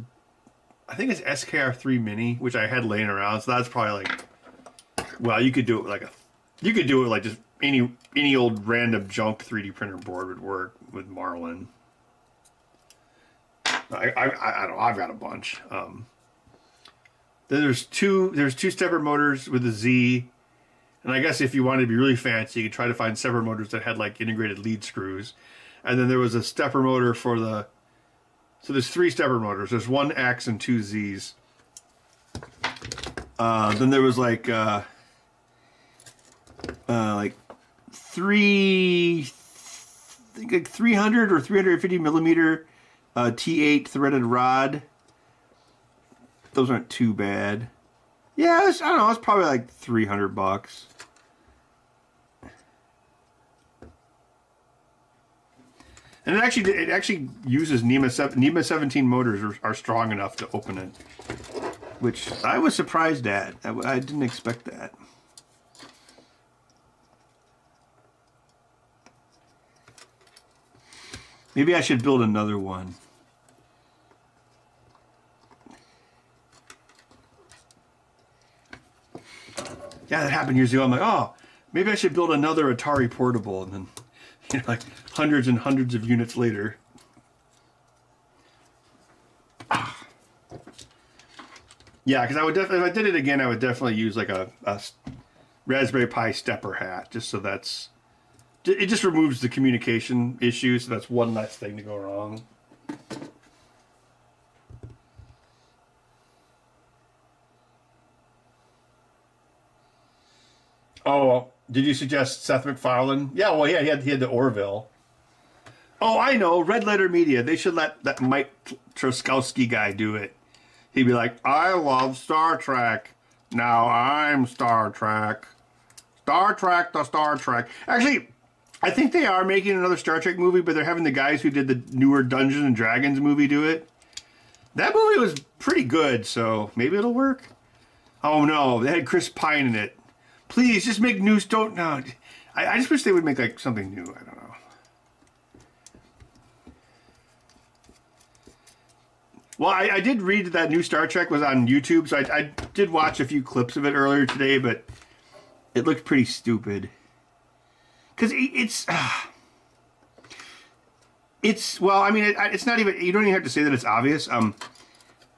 I think it's SKR 3 Mini, which I had laying around. So that's probably like, well, you could do it like just any old random junk 3D printer board would work with Marlin. I don't know. I've got a bunch. Then there's two stepper motors with a Z, and I guess if you wanted to be really fancy, you could try to find stepper motors that had like integrated lead screws. And then there was a stepper motor for the. So there's 3 stepper motors. There's 1 X and 2 Z's. Then there was like 300 or 350 millimeter T8 threaded rod. Those aren't too bad. Yeah, I don't know. It's probably like $300. And it actually uses NEMA 17 motors are strong enough to open it, which I was surprised at. I didn't expect that. Maybe I should build another one. Yeah, that happened years ago. I'm like, oh, maybe I should build another Atari portable, and then, like hundreds and hundreds of units later. Yeah, because I would definitely, if I did it again, I would definitely use like a Raspberry Pi stepper hat, just so it just removes the communication issue, so that's one less thing to go wrong. Oh, did you suggest Seth MacFarlane? Yeah, well, yeah, he had the Orville. Oh, I know, Red Letter Media. They should let that Mike Truskowski guy do it. He'd be like, I love Star Trek. Now I'm Star Trek. Star Trek to Star Trek. Actually, I think they are making another Star Trek movie, but they're having the guys who did the newer Dungeons and Dragons movie do it. That movie was pretty good, so maybe it'll work. Oh no, they had Chris Pine in it. Please, just make news. Don't no. I just wish they would make like something new. I don't know. Well, I did read that new Star Trek was on YouTube, so I did watch a few clips of it earlier today, but it looked pretty stupid. Because it's well, I mean, it's not even. You don't even have to say that it's obvious.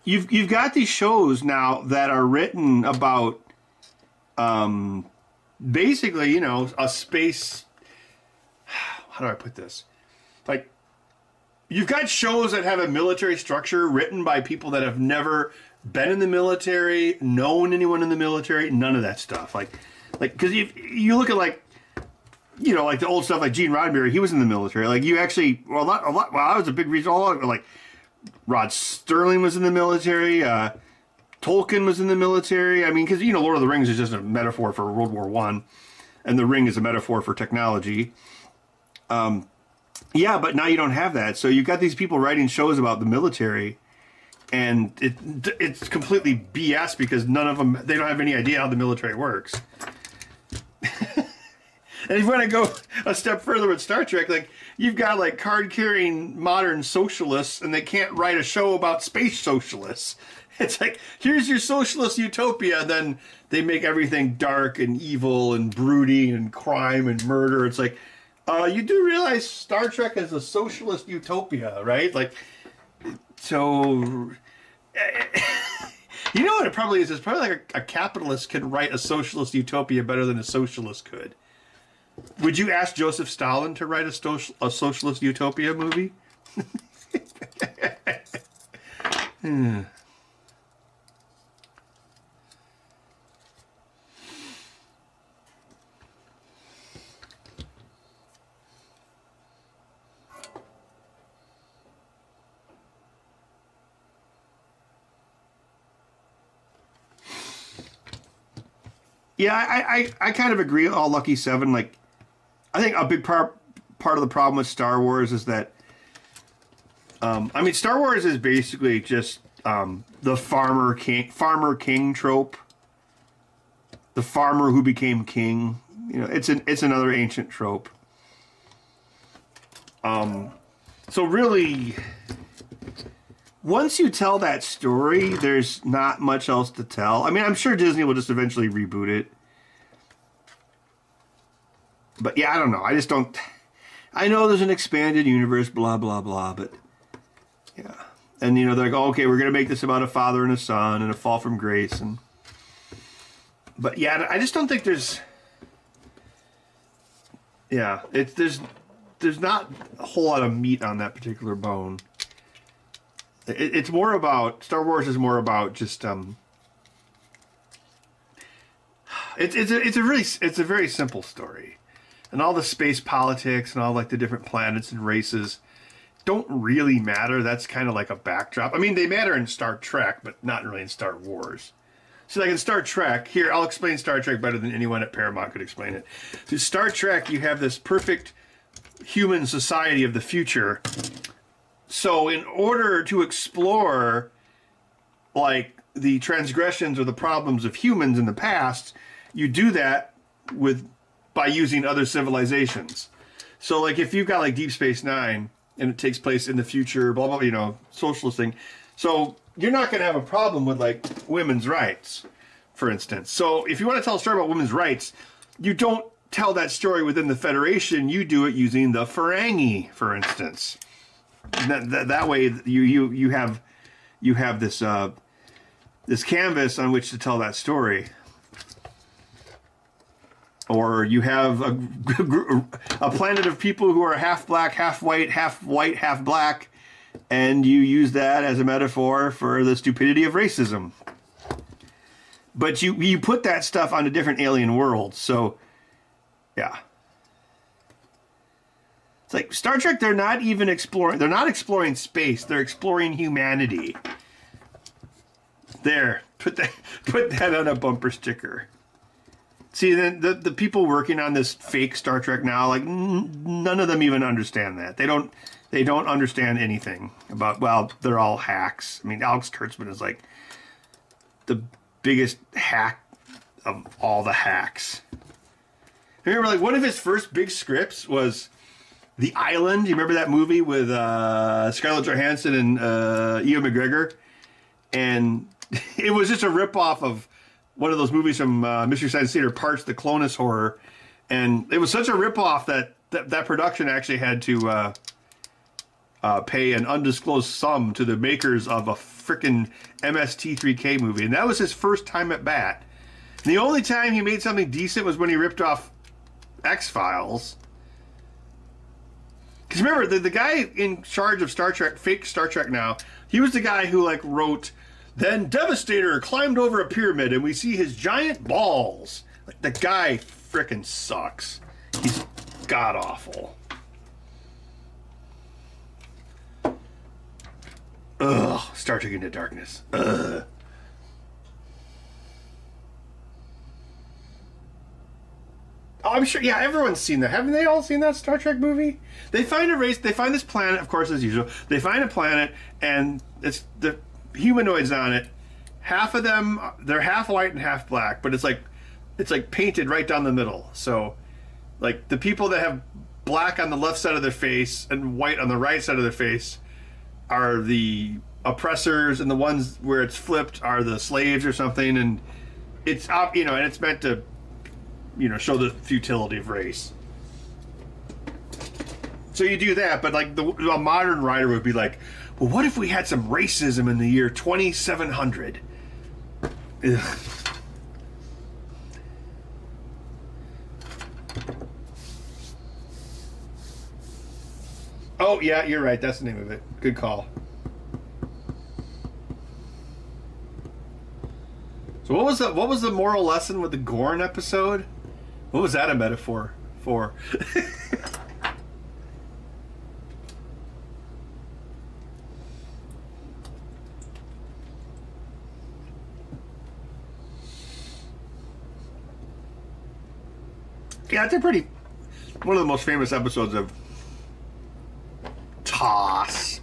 You've got these shows now that are written about. Basically, a space. How do I put this? Like, you've got shows that have a military structure written by people that have never been in the military, known anyone in the military, none of that stuff. Like, because you look at like the old stuff like Gene Roddenberry, he was in the military. Like you actually, well, that was a big reason. Like Rod Sterling was in the military. Tolkien was in the military. I mean, because Lord of the Rings is just a metaphor for World War I, and the ring is a metaphor for technology. Yeah, but now you don't have that. So you've got these people writing shows about the military, and it's completely BS because none of them, they don't have any idea how the military works. And if you want to go a step further with Star Trek, like you've got like card-carrying modern socialists, and they can't write a show about space socialists. It's like, here's your socialist utopia, then they make everything dark and evil and brooding and crime and murder. It's like, you do realize Star Trek is a socialist utopia, right? Like, so... You know what it probably is? It's probably like a capitalist could write a socialist utopia better than a socialist could. Would you ask Joseph Stalin to write a socialist utopia movie? Yeah, I kind of agree. All Lucky Seven, like, I think a big part of the problem with Star Wars is that, I mean, Star Wars is basically just the farmer king trope. The farmer who became king. It's another ancient trope. So really, once you tell that story, there's not much else to tell. I mean, I'm sure Disney will just eventually reboot it. But yeah, I don't know. I just don't... I know there's an expanded universe, blah, blah, blah, but... Yeah. And, they're like, oh, okay, we're going to make this about a father and a son and a fall from grace. But yeah, I just don't think there's... Yeah, there's not a whole lot of meat on that particular bone. It's more about... Star Wars is more about just... It's a very simple story. And all the space politics and all like the different planets and races don't really matter. That's kind of like a backdrop. I mean, they matter in Star Trek, but not really in Star Wars. So like in Star Trek, here, I'll explain Star Trek better than anyone at Paramount could explain it. So Star Trek, you have this perfect human society of the future. So in order to explore like the transgressions or the problems of humans in the past, you do that by using other civilizations. So like if you've got like Deep Space Nine and it takes place in the future, blah, blah, socialist thing. So you're not going to have a problem with like women's rights, for instance. So if you want to tell a story about women's rights, you don't tell that story within the Federation. You do it using the Ferengi, for instance. That way you have this canvas on which to tell that story. Or you have a planet of people who are half black, half white, half black, and you use that as a metaphor for the stupidity of racism. But you put that stuff on a different alien world, so yeah. It's like Star Trek, they're not exploring space, they're exploring humanity. There, put that on a bumper sticker. See, the people working on this fake Star Trek now, like none of them even understand that. They don't understand anything about. Well, they're all hacks. I mean, Alex Kurtzman is like the biggest hack of all the hacks. Remember, like one of his first big scripts was The Island. You remember that movie with Scarlett Johansson and Ewan McGregor, and it was just a ripoff of one of those movies from Mystery Science Theater, Parts, the Clonus Horror. And it was such a ripoff that production actually had to pay an undisclosed sum to the makers of a frickin' MST3K movie. And that was his first time at bat. And the only time he made something decent was when he ripped off X-Files. Because remember, the guy in charge of Star Trek, fake Star Trek now, he was the guy who, like, wrote, "Then Devastator climbed over a pyramid and we see his giant balls." Like, the guy frickin' sucks. He's god-awful. Ugh, Star Trek Into Darkness. Ugh. Oh, I'm sure. Yeah, everyone's seen that. Haven't they all seen that Star Trek movie? They find a race. They find this planet, of course, as usual. They find a planet, and it's the humanoids on it. Half of them, they're half white and half black, but it's like painted right down the middle. So, like, the people that have black on the left side of their face and white on the right side of their face are the oppressors, and the ones where it's flipped are the slaves or something. And it's and it's meant to, show the futility of race. So you do that, but like a modern writer would be like, well, what if we had some racism in the year 2700? Ugh. Oh yeah, you're right. That's the name of it. Good call. So what was the moral lesson with the Gorn episode? What was that a metaphor for? Yeah, it's one of the most famous episodes of TOS.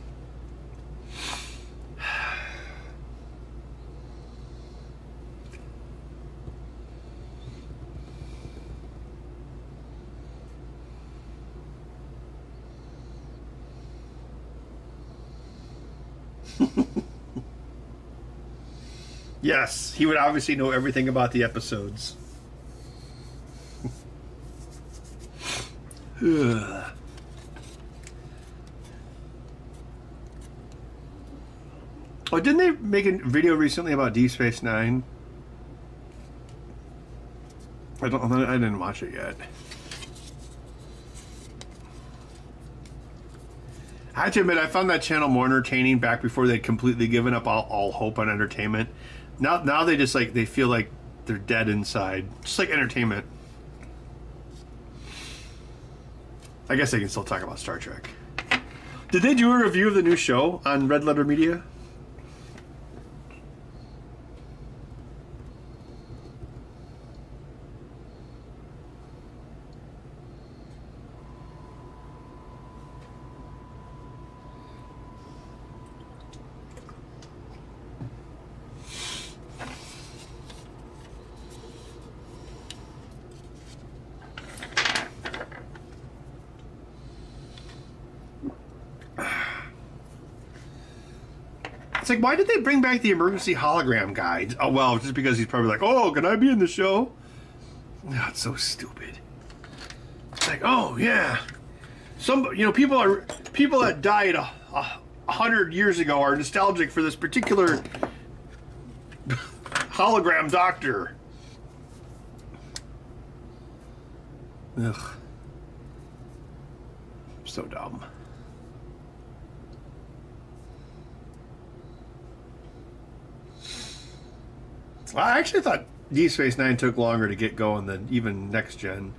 Yes, he would obviously know everything about the episodes. Oh, didn't they make a video recently about Deep Space Nine? I didn't watch it yet. I have to admit, I found that channel more entertaining back before they'd completely given up all hope on entertainment. Now they just they feel like they're dead inside, just like entertainment. I guess they can still talk about Star Trek. Did they do a review of the new show on Red Letter Media? It's like, why did they bring back the emergency hologram guide? Oh, well, just because he's probably like, oh, can I be in the show? Oh, it's so stupid. It's like, oh, yeah. People that died 100 years ago are nostalgic for this particular hologram doctor. Ugh. So dumb. I actually thought Deep Space Nine took longer to get going than even Next Gen.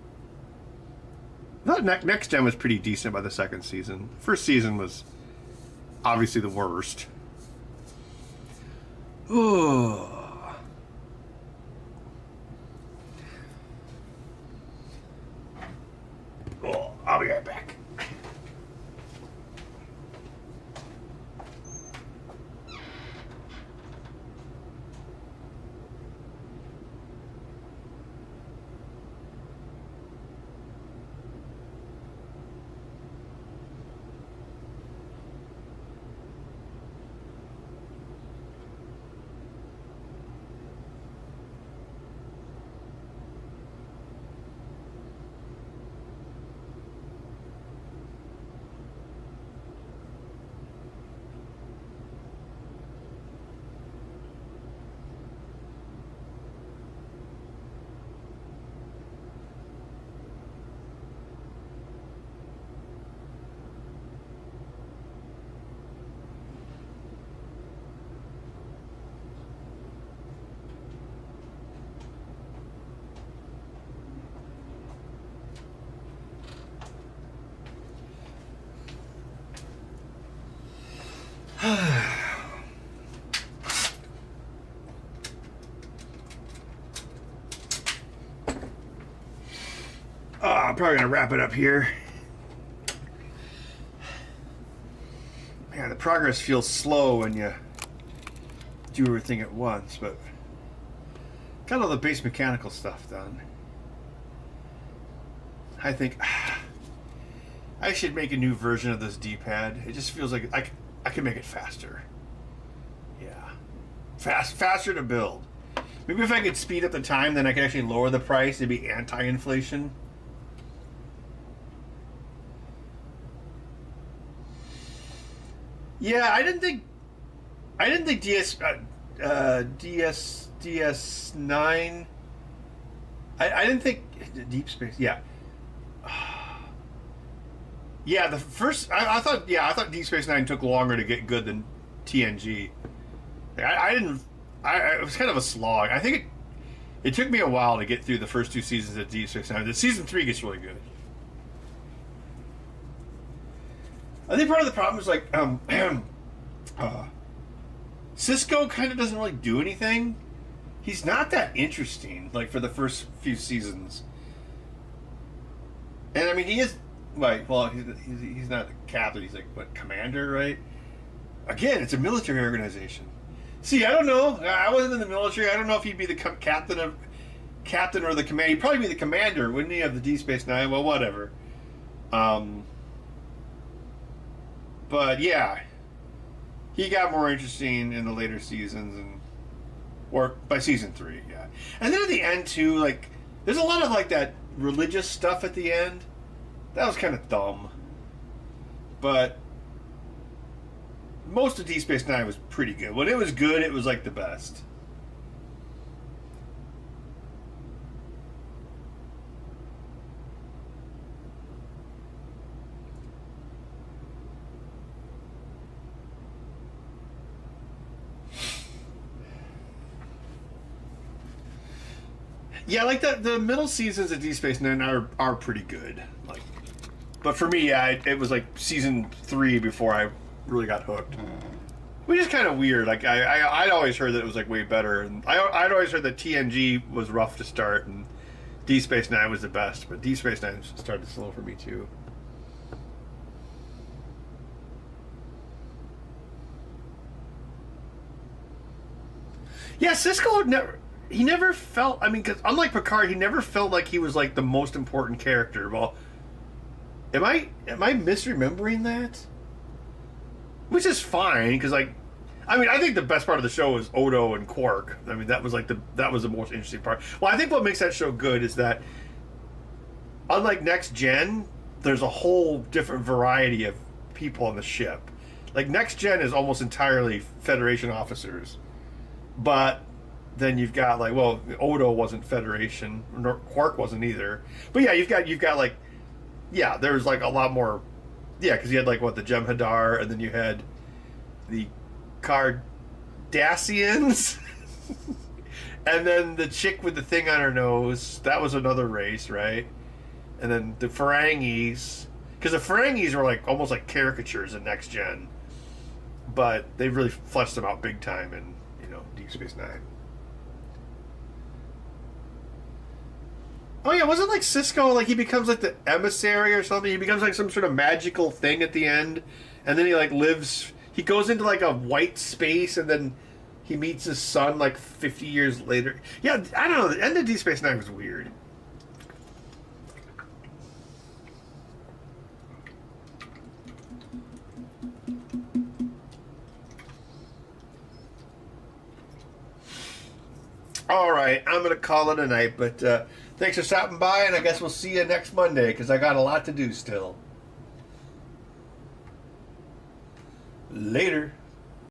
I thought Next Gen was pretty decent by the second season. First season was obviously the worst. Oh. I'll be right back. I'm probably going to wrap it up here. Man, the progress feels slow when you do everything at once, but got all the base mechanical stuff done. I think I should make a new version of this D-pad. It just feels like I can make it faster. Yeah. Faster to build. Maybe if I could speed up the time, then I could actually lower the price. It'd be anti-inflation. Yeah, I didn't think DS9. I didn't think Deep Space. Yeah. Yeah, the first I thought Deep Space Nine took longer to get good than TNG. It was kind of a slog. I think it took me a while to get through the first 2 seasons of Deep Space Nine. The season 3 gets really good. I think part of the problem is like Cisco kind of doesn't really do anything. He's not that interesting, like for the first few seasons. And I mean, he is like, well, he's not a captain. He's like what, commander, right? Again, it's a military organization. See, I don't know. I wasn't in the military. I don't know if he'd be the captain or the commander. He'd probably be the commander, wouldn't he, of the Deep Space Nine? Well, whatever. But yeah, he got more interesting in the later seasons, or by season 3, yeah. And then at the end too, like there's a lot of like that religious stuff at the end. That was kind of dumb. But most of Deep Space Nine was pretty good. When it was good, it was like the best. Yeah, like the middle seasons of Deep Space Nine are pretty good. Like, but for me, yeah, it was like season 3 before I really got hooked. Which is kind of weird. Like I'd always heard that it was like way better, and I'd always heard that TNG was rough to start, and Deep Space Nine was the best. But Deep Space Nine started slow for me too. Yeah, Cisco never felt. I mean, because unlike Picard, he never felt like he was like the most important character. Well, am I misremembering that? Which is fine, because like, I mean, I think the best part of the show was Odo and Quark. I mean, that was like that was the most interesting part. Well, I think what makes that show good is that, unlike Next Gen, there's a whole different variety of people on the ship. Like Next Gen is almost entirely Federation officers, but then you've got like, well, Odo wasn't Federation, nor Quark wasn't either. But yeah, you've got like, yeah, there was like a lot more. Yeah, because you had like what, the Jem'Hadar, and then you had the Cardassians, and then the chick with the thing on her nose. That was another race, right? And then the Ferengis, because the Ferengis were like almost like caricatures in Next Gen, but they really fleshed them out big time in Deep Space Nine. Oh yeah, wasn't like Cisco, like he becomes like the emissary or something? He becomes like some sort of magical thing at the end, and then he like he goes into like a white space, and then he meets his son like 50 years later. Yeah, I don't know, the end of Deep Space Nine was weird. All right, I'm going to call it a night, but thanks for stopping by, and I guess we'll see you next Monday, because I got a lot to do still. Later.